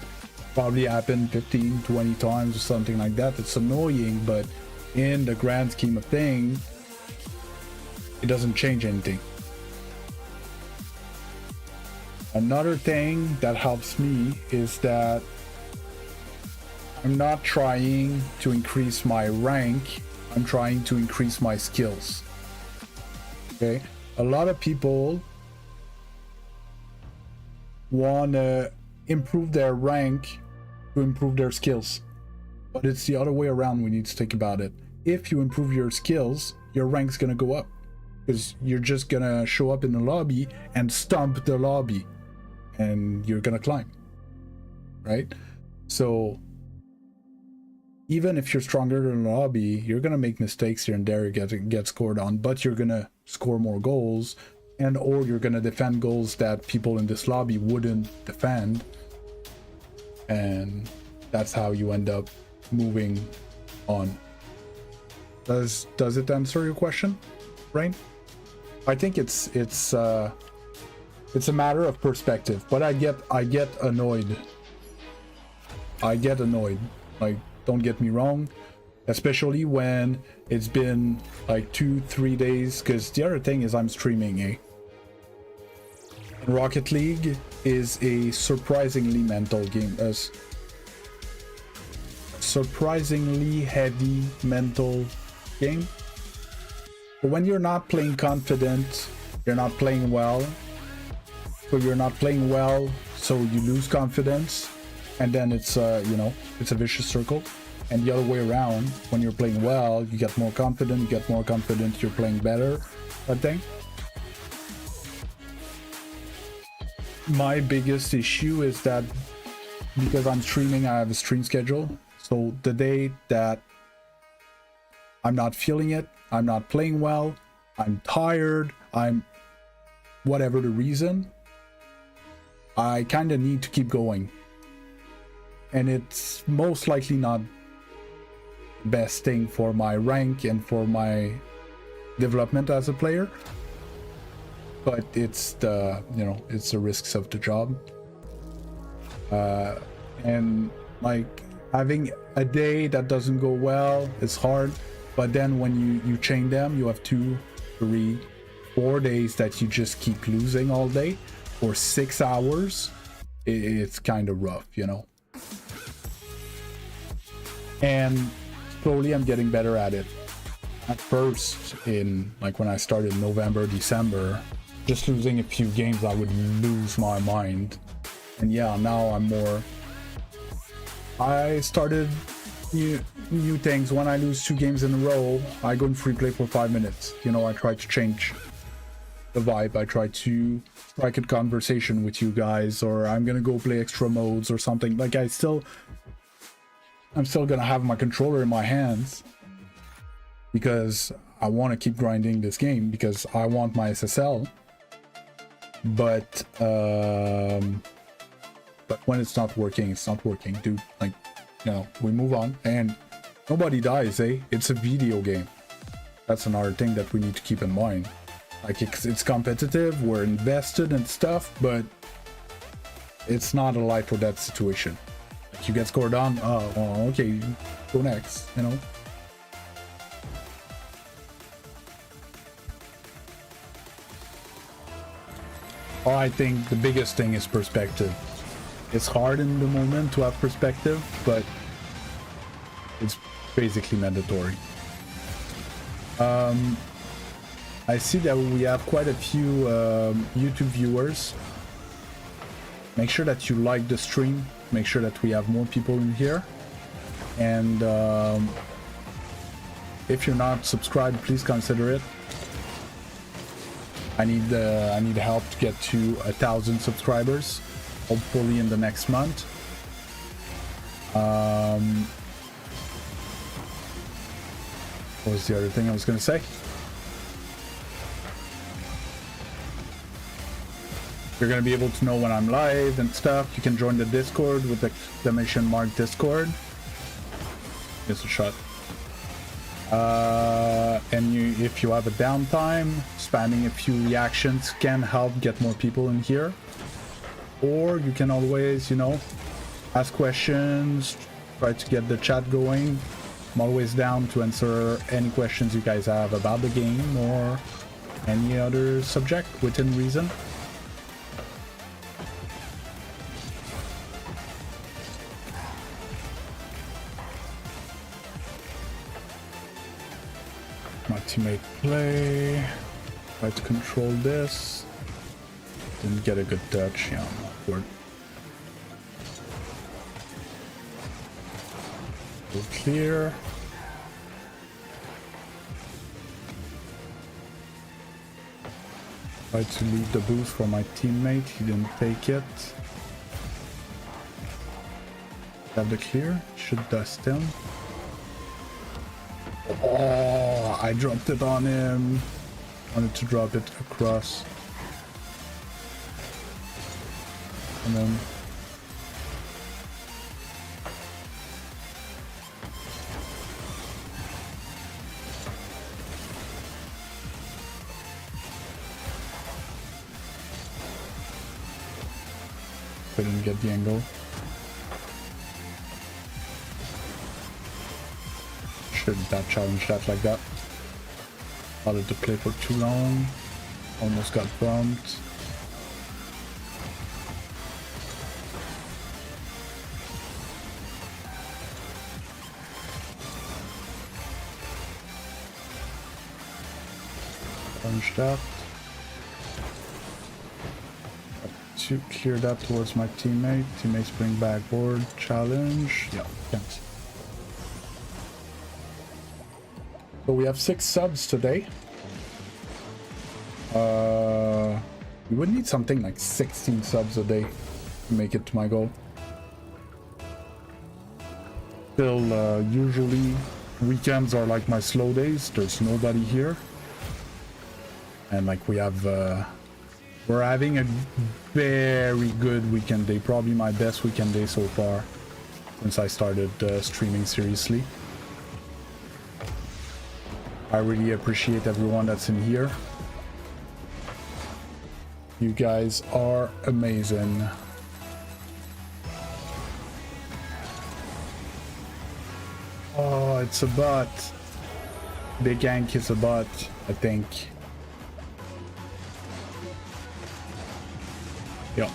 Speaker 1: Probably happened 15, 20 times or something like that. It's annoying, but in the grand scheme of things, it doesn't change anything. Another thing that helps me is that I'm not trying to increase my rank, I'm trying to increase my skills. Okay? A lot of people want to improve their rank to improve their skills. But it's the other way around. We need to think about it. If you improve your skills, your rank's gonna go up, because you're just gonna show up in the lobby and stomp the lobby and you're gonna climb, right? So even if you're stronger in the lobby, you're gonna make mistakes here and there, get scored on, but you're gonna score more goals, and or you're gonna defend goals that people in this lobby wouldn't defend. And that's how you end up moving on. Does it answer your question, Rain? I think it's a matter of perspective, but I get annoyed. Like, don't get me wrong, especially when it's been like 2-3 days, because the other thing is I'm streaming, Rocket League is a surprisingly mental game, as surprisingly heavy mental game. But when you're not playing confident, you're not playing well. So you're not playing well, so you lose confidence, and then it's it's a vicious circle. And the other way around, when you're playing well, you get more confident, you're playing better, I think. My biggest issue is that because I'm streaming, I have a stream schedule. So the day that I'm not feeling it, I'm not playing well, I'm tired, I'm whatever the reason, I kind of need to keep going. And it's most likely not the best thing for my rank and for my development as a player. But it's the, it's the risks of the job. And like having a day that doesn't go well is hard. But then when you chain them, you have 2, 3, 4 days that you just keep losing all day for 6 hours. It's kind of rough, And slowly I'm getting better at it. At first, in like when I started November, December, just losing a few games, I would lose my mind. And yeah, now I'm more... I started new things. When I lose 2 games in a row, I go in free play for 5 minutes. I try to change the vibe. I try to strike a conversation with you guys, or I'm gonna go play extra modes or something. Like I'm still gonna have my controller in my hands because I want to keep grinding this game because I want my SSL. But when it's not working, it's not working, dude. Like, you know, we move on and nobody dies, eh? It's a video game. That's another thing that we need to keep in mind. Like, it's competitive, we're invested and stuff, but it's not a life or death situation. Like, you get scored on, oh, well, okay, go next, you know? I think the biggest thing is perspective. It's hard in the moment to have perspective, but it's basically mandatory. I see that we have quite a few YouTube viewers. Make sure that you like the stream. Make sure that we have more people in here. And if you're not subscribed, please consider it. I need help to get to 1,000 subscribers, hopefully in the next month. What was the other thing I was gonna say? You're gonna be able to know when I'm live and stuff. You can join the Discord with the exclamation mark Discord. It's a shot. And if you have a downtime, spamming a few reactions can help get more people in here. Or you can always, you know, ask questions, try to get the chat going. I'm always down to answer any questions you guys have about the game or any other subject within reason. My teammate play. Try to control this. Didn't get a good touch. Yeah, I'm awkward. Go clear. Tried to leave the boost for my teammate. He didn't take it. Have the clear. Should dust him. Oh, I dropped it on him. Wanted to drop it across. And then couldn't get the angle. Shouldn't have challenged that like that. Wanted to play for too long. Almost got bumped. Challenge that. To clear that towards my teammate. Teammates bring back board. Challenge. Yeah, can't. So we have 6 subs today. We would need something like 16 subs a day to make it to my goal. Still, usually weekends are like my slow days. There's nobody here. And like we have, we're having a very good weekend day. Probably my best weekend day so far since I started streaming seriously. I really appreciate everyone that's in here. You guys are amazing. Oh, it's a bot. Big Yank is a bot, I think. Yeah.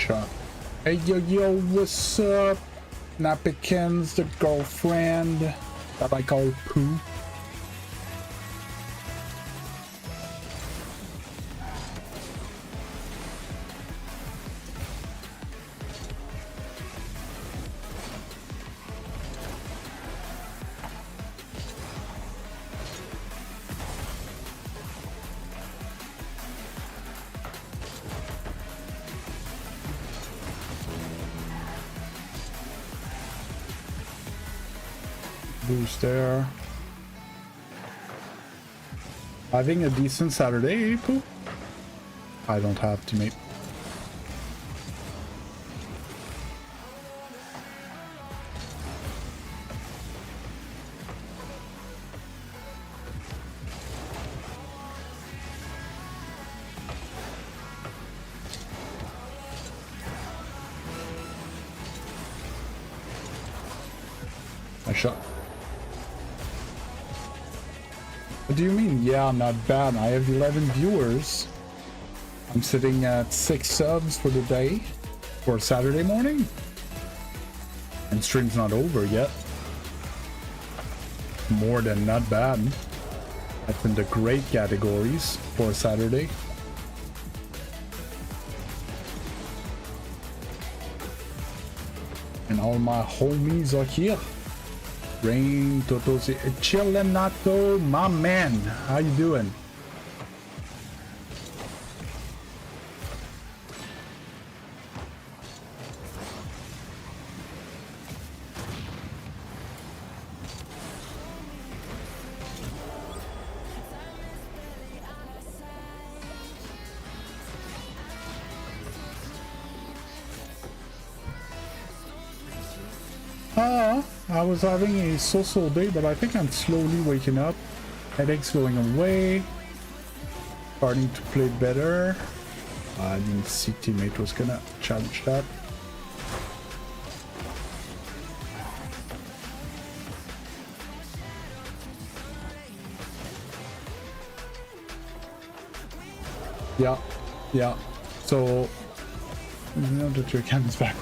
Speaker 1: shot. Hey, yo, what's up? Napikins, the girlfriend that I call Pooh. Boost there. Having a decent Saturday, eh, Pooh? I don't have to make. I shot. What do you mean? Yeah, not bad. I have 11 viewers. I'm sitting at 6 subs for the day for Saturday morning. And stream's not over yet. More than not bad. That's in the great categories for Saturday. And all my homies are here. Rain, Toto, Chillenato, my man. How you doing? I was having a so-so day, but I think I'm slowly waking up. Headaches going away. Starting to play better. I didn't see teammate was gonna challenge that. Yeah. So, now that your camera's back.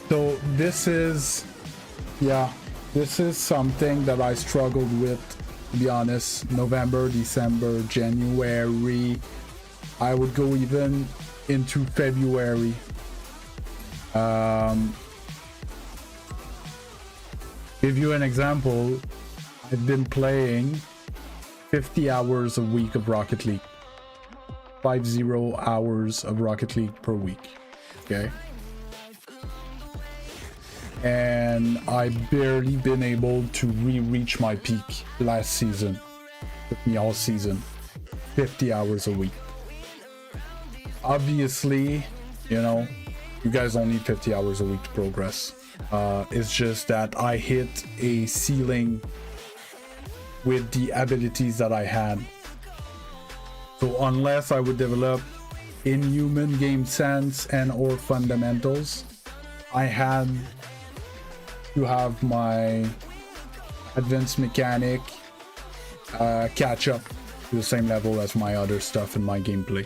Speaker 1: So this is something that I struggled with, to be honest. November, December, January. I would go even into February. Give you an example. I've been playing 50 hours a week of Rocket League. 50 hours of Rocket League per week. Okay. And I barely been able to reach my peak last season. Took me all season. 50 hours a week. Obviously, you know, you guys don't need 50 hours a week to progress. It's just that I hit a ceiling with the abilities that I had. So unless I would develop inhuman game sense and or fundamentals, I had to have my advanced mechanic catch up to the same level as my other stuff in my gameplay.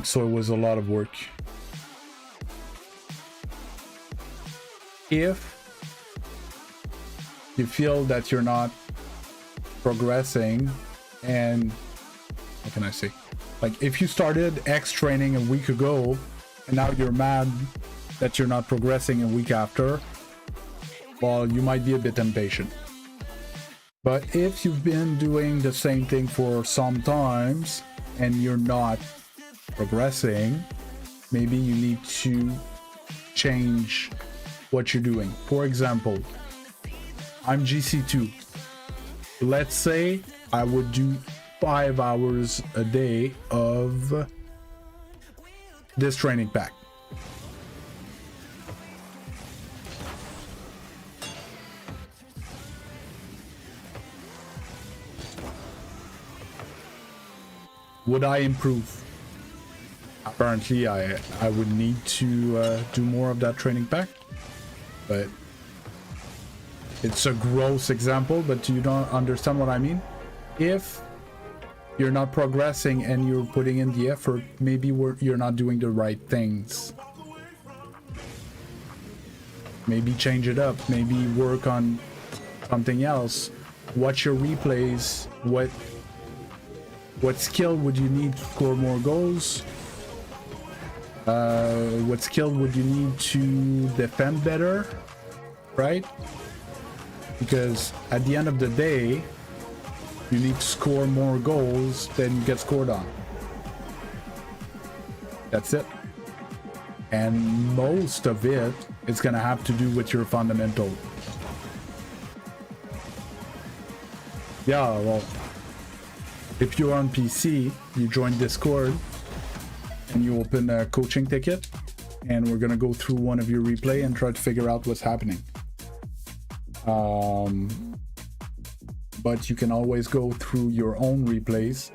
Speaker 1: So it was a lot of work. If you feel that you're not progressing, and what can I say? Like if you started X training a week ago and now you're mad that you're not progressing a week after, well, you might be a bit impatient. But if you've been doing the same thing for some times and you're not progressing, maybe you need to change what you're doing. For example, I'm Gc2. Let's say I would do 5 hours a day of this training pack. Would I improve? Apparently I would need to do more of that training pack, but it's a gross example, but you don't understand what I mean. If you're not progressing and you're putting in the effort, maybe you're not doing the right things. Maybe change it up, maybe work on something else. Watch your replays. What skill would you need to score more goals? What skill would you need to defend better, right? Because at the end of the day, you need to score more goals than you get scored on. That's it. And most of it is gonna have to do with your fundamental. Yeah, well, if you're on PC, you join Discord and you open a coaching ticket, and we're gonna go through one of your replay and try to figure out what's happening. But you can always go through your own replays,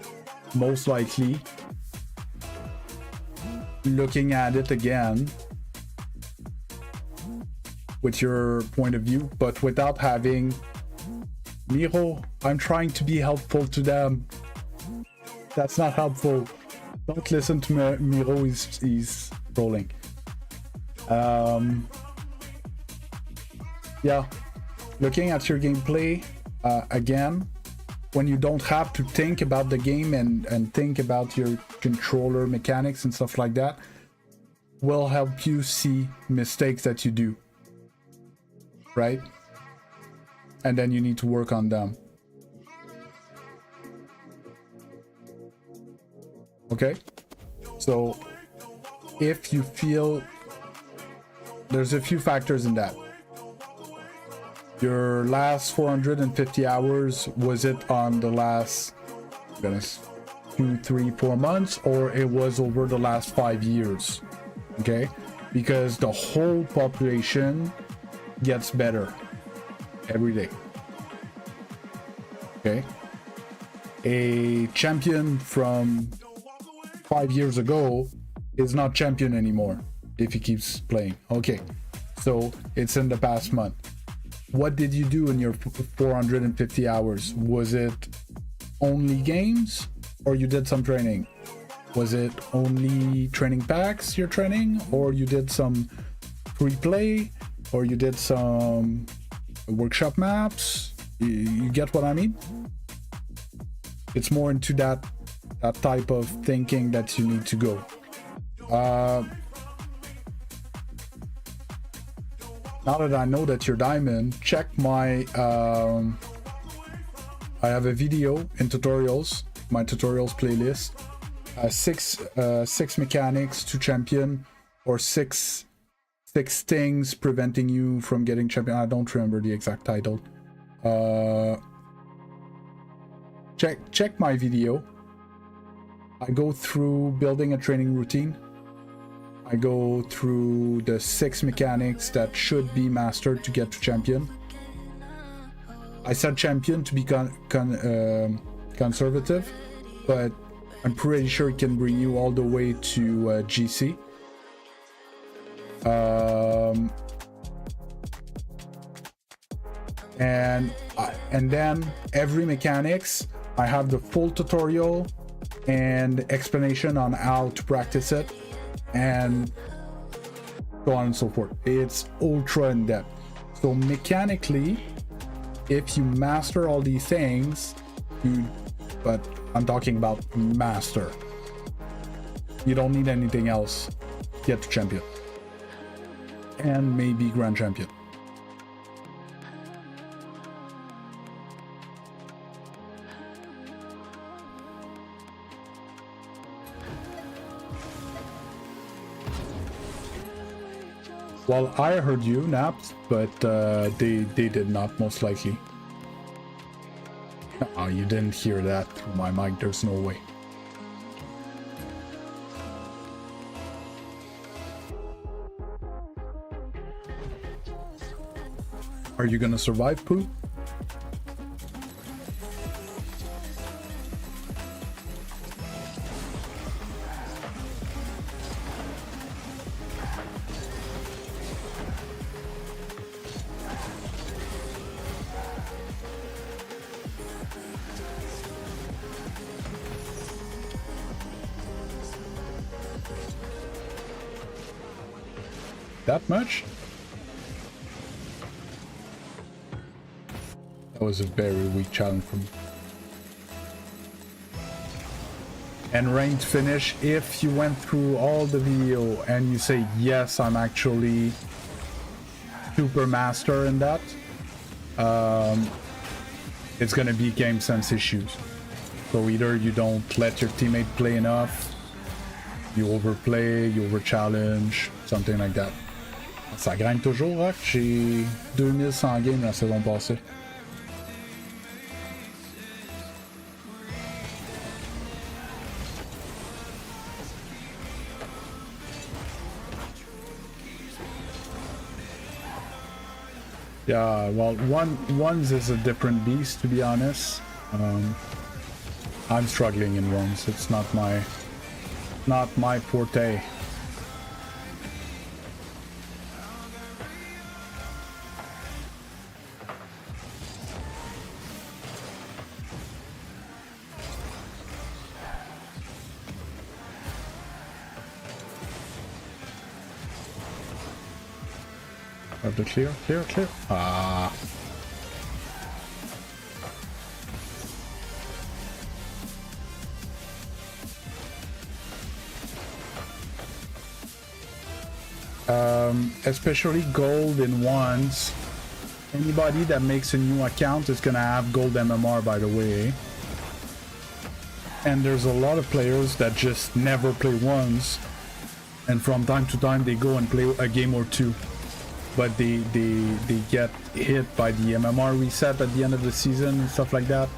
Speaker 1: most likely looking at it again with your point of view, but without having Miro, I'm trying to be helpful to them. That's not helpful. Don't listen to Miro, he's trolling. Yeah, looking at your gameplay again, when you don't have to think about the game and think about your controller mechanics and stuff like that, will help you see mistakes that you do, right? And then you need to work on them. Okay, so if you feel there's a few factors in that. Your last 450 hours, was it on the last, goodness, 2, 3, 4 months, or it was over the last 5 years? Okay, because the whole population gets better every day. Okay, a champion from 5 years ago is not champion anymore if he keeps playing. Okay, so it's in the past month. What did you do in your 450 hours? Was it only games, or you did some training? Was it only training packs you're training, or you did some free play, or you did some workshop maps? You get what I mean? It's more into that type of thinking that you need to go. Now that I know that you're diamond, check my I have a video in tutorials, my tutorials playlist. Six mechanics to champion, or six things preventing you from getting champion. I don't remember the exact title. Check my video. I go through building a training routine. I go through the 6 mechanics that should be mastered to get to champion. I said champion to be conservative, but I'm pretty sure it can bring you all the way to GC. And then every mechanics, I have the full tutorial and explanation on how to practice it, and so on and so forth. It's ultra in depth. So mechanically, if you master all these things, but I'm talking about master, you don't need anything else. Get to champion and maybe grand champion. Well, I heard you, Naps, but they did not, most likely. Oh, you didn't hear that through my mic. There's no way. Are you gonna survive, Pooh? That much? That was a very weak challenge for me. And ranked finish, if you went through all the video and you say, yes, I'm actually super master in that, it's gonna be game sense issues. So either you don't let your teammate play enough, you overplay, you over challenge, something like that. Ça gagne toujours, Rock. J'ai 2100 games la saison passée. Yeah, well, ones is a different beast, to be honest. I'm struggling in ones. It's not my forte. Have to clear. Ah. Especially gold in ones. Anybody that makes a new account is gonna have gold MMR, by the way. And there's a lot of players that just never play ones, and from time to time they go and play a game or two, but they get hit by the MMR reset at the end of the season and stuff like that.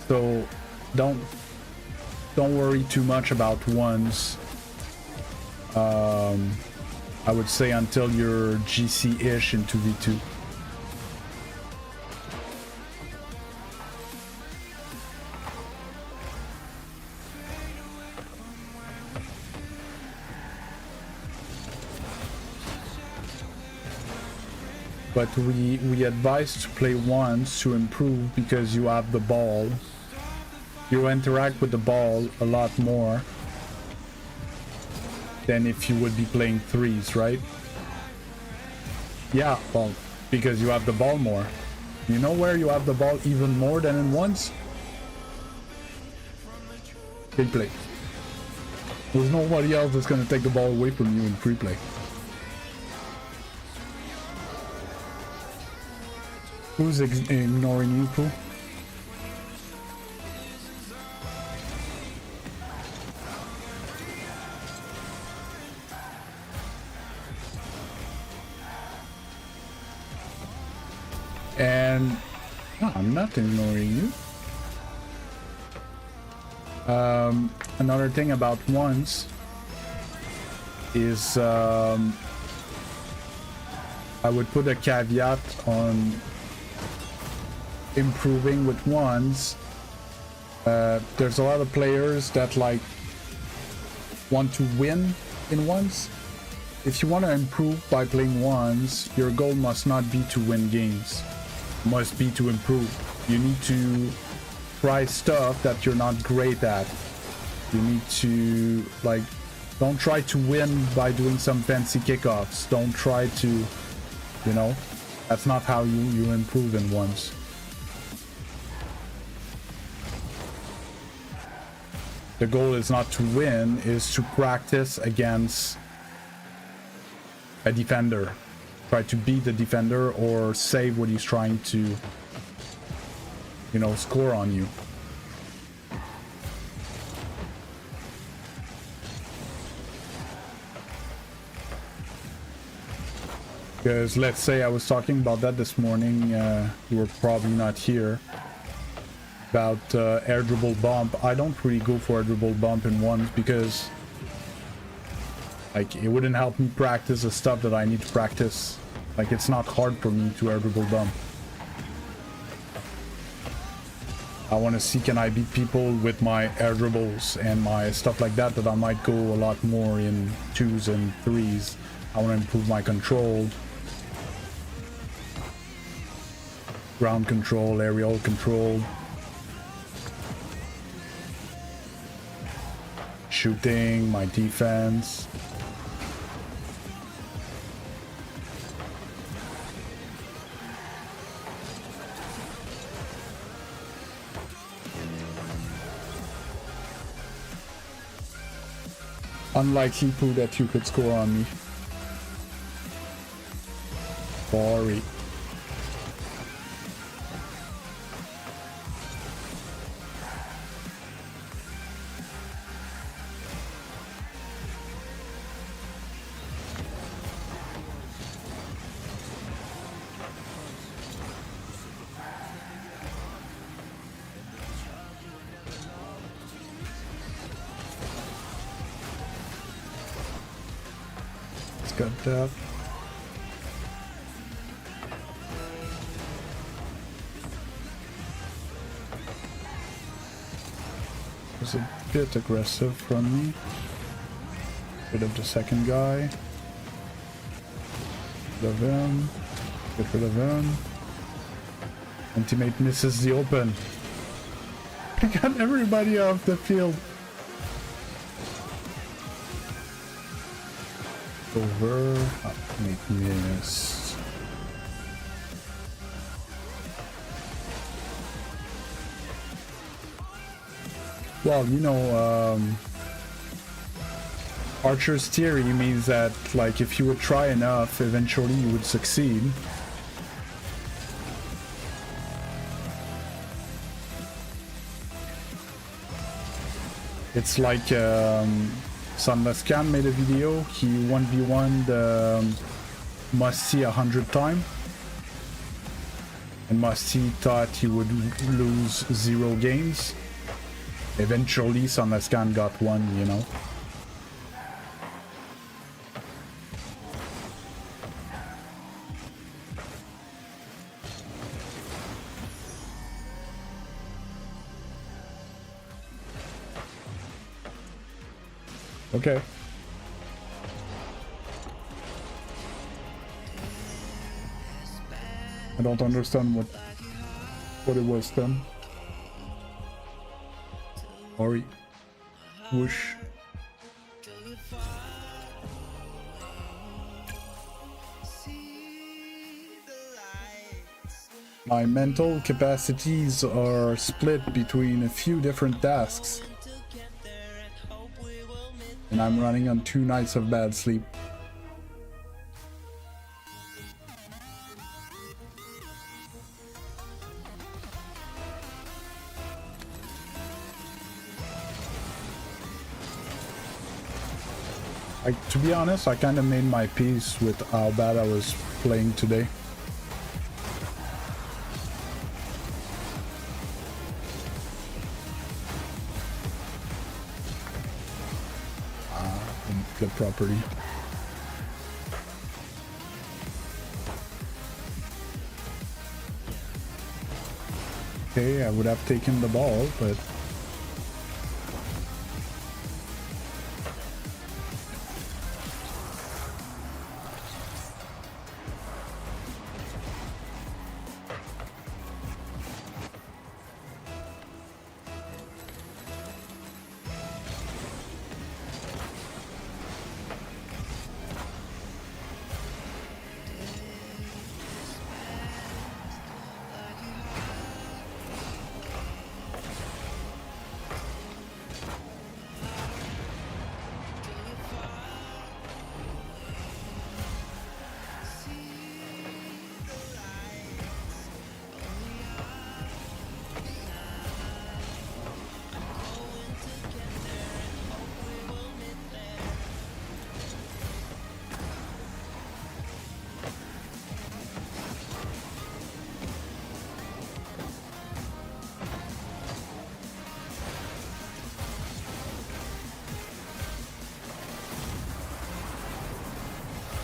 Speaker 1: So don't worry too much about ones. I would say until you're GC-ish in 2v2. But we advise to play once to improve, because you have the ball. You interact with the ball a lot more than if you would be playing threes, right? Yeah, well, because you have the ball more. You know where you have the ball even more than in ones? Free play. There's nobody else that's gonna take the ball away from you in free play. Who's ignoring you, Pooh? And no, I'm not ignoring you. Another thing about ones is I would put a caveat on improving with ones. There's a lot of players that like want to win in ones. If you want to improve by playing ones, your goal must not be to win games, must be to improve. You need to try stuff that you're not great at. You need to, like, don't try to win by doing some fancy kickoffs. Don't try to, you know, that's not how you improve in ones. The goal is not to win, is to practice against a defender. Try to beat the defender or save what he's trying to, you know, score on you. Because let's say I was talking about that this morning, you were probably not here, about air dribble bump. I don't really go for air dribble bump in ones because, like, it wouldn't help me practice the stuff that I need to practice. Like, it's not hard for me to air dribble bump. I want to see, can I beat people with my air dribbles and my stuff like that, that I might go a lot more in twos and threes. I want to improve my control. Ground control, aerial control. Shooting, my defense. Unlikely poo that you could score on me. Sorry. Got that. Was a bit aggressive from me. Rid of the second guy. Get rid of him. Get rid of him. And teammate misses the open. I got everybody off the field. Over. Oh, make miss. Well, you know, Archer's theory means that, like, if you would try enough, eventually you would succeed. It's like, Sunless Can made a video. He 1v1'd Musty 100 times. And Musty thought he would lose 0 games. Eventually, Sunless Can got one, you know. Okay. I don't understand what it was then. Sorry. Whoosh. My mental capacities are split between a few different tasks. And I'm running on 2 nights of bad sleep. To be honest, I kind of made my peace with how bad I was playing today. Good property. Okay, I would have taken the ball, but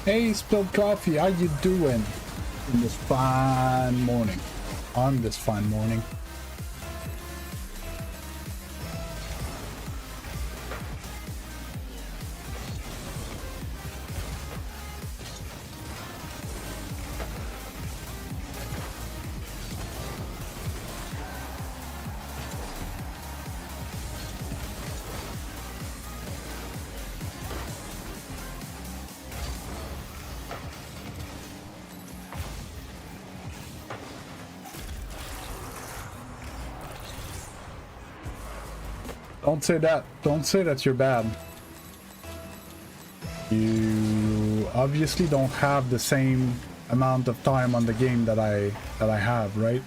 Speaker 1: hey, Spilled Coffee, how you doing in this fine morning? On this fine morning. Don't say that. Don't say that you're bad. You obviously don't have the same amount of time on the game that I have, right?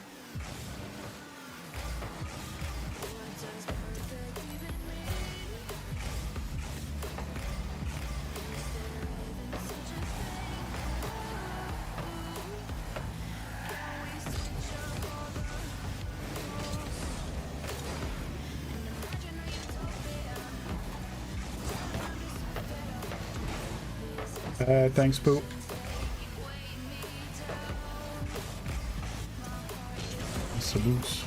Speaker 1: Thanks, Pooh. Salutes.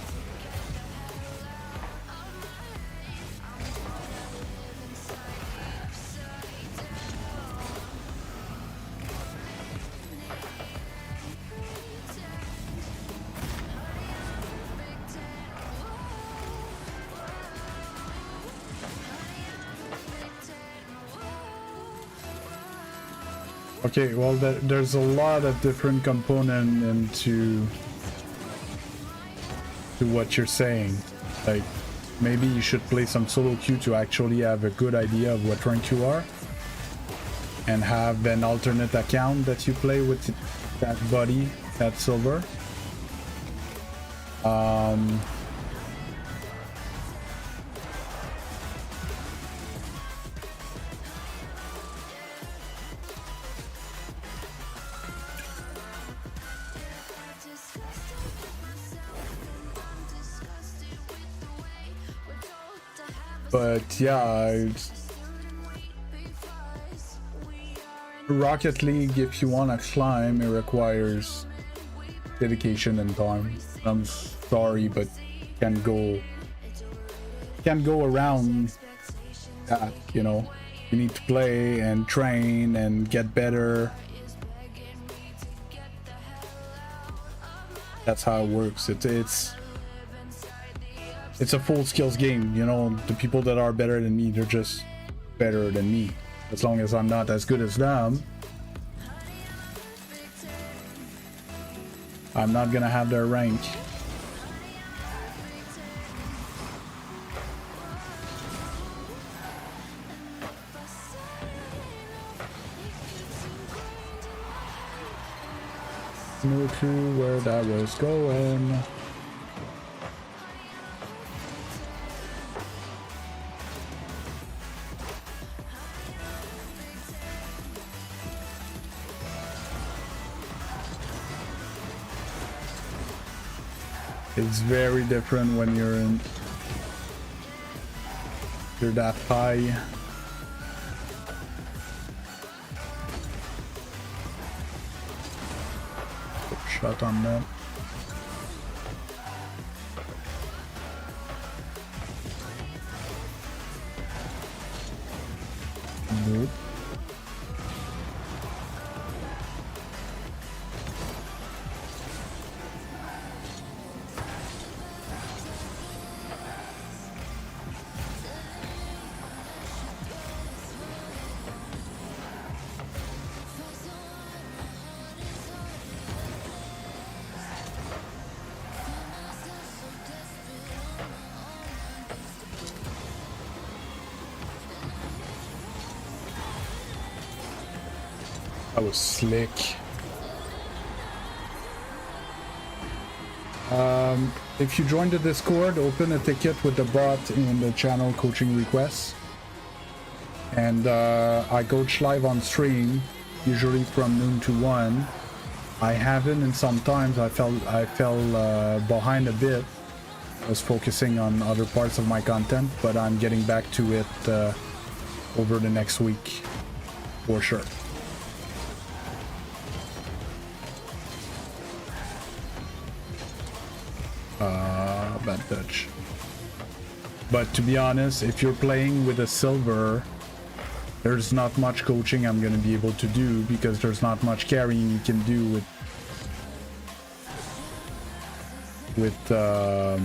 Speaker 1: Okay, well, there's a lot of different component into what you're saying. Like, maybe you should play some solo queue to actually have a good idea of what rank you are, and have an alternate account that you play with that buddy at silver. But yeah, Rocket League, if you want to climb, it requires dedication and time. I'm sorry, but can't go around that, you know. You need to play and train and get better. That's how it works. It's a full skills game, you know. The people that are better than me, they're just better than me. As long as I'm not as good as them, I'm not gonna have their rank. No clue where that was going. It's very different when you're that high. Good shot on that. Nope. That was slick. If you join the Discord, open a ticket with the bot in the channel coaching requests. And I coach live on stream, usually from noon to 1. I haven't, and sometimes I fell behind a bit. I was focusing on other parts of my content, but I'm getting back to it over the next week, for sure. Bad touch. But to be honest, if you're playing with a silver, there's not much coaching I'm gonna be able to do, because there's not much carrying you can do with a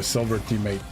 Speaker 1: silver teammate.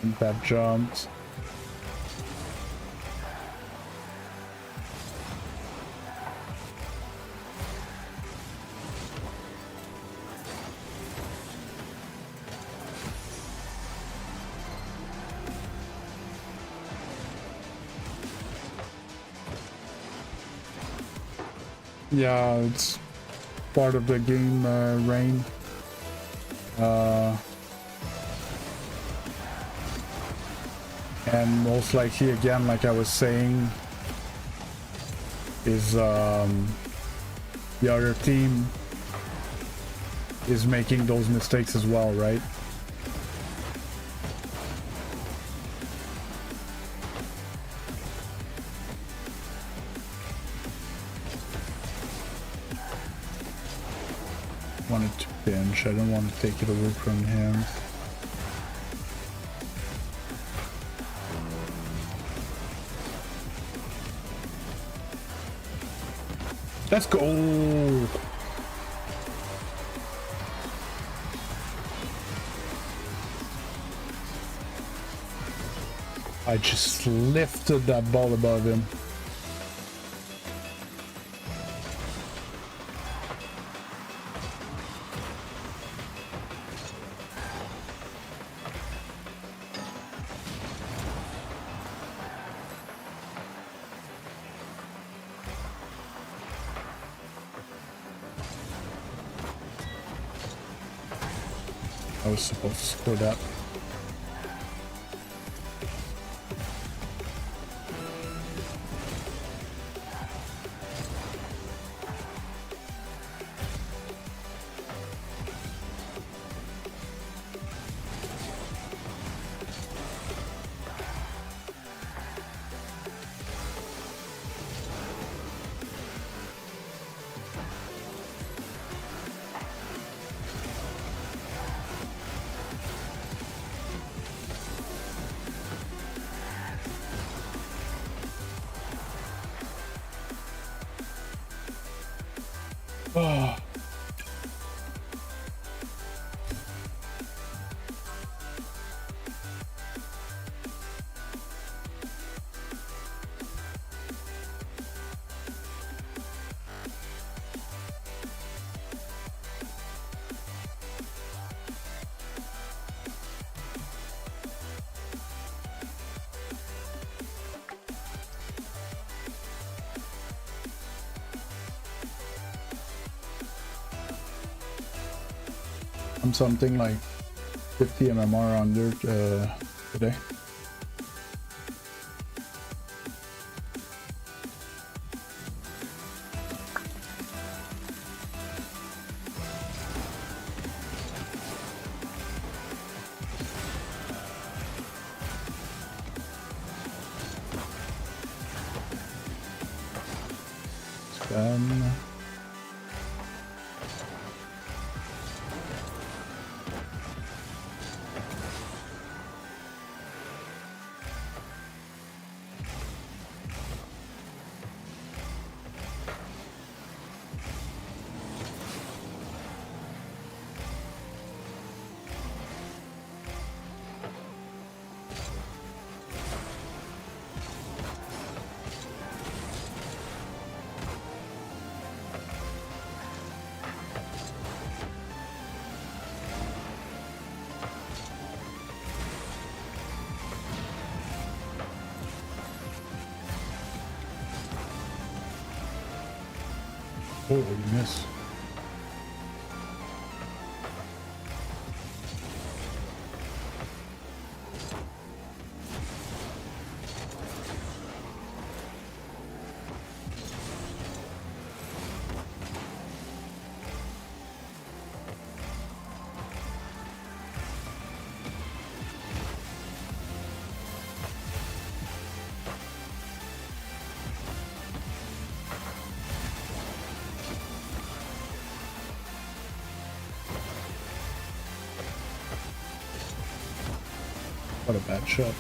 Speaker 1: think that jumped. Yeah, it's part of the game, Rain. And most likely, again, like I was saying, is the other team is making those mistakes as well, right? Wanted to pinch. I don't want to take it away from him. Let's go. I just lifted that ball above him. I was supposed to score that. Oh. I'm something like 50 MMR under today. Spam. Oh, you miss. What a bad shot.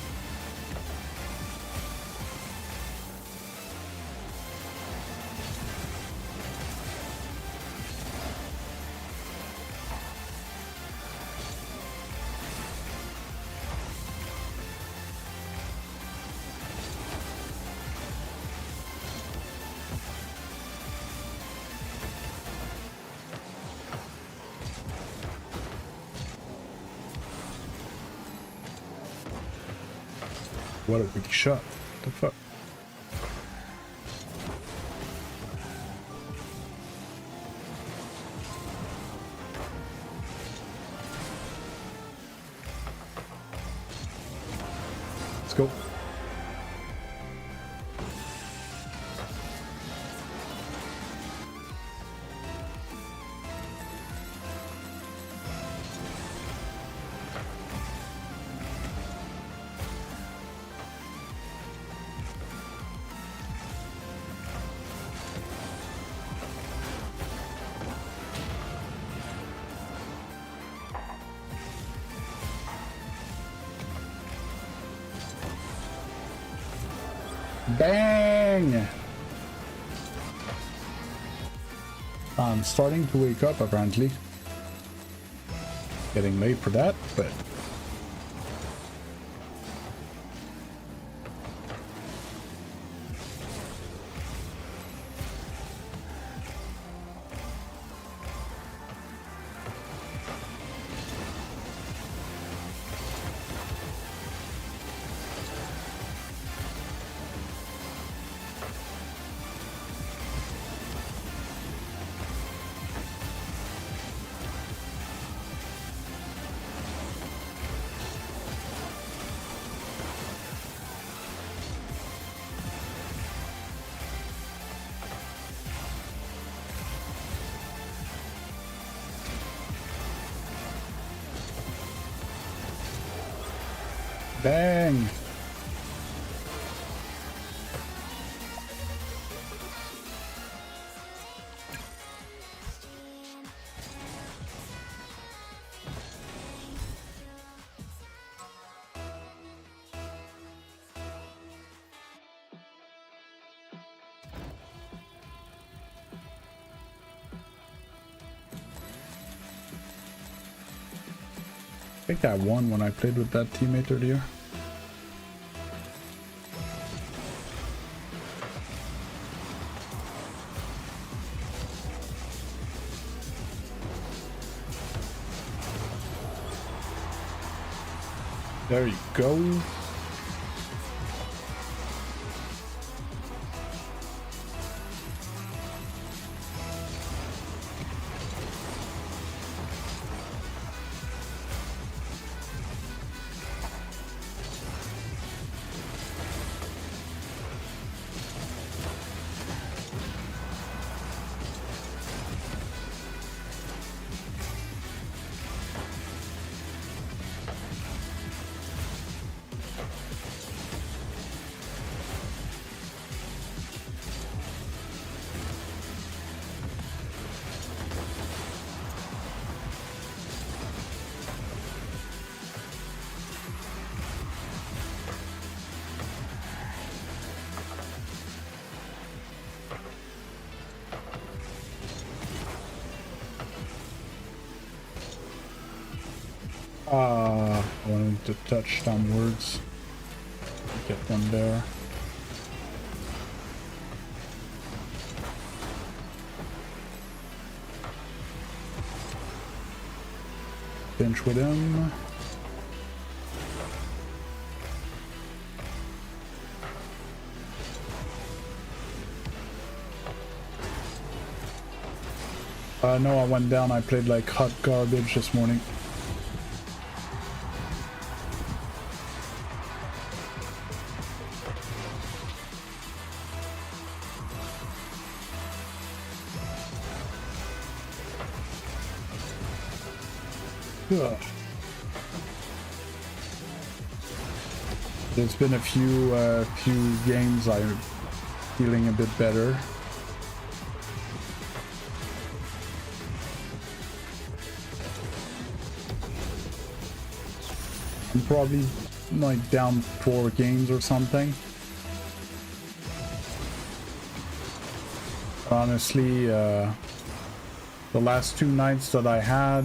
Speaker 1: What a big shot. What the fuck? Let's go. Bang! I'm starting to wake up apparently. Getting late for that, but bang! I think I won when I played with that teammate earlier. There you go. I wanted to touch downwards. Get them there. Pinch with him. No, I went down. I played like hot garbage this morning. Ugh. There's been a few games I'm feeling a bit better. I'm probably like down 4 games or something. Honestly, the last 2 nights that I had,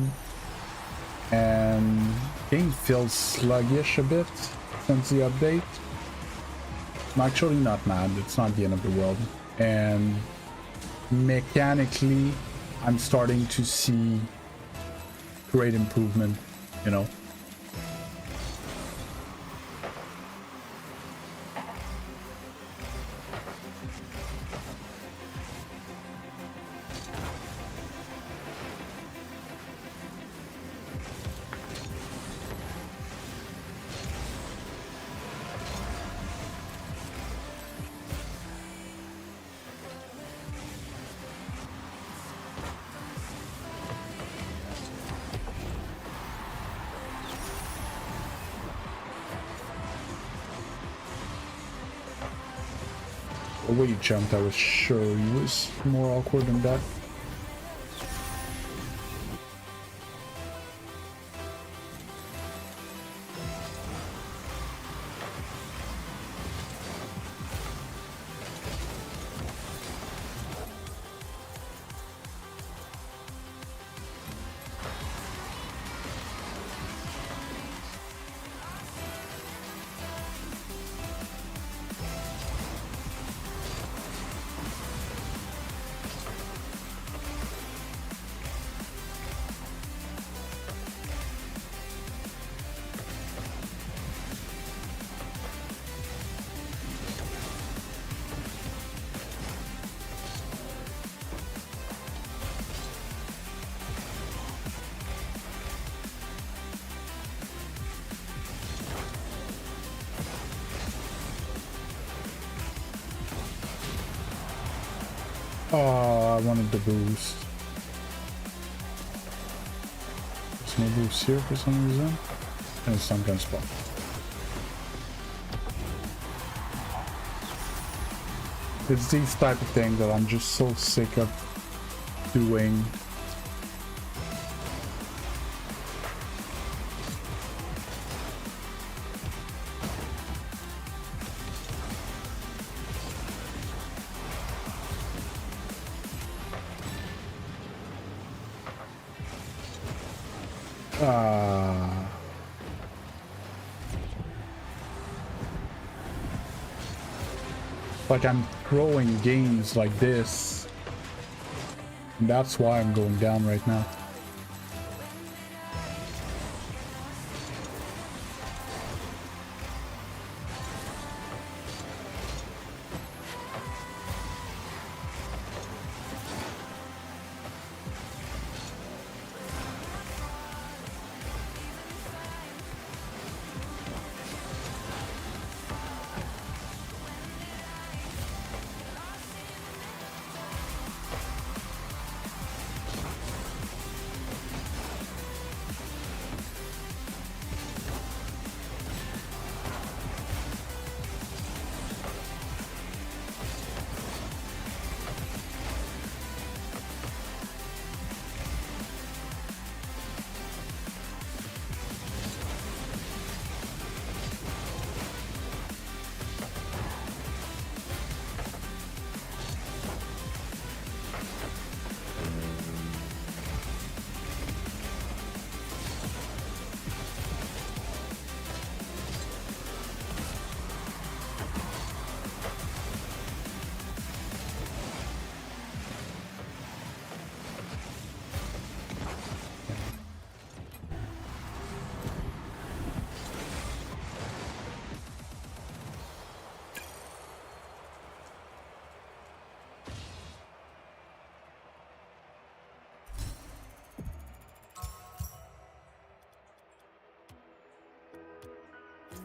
Speaker 1: and game feels sluggish a bit since the update. I'm actually not mad, it's not the end of the world. And mechanically, I'm starting to see great improvement, you know. The way he jumped, I was sure he was more awkward than that. Oh, I wanted the boost. There's no boost here for some reason. And some gun spot. It's these type of things that I'm just so sick of doing. Like I'm throwing games like this. And that's why I'm going down right now.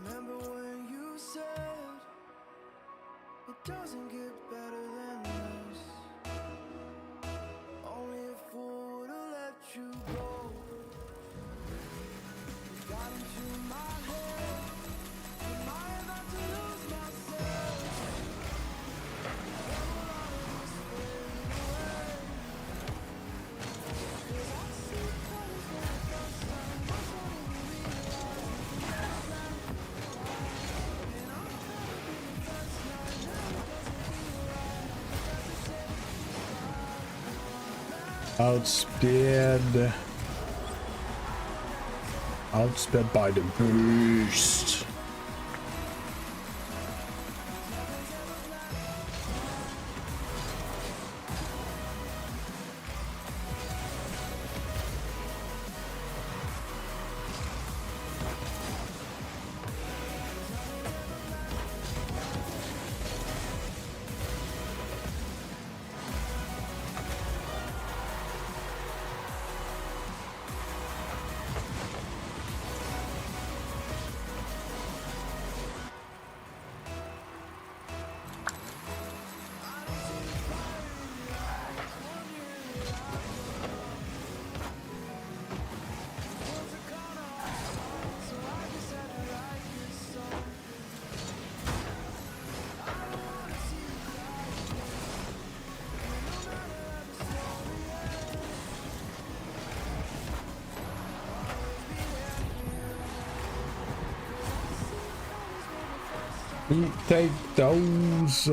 Speaker 3: Remember when you said it doesn't get better than this? Only a fool would have let you go. It got into my head. Am I about to lose myself? Then will all of this fade away? 'Cause I see colors for the first time. I don't even realize it's like.
Speaker 1: Outsped by the boost. We take those.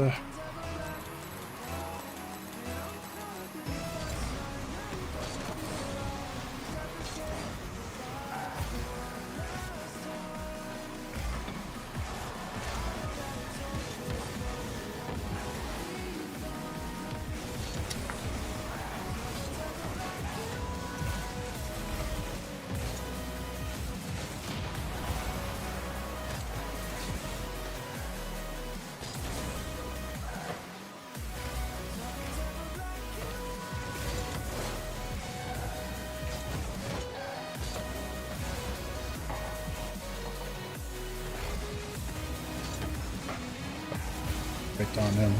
Speaker 1: Right on him.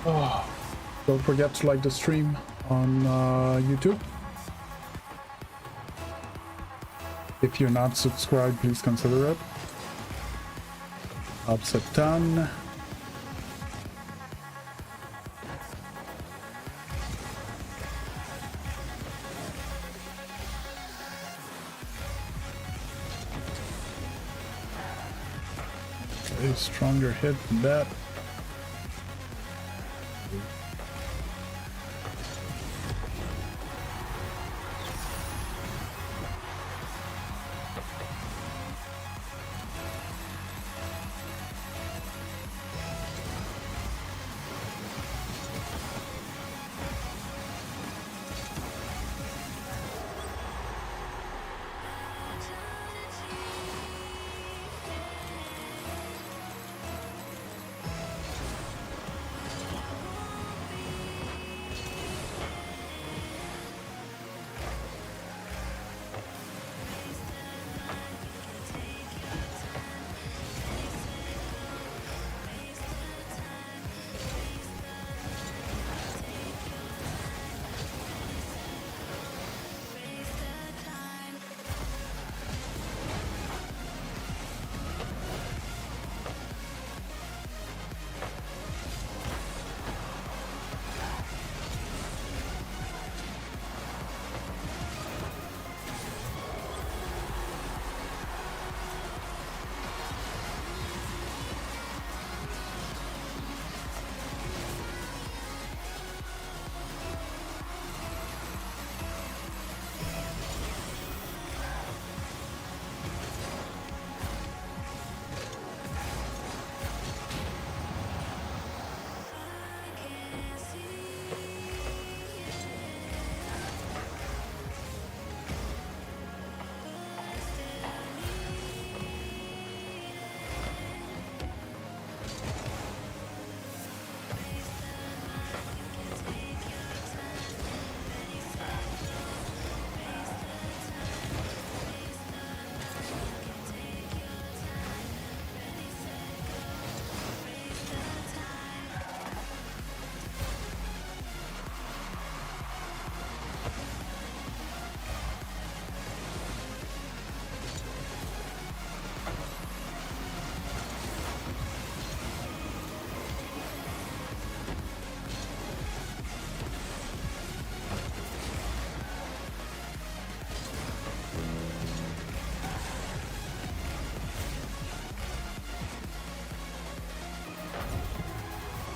Speaker 1: Oh, don't forget to like the stream on YouTube. If you're not subscribed, please consider it. Helps a ton. A stronger hit than that.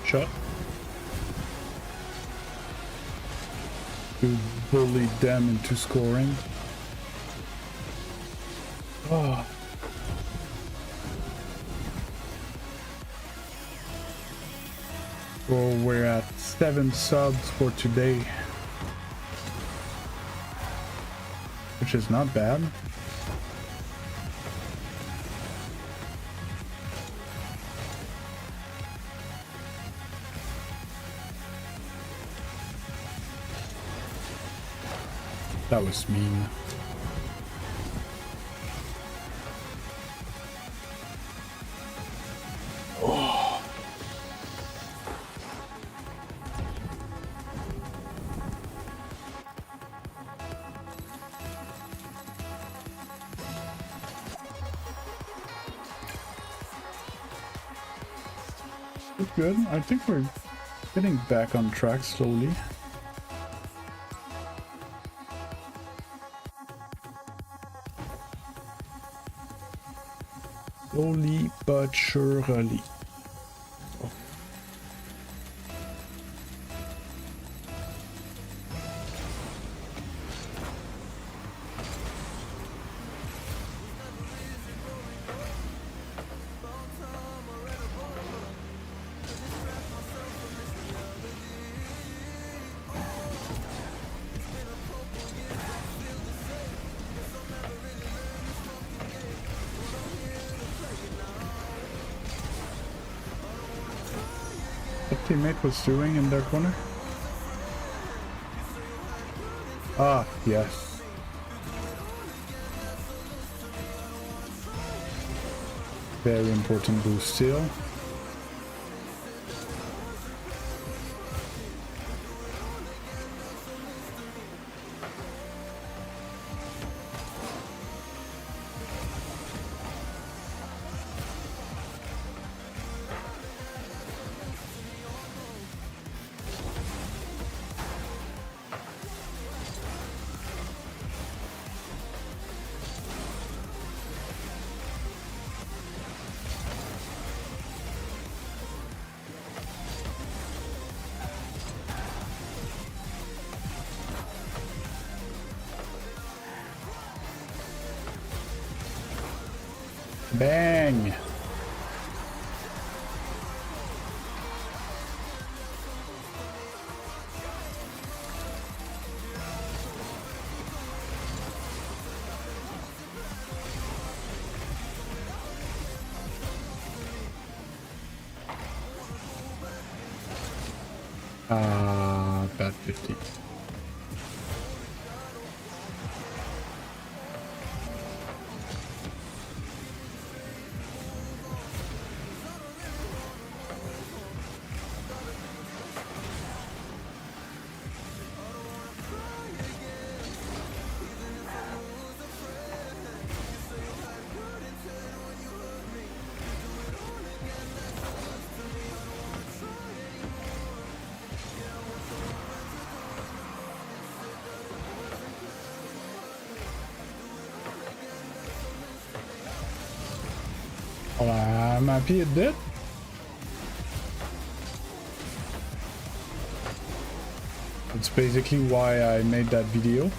Speaker 1: Shot. To bully them into scoring. Oh. Well, we're at 7 subs for today, which is not bad. That was mean. Oh. It's good. I think we're getting back on track slowly. Slowly but surely. What teammate was doing in their corner? Ah, yes. Very important boost still. Bang! About 50. Well, I'm happy it did. It's basically why I made that video.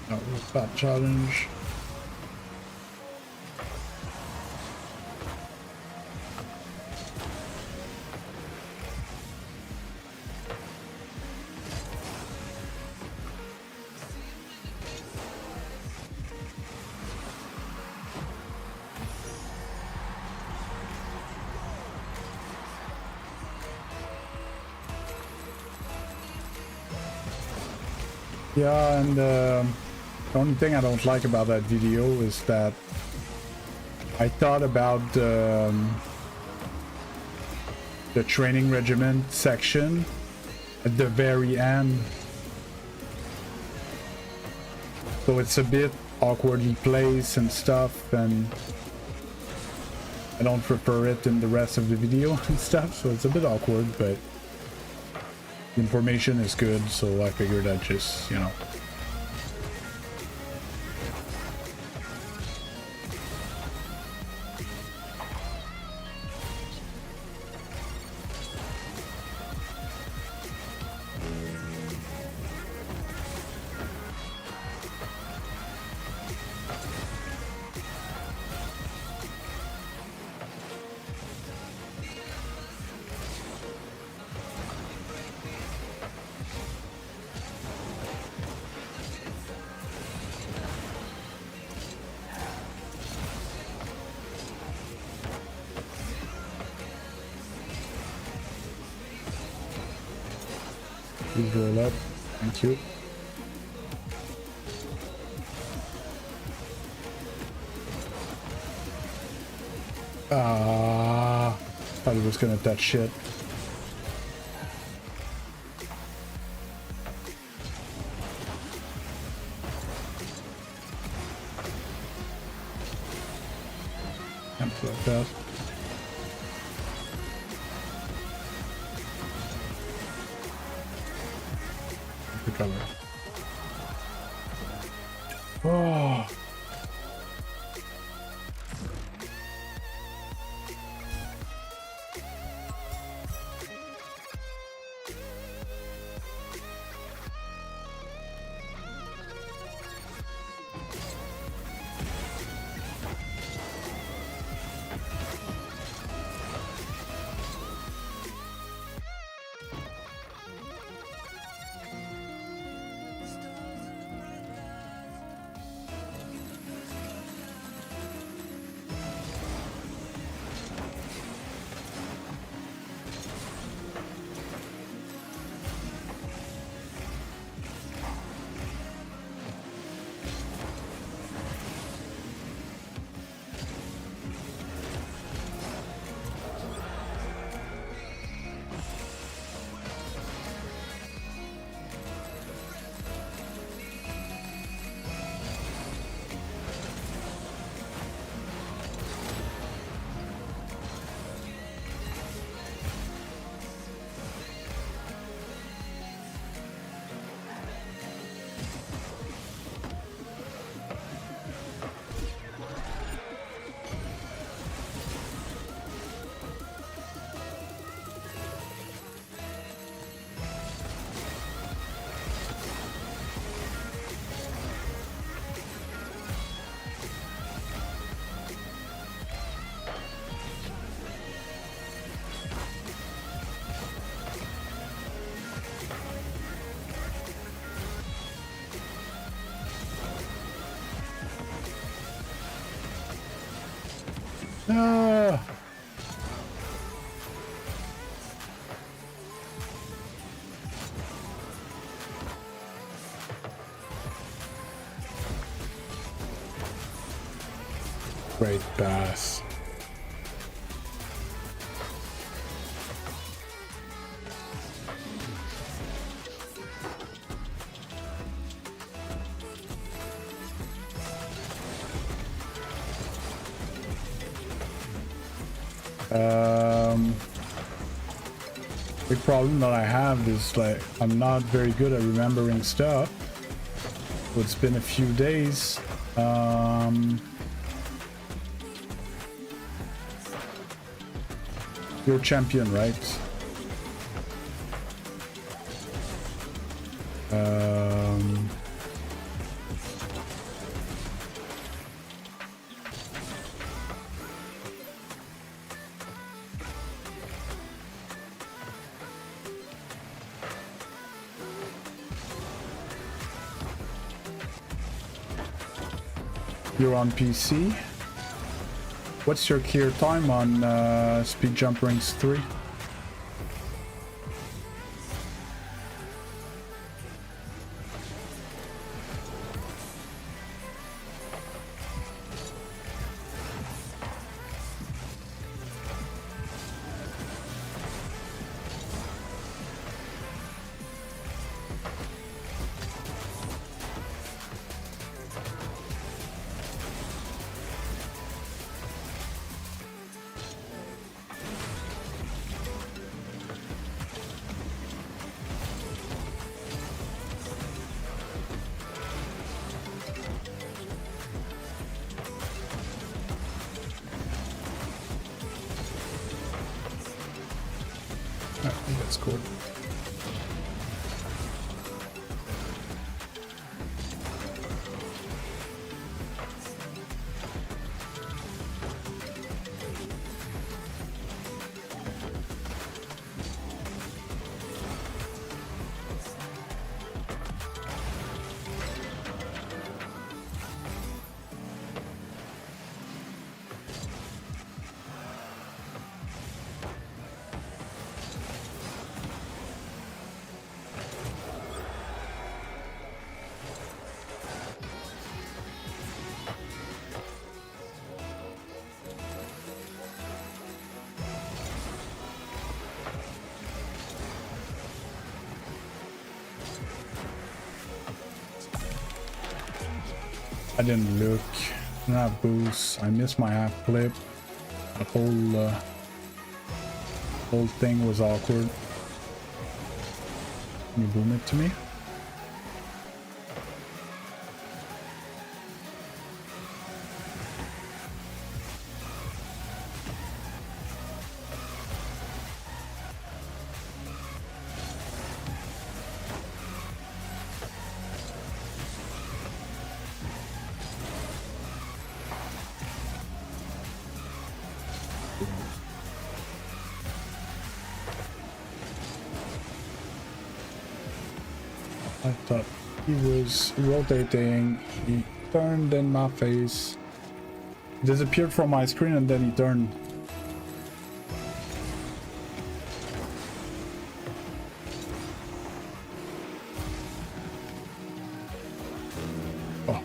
Speaker 1: That was that challenge. Yeah, and the only thing I don't like about that video is that I thought about the training regiment section at the very end. So it's a bit awkwardly placed and stuff, and I don't prefer it in the rest of the video and stuff, so it's a bit awkward, but the information is good, so I figured I'd just, you know. Please roll up. Thank you. Ah, thought he was gonna touch shit. Can't like that. Recover. Oh. Ah. Great pass. Big problem that I have is like I'm not very good at remembering stuff. It's been a few days. You're champion, right? You're on PC. What's your clear time on Speed Jump Rings 3? I think that's cool. I didn't look. Didn't have boost. I missed my half flip. The whole thing was awkward. Can you boom it to me? I thought he was rotating. He turned in my face. Disappeared from my screen and then he turned. Oh.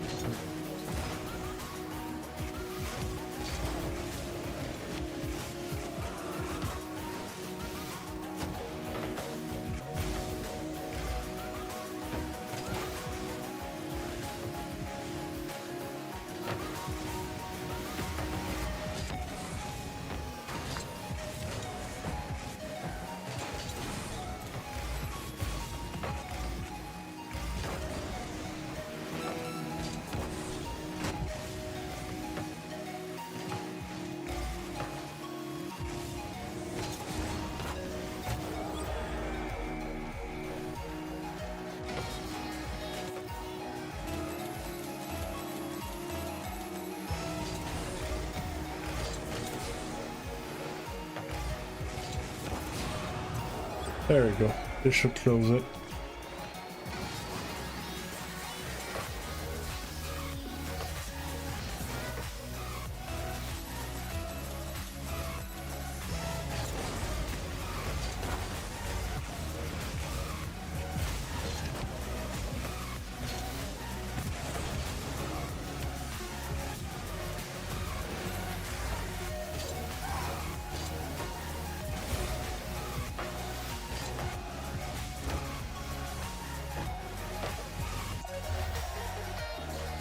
Speaker 1: There we go. This should close it.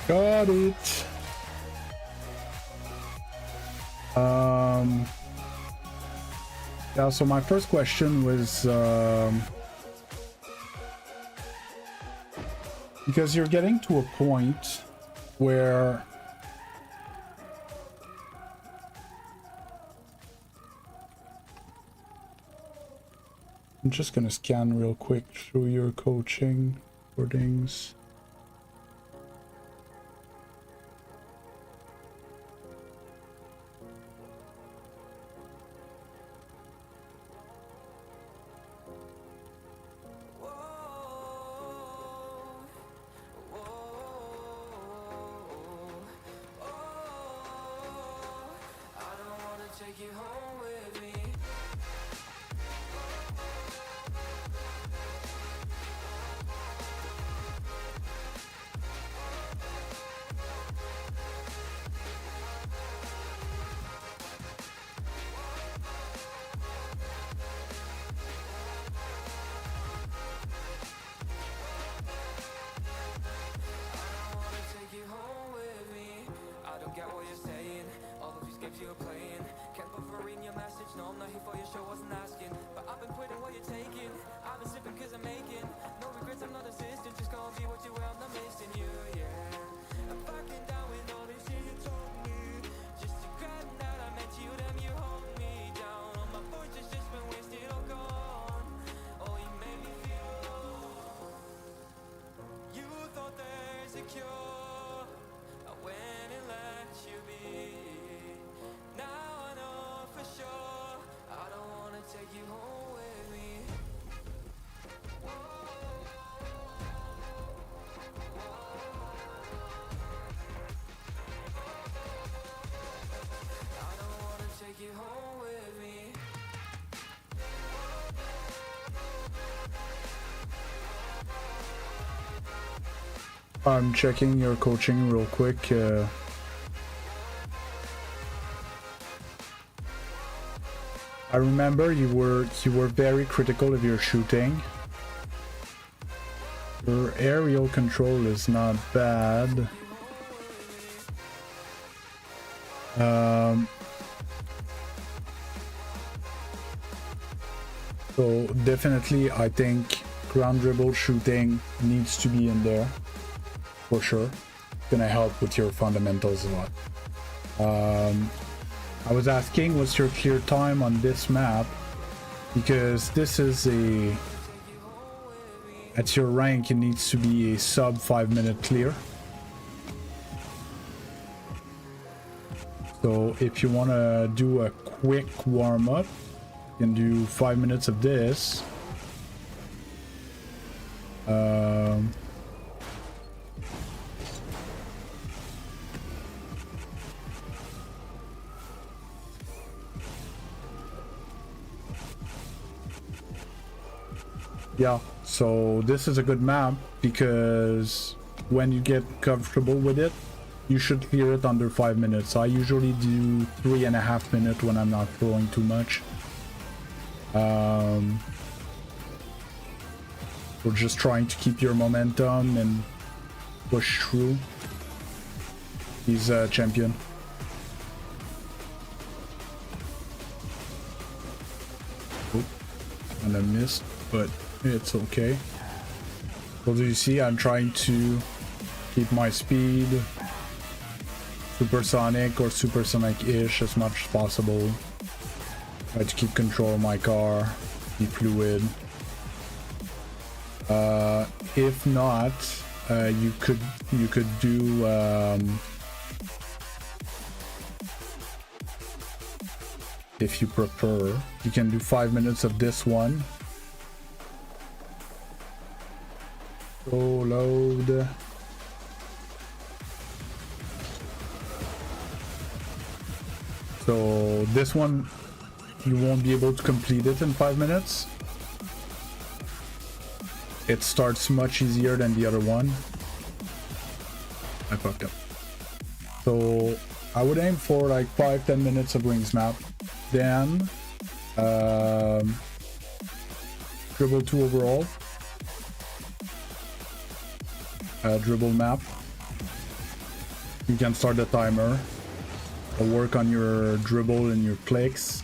Speaker 1: Got it. Yeah, so my first question was because you're getting to a point where I'm just gonna scan real quick through your coaching recordings.
Speaker 3: Take you home with me. Get what you're saying, all of these games you're playing. Can't put for in your message, no I'm not here for your show, wasn't asking. But I've been putting what you're taking, I've been sipping cause I'm making. No regrets, I'm not assistant, just gonna be what you were, I'm not missing you, yeah. I'm fucking down with all this shit you told me. Just to grab that I met you, damn you hold me down. All my fortune's just been wasted or gone. Oh, you made me feel alone. You thought there's a cure, when it let you be. Now I know for sure I don't wanna take you home with me. I don't wanna take you home with me.
Speaker 1: I'm checking your coaching real quick. I remember you were very critical of your shooting. Your aerial control is not bad. So definitely I think ground dribble shooting needs to be in there for sure. It's gonna help with your fundamentals a lot. I was asking what's your clear time on this map, because this is a, at your rank it needs to be a sub 5-minute clear. So if you want to do a quick warm-up, you can do 5 minutes of this. Yeah, so this is a good map because when you get comfortable with it, you should clear it under 5 minutes. I usually do 3.5 minutes when I'm not throwing too much. We're just trying to keep your momentum and push through. He's a champion. Oop, and I missed, but it's okay. So do you see, I'm trying to keep my speed supersonic or supersonic-ish as much as possible. Try to keep control of my car, be fluid. If not, you could do if you prefer, you can do 5 minutes of this one. Go load. So this one, you won't be able to complete it in 5 minutes. It starts much easier than the other one. I fucked up. So I would aim for like 5-10 minutes of rings map. Then dribble 2 overall. Dribble map. You can start the timer. Or work on your dribble and your clicks.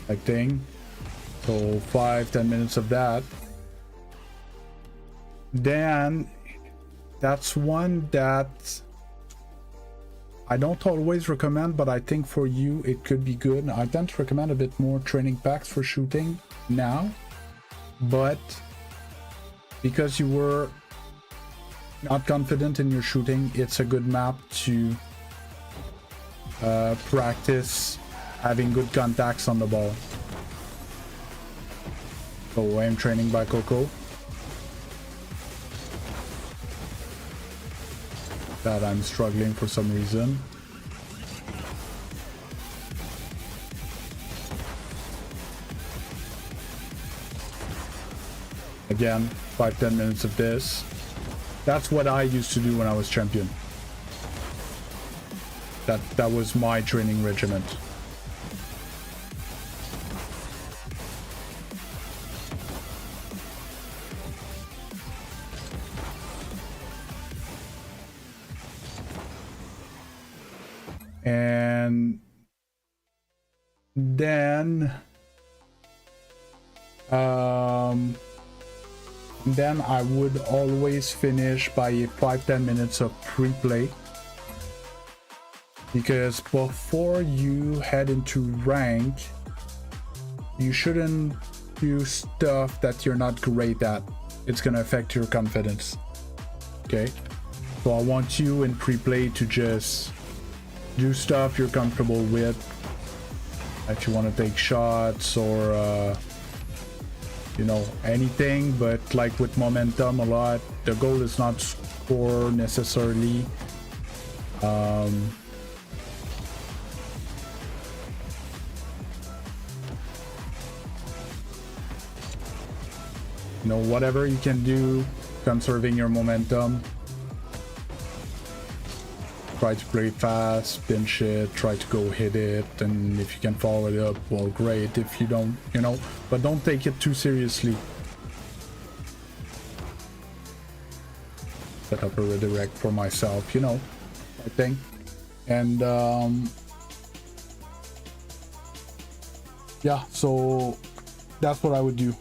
Speaker 1: Like thing. So 5-10 minutes of that. Then that's one that I don't always recommend, but I think for you it could be good. I tend to recommend a bit more training packs for shooting now, but because you were not confident in your shooting, it's a good map to practice having good contacts on the ball. So aim training by Coco. That I'm struggling for some reason. Again, 5-10 minutes of this. That's what I used to do when I was champion. That was my training regiment. And then I would always finish by 5-10 minutes of pre-play, because before you head into rank you shouldn't do stuff that you're not great at. It's gonna affect your confidence. Okay, so I want you in pre-play to just do stuff you're comfortable with. If you want to take shots or you know, anything, but like with momentum a lot, the goal is not score necessarily. You know, whatever you can do conserving your momentum. try to play fast, pinch it, try to go hit it, and if you can follow it up, well, great. If you don't, you know, but don't take it too seriously. Set up a redirect for myself, you know, I think. And yeah, so that's what I would do.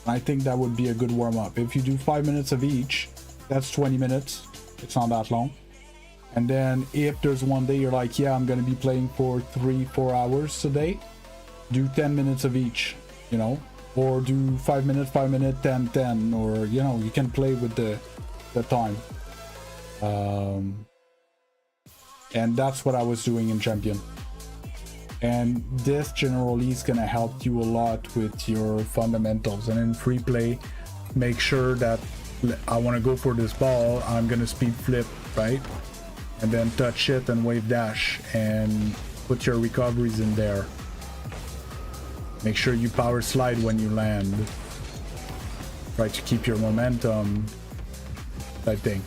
Speaker 1: I think that would be a good warm-up. If you do 5 minutes of each, that's 20 minutes. It's not that long. And then if there's one day you're like, yeah, I'm gonna be playing for 3-4 hours today, do 10 minutes of each, you know, or do 5 minutes, 5 minutes, 10, 10, or, you know, you can play with the time. And that's what I was doing in Champion. And this generally is gonna help you a lot with your fundamentals. And in free play, make sure that I want to go for this ball, I'm gonna speed flip, right? And then touch it and wave dash and put your recoveries in there. Make sure you power slide when you land. Try to keep your momentum, type thing.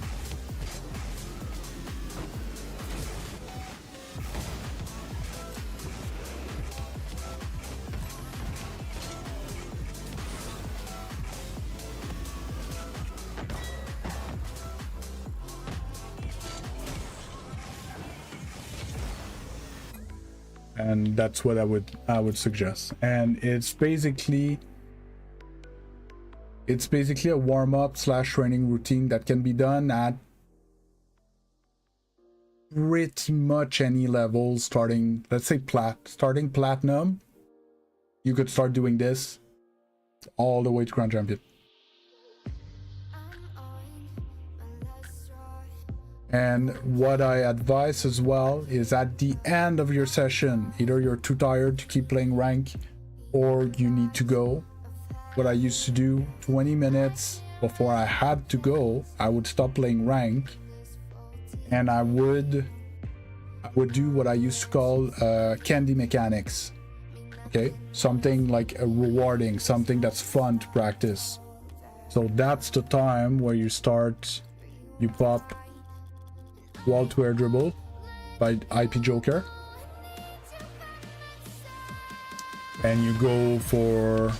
Speaker 1: And that's what I would suggest. And it's basically a warm-up / training routine that can be done at pretty much any level, starting, let's say starting platinum. You could start doing this all the way to Grand Champion. And what I advise as well is at the end of your session, either you're too tired to keep playing rank or you need to go. What I used to do, 20 minutes before I had to go, I would stop playing rank and I would do what I used to call candy mechanics. Okay, something like a rewarding, something that's fun to practice. So that's the time where you pop wall to air dribble by IP Joker, and you go for,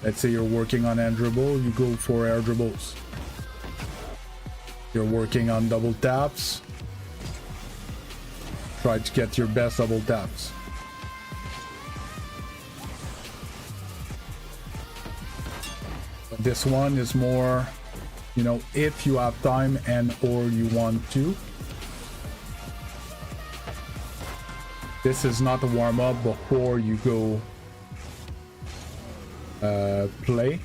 Speaker 1: let's say you're working on air dribble, you go for air dribbles. You're working on double taps, try to get your best double taps. But this one is more, you know, if you have time and or you want to. This is not a warm-up before you go play.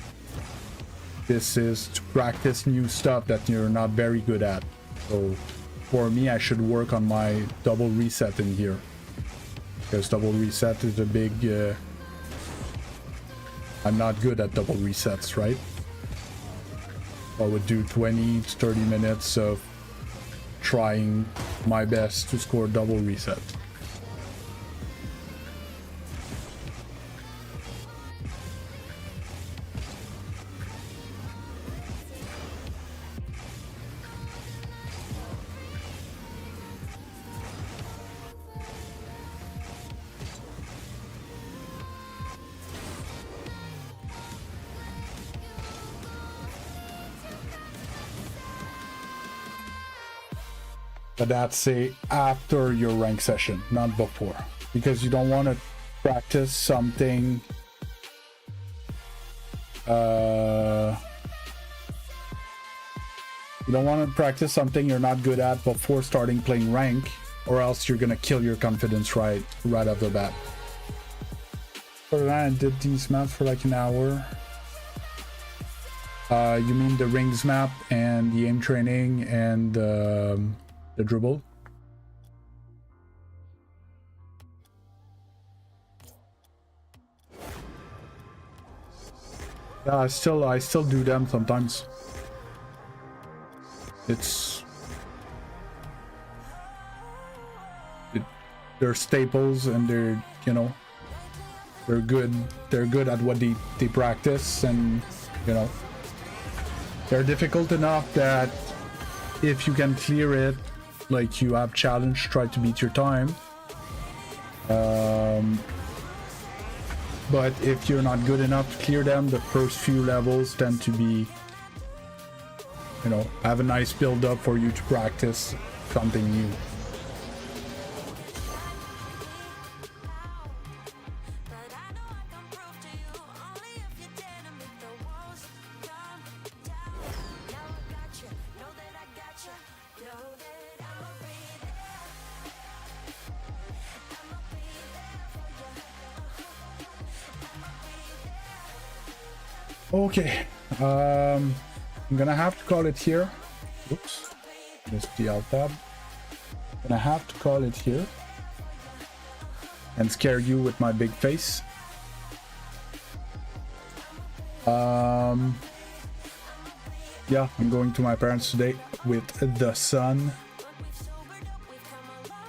Speaker 1: This is to practice new stuff that you're not very good at. So for me, I should work on my double reset in here, because double reset is a big I'm not good at double resets, right? I would do 20 to 30 minutes of trying my best to score double reset. But that's after your rank session, not before, because you don't want to practice something you don't want to practice something you're not good at before starting playing rank, or else you're gonna kill your confidence right off the bat. So I did these maps for like an hour. You mean the rings map and the aim training and the dribble? Yeah, I still do them sometimes. They're staples, and they're, you know, they're good at what they practice, and, you know, they're difficult enough that if you can clear it like you have challenge, try to beat your time. But if you're not good enough to clear them, the first few levels tend to be, you know, have a nice build up for you to practice something new. Okay, I'm gonna have to call it here. Oops, missed the alt tab. Gonna have to call it here and scare you with my big face. Yeah, I'm going to my parents today with the sun.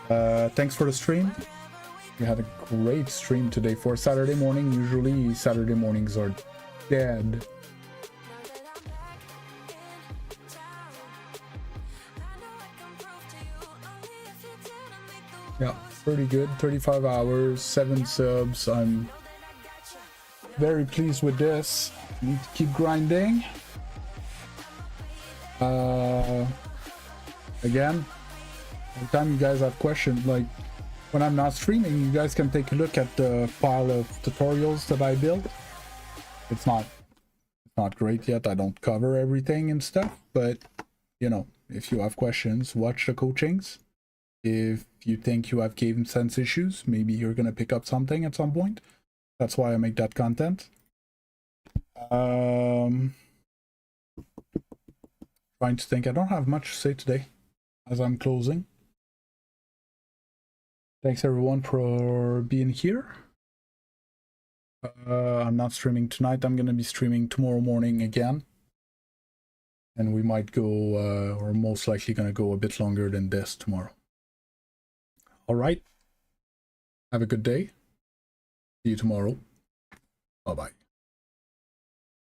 Speaker 1: Thanks for the stream. We had a great stream today for Saturday morning. Usually Saturday mornings are dead. Yeah, pretty good. 35 hours, 7 subs. I'm very pleased with this. Need to keep grinding. Again, anytime you guys have questions, like when I'm not streaming, you guys can take a look at the pile of tutorials that I built. It's not great yet. I don't cover everything and stuff, but you know, if you have questions, watch the coachings. If you think you have game sense issues, maybe you're gonna pick up something at some point. That's why I make that content. Trying to think. I don't have much to say today as I'm closing. Thanks everyone for being here. I'm not streaming tonight. I'm gonna be streaming tomorrow morning again, and we might go or most likely gonna go a bit longer than this tomorrow. All right, have a good day. See you tomorrow. Bye bye.